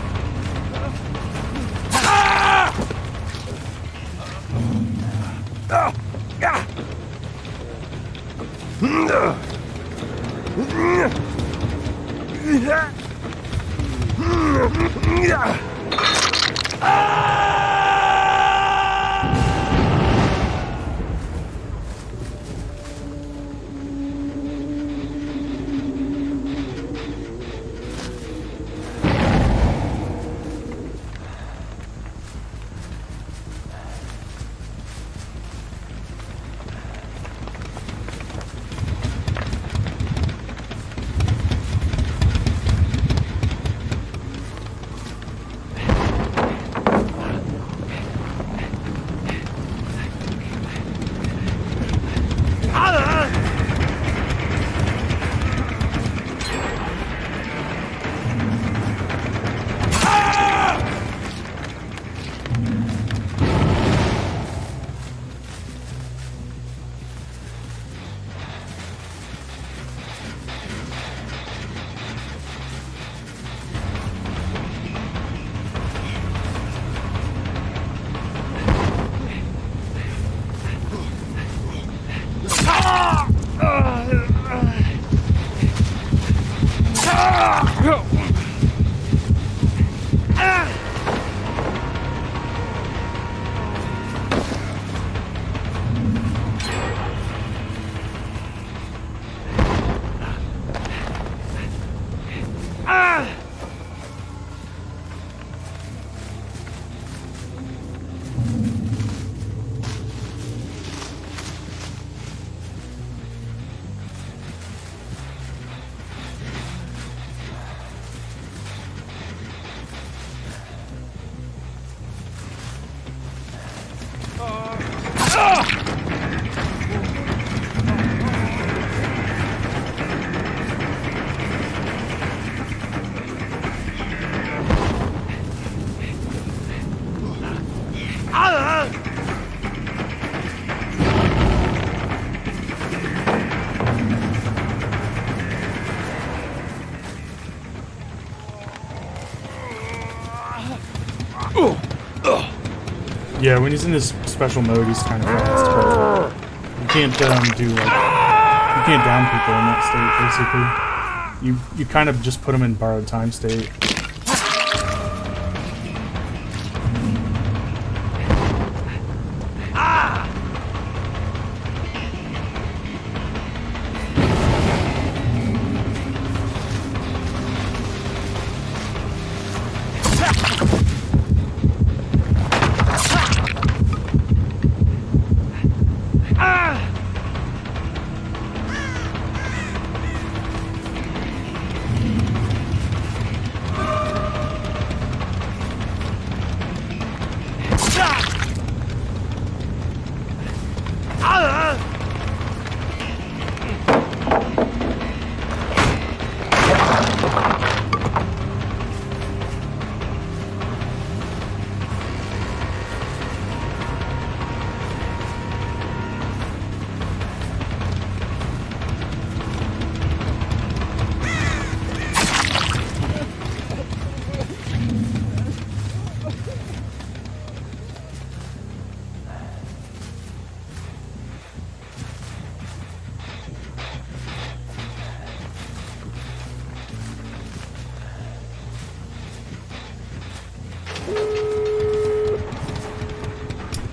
Yeah, when he's in his special mode, he's kind of fast, but you can't do like you can't down people in that state. Basically, you kind of just put them in borrowed time state.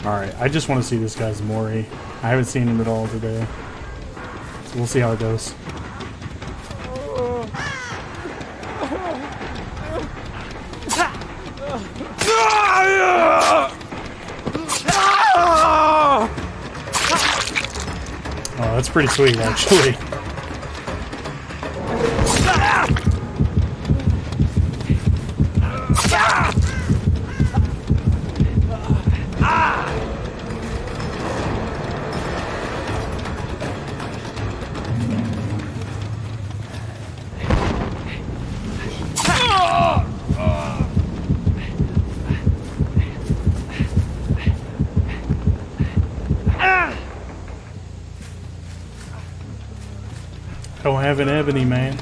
Alright, I just want to see this guy's Mori. I haven't seen him at all today. So we'll see how it goes. Oh, that's pretty sweet, actually. Don't have an ebony, man.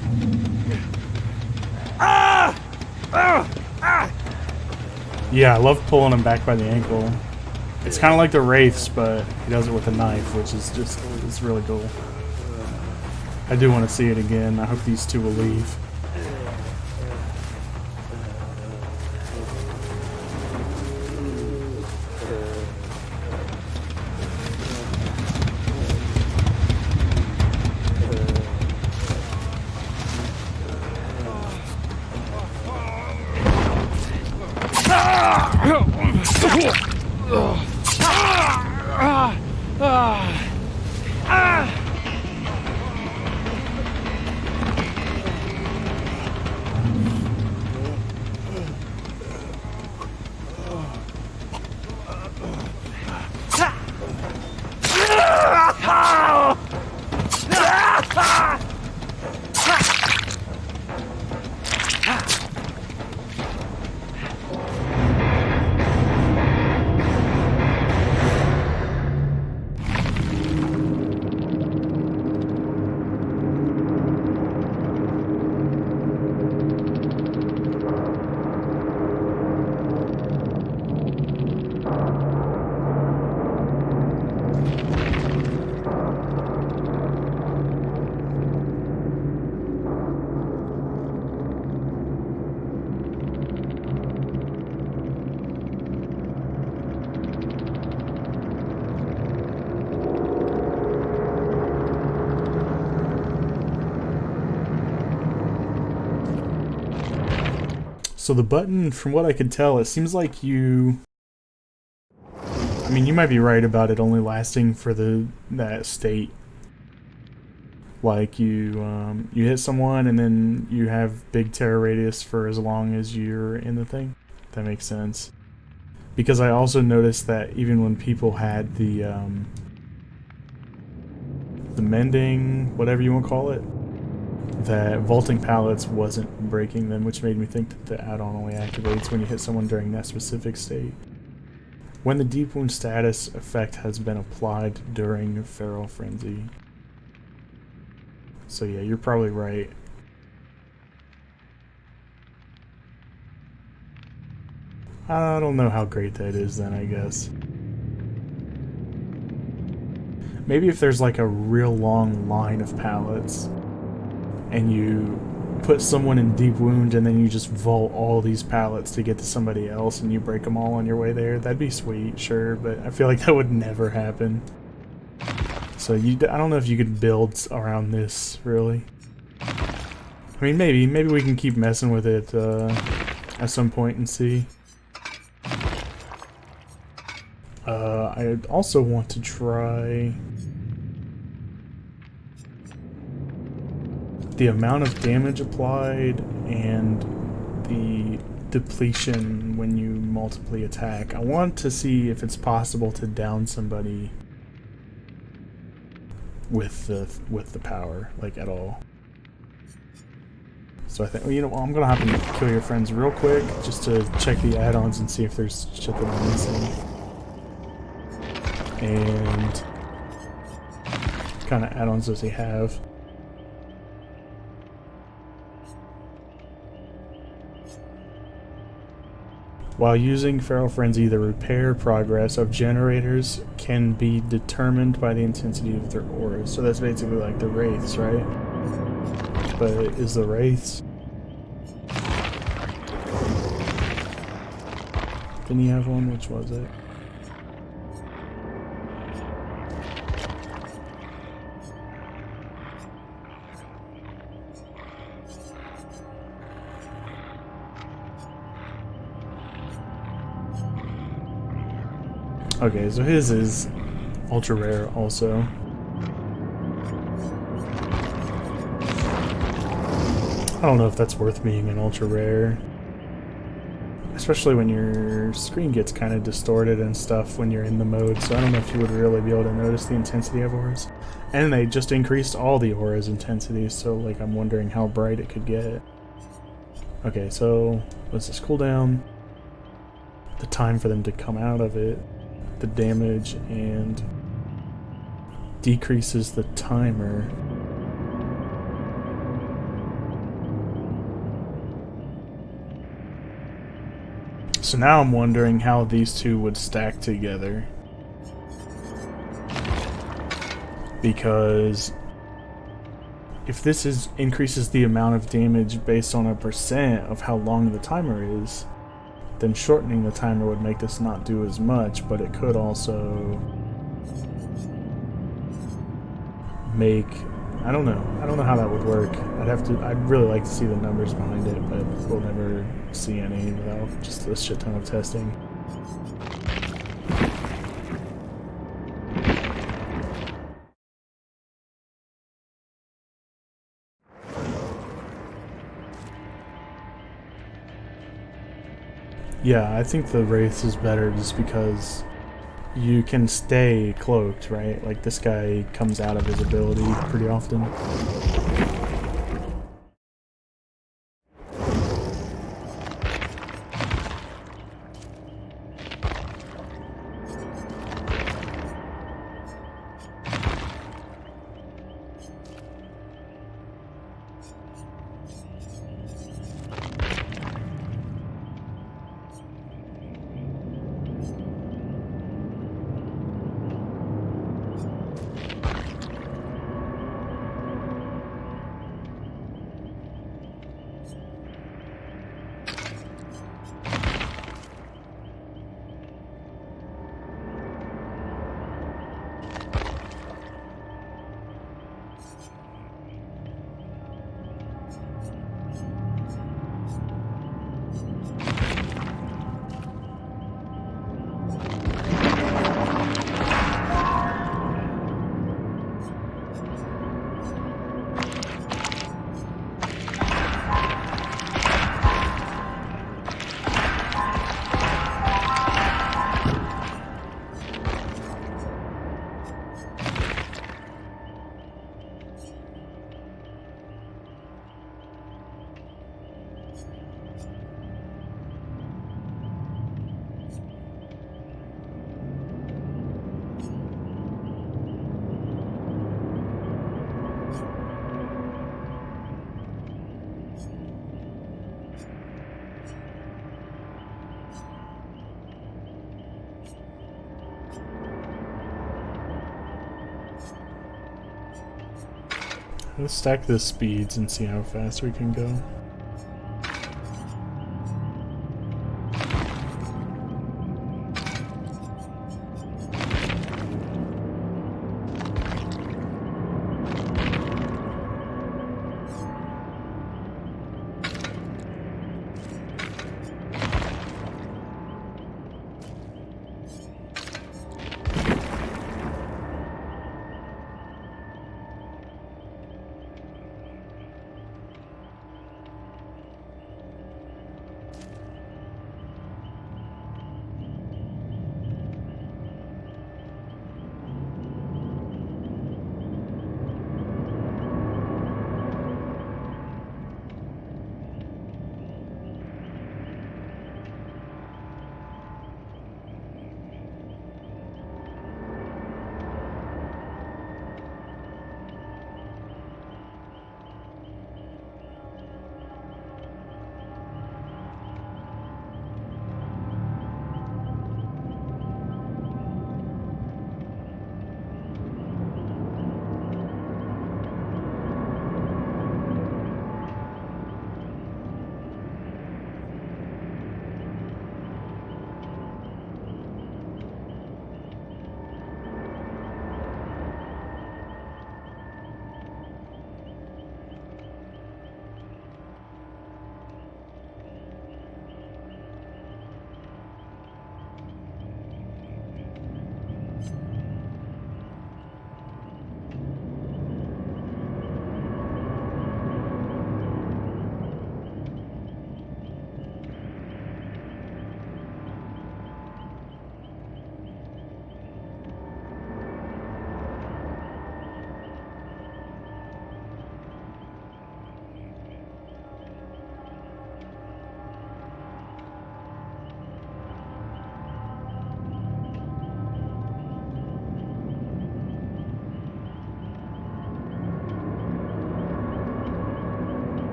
Yeah, I love pulling him back by the ankle. It's kind of like the Wraiths, but he does it with a knife, which is just, it's really cool. I do want to see it again. I hope these two will leave. So the button, from what I could tell, it seems like you... I mean, you might be right about it only lasting for that state. Like you hit someone and then you have big terror radius for as long as you're in the thing. That makes sense. Because I also noticed that even when people had the mending, whatever you want to call it, that vaulting pallets wasn't breaking them, which made me think that the add-on only activates when you hit someone during that specific state. When the deep wound status effect has been applied during Feral Frenzy. So yeah, you're probably right. I don't know how great that is then, I guess. Maybe if there's like a real long line of pallets and you put someone in deep wound and then you just vault all these pallets to get to somebody else and you break them all on your way there, that'd be sweet, sure, but I feel like that would never happen. So I don't know if you could build around this, really. I mean, maybe we can keep messing with it at some point and see. I also want to try the amount of damage applied and the depletion when you multiply attack. I want to see if it's possible to down somebody with the power, like, at all. So I think, well, you know, I'm gonna have to kill your friends real quick just to check the add-ons and see if there's shit that I'm missing. And what kind of add-ons does he have? While using Feral Frenzy, the repair progress of generators can be determined by the intensity of their auras. So that's basically like the Wraiths, right? But is the Wraiths... Didn't he have one? Which was it? Okay, so his is ultra rare also. I don't know if that's worth being an ultra rare. Especially when your screen gets kind of distorted and stuff when you're in the mode, so I don't know if you would really be able to notice the intensity of auras. And they just increased all the auras' intensity, so like I'm wondering how bright it could get. Okay, so what's this cooldown? The time for them to come out of it. The damage, and decreases the timer. So now I'm wondering how these two would stack together. Because if this increases the amount of damage based on a percent of how long the timer is, then shortening the timer would make this not do as much, but it could also make... I don't know how that would work. I'd really like to see the numbers behind it, but we'll never see any without just a shit ton of testing. Yeah, I think the Wraiths is better just because you can stay cloaked, right? Like, this guy comes out of his ability pretty often. Let's stack the speeds and see how fast we can go.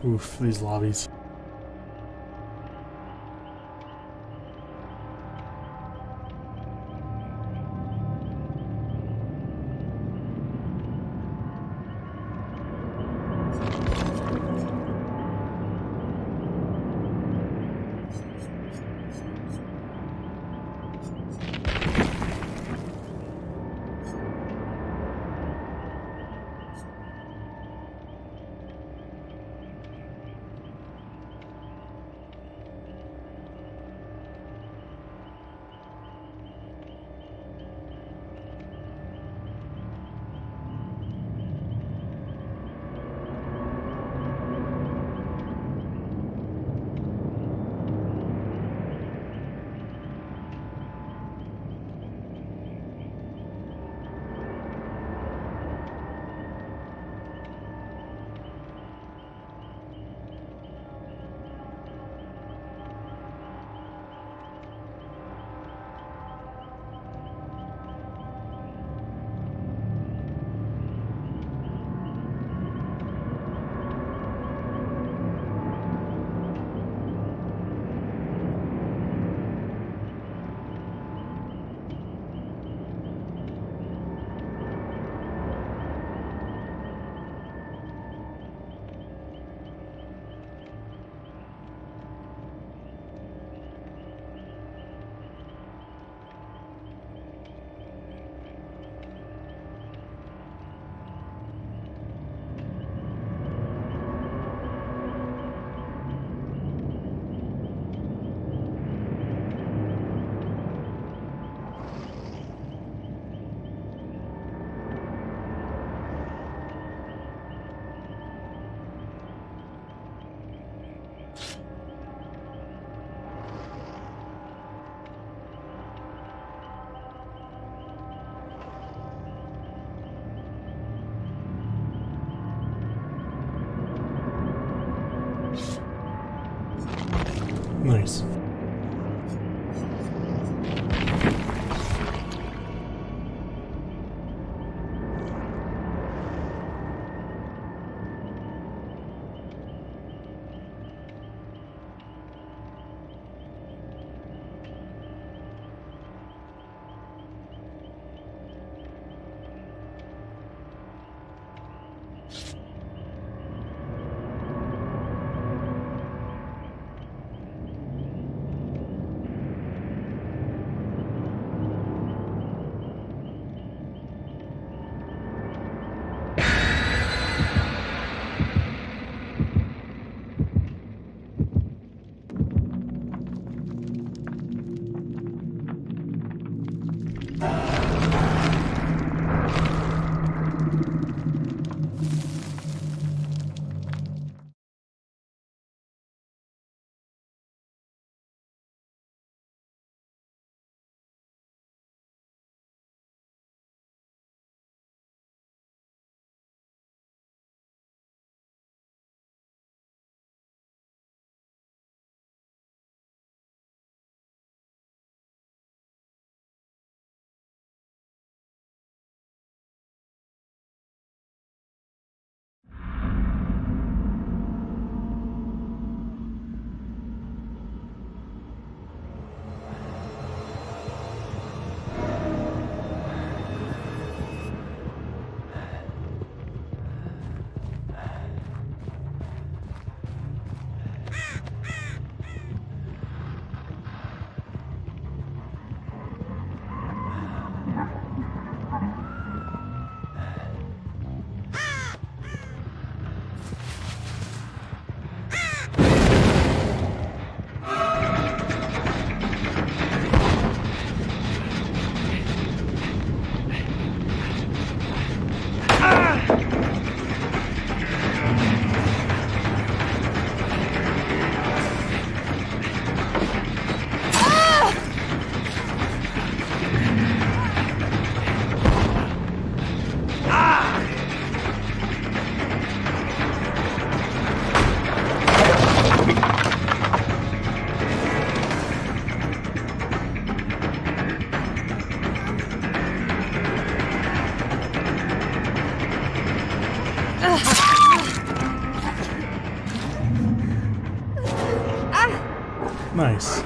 Oof, these lobbies. Nice. Nice.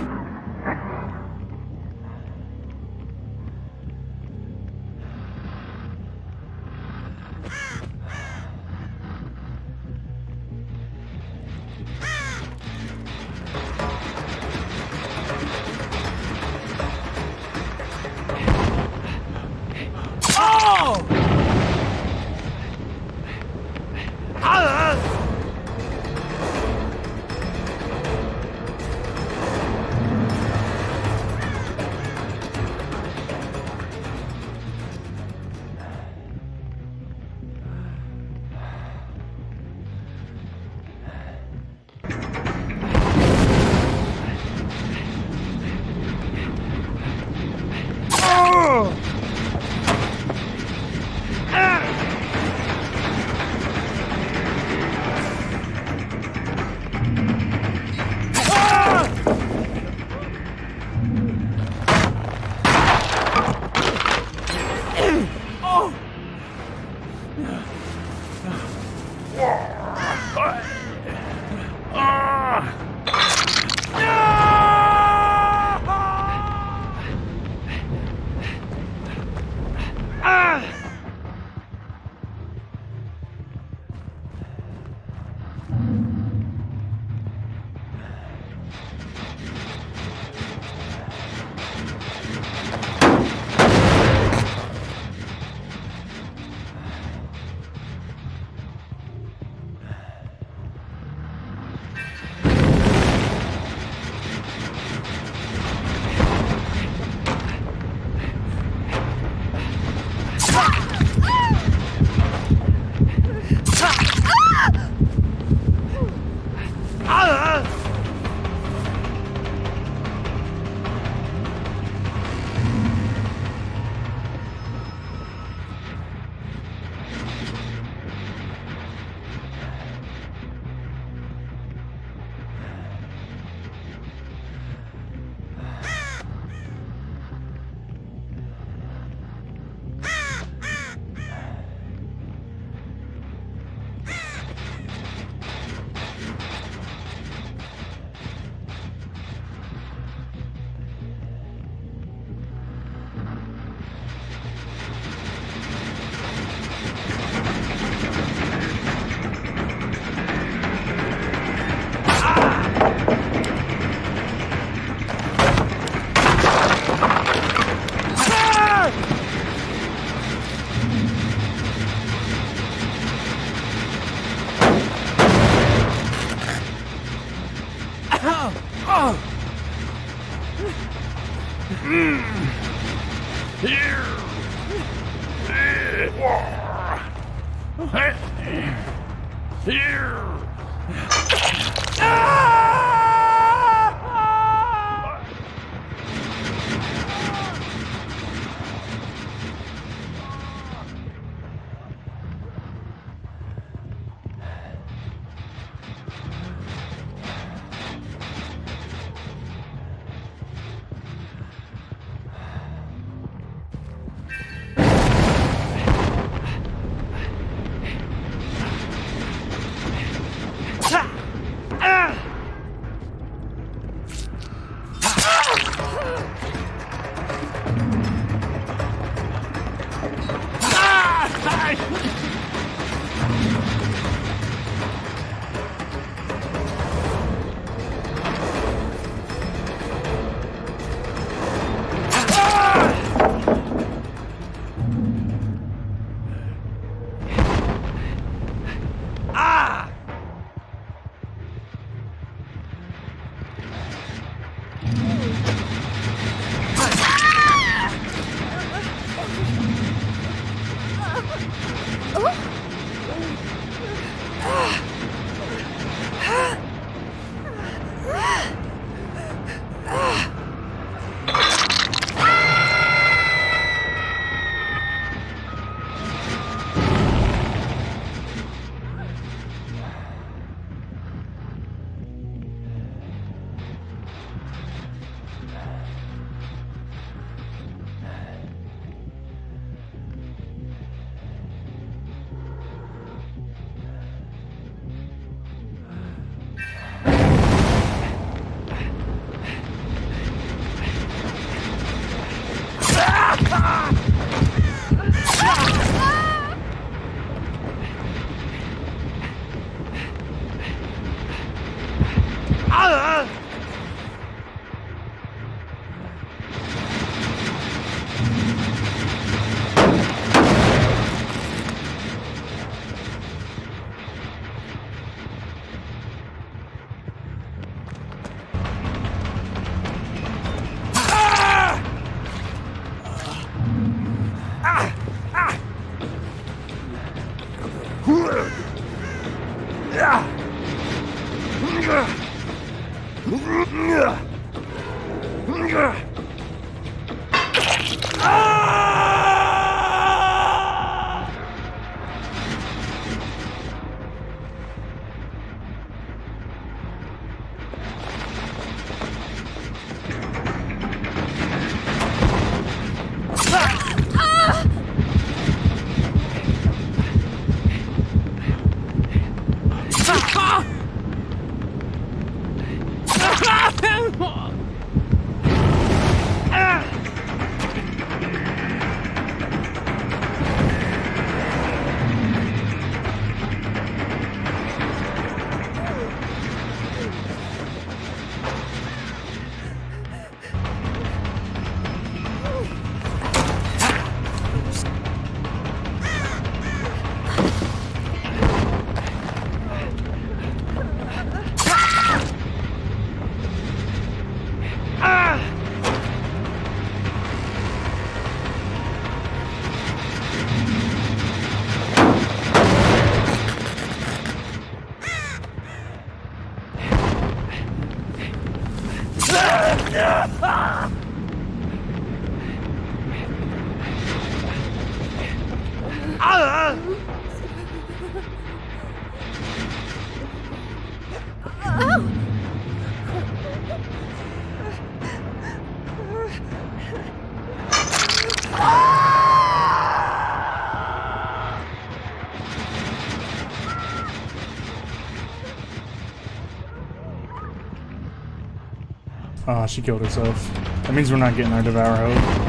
Oh, she killed herself. That means we're not getting our Devour Hope.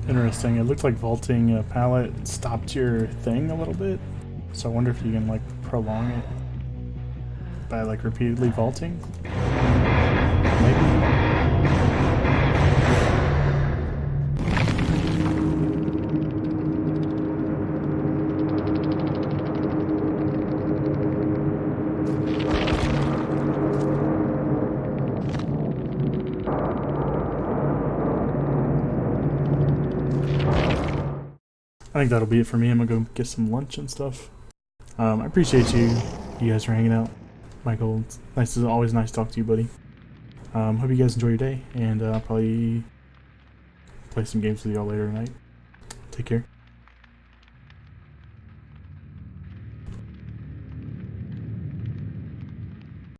Interesting. It looked like vaulting a pallet stopped your thing a little bit. So I wonder if you can like prolong it by like repeatedly vaulting. Maybe. I think that'll be it for me. I'm gonna go get some lunch and stuff. I appreciate you guys for hanging out. Michael, it's always nice to talk to you, buddy. Hope you guys enjoy your day, and I'll probably play some games with y'all later tonight. Take care.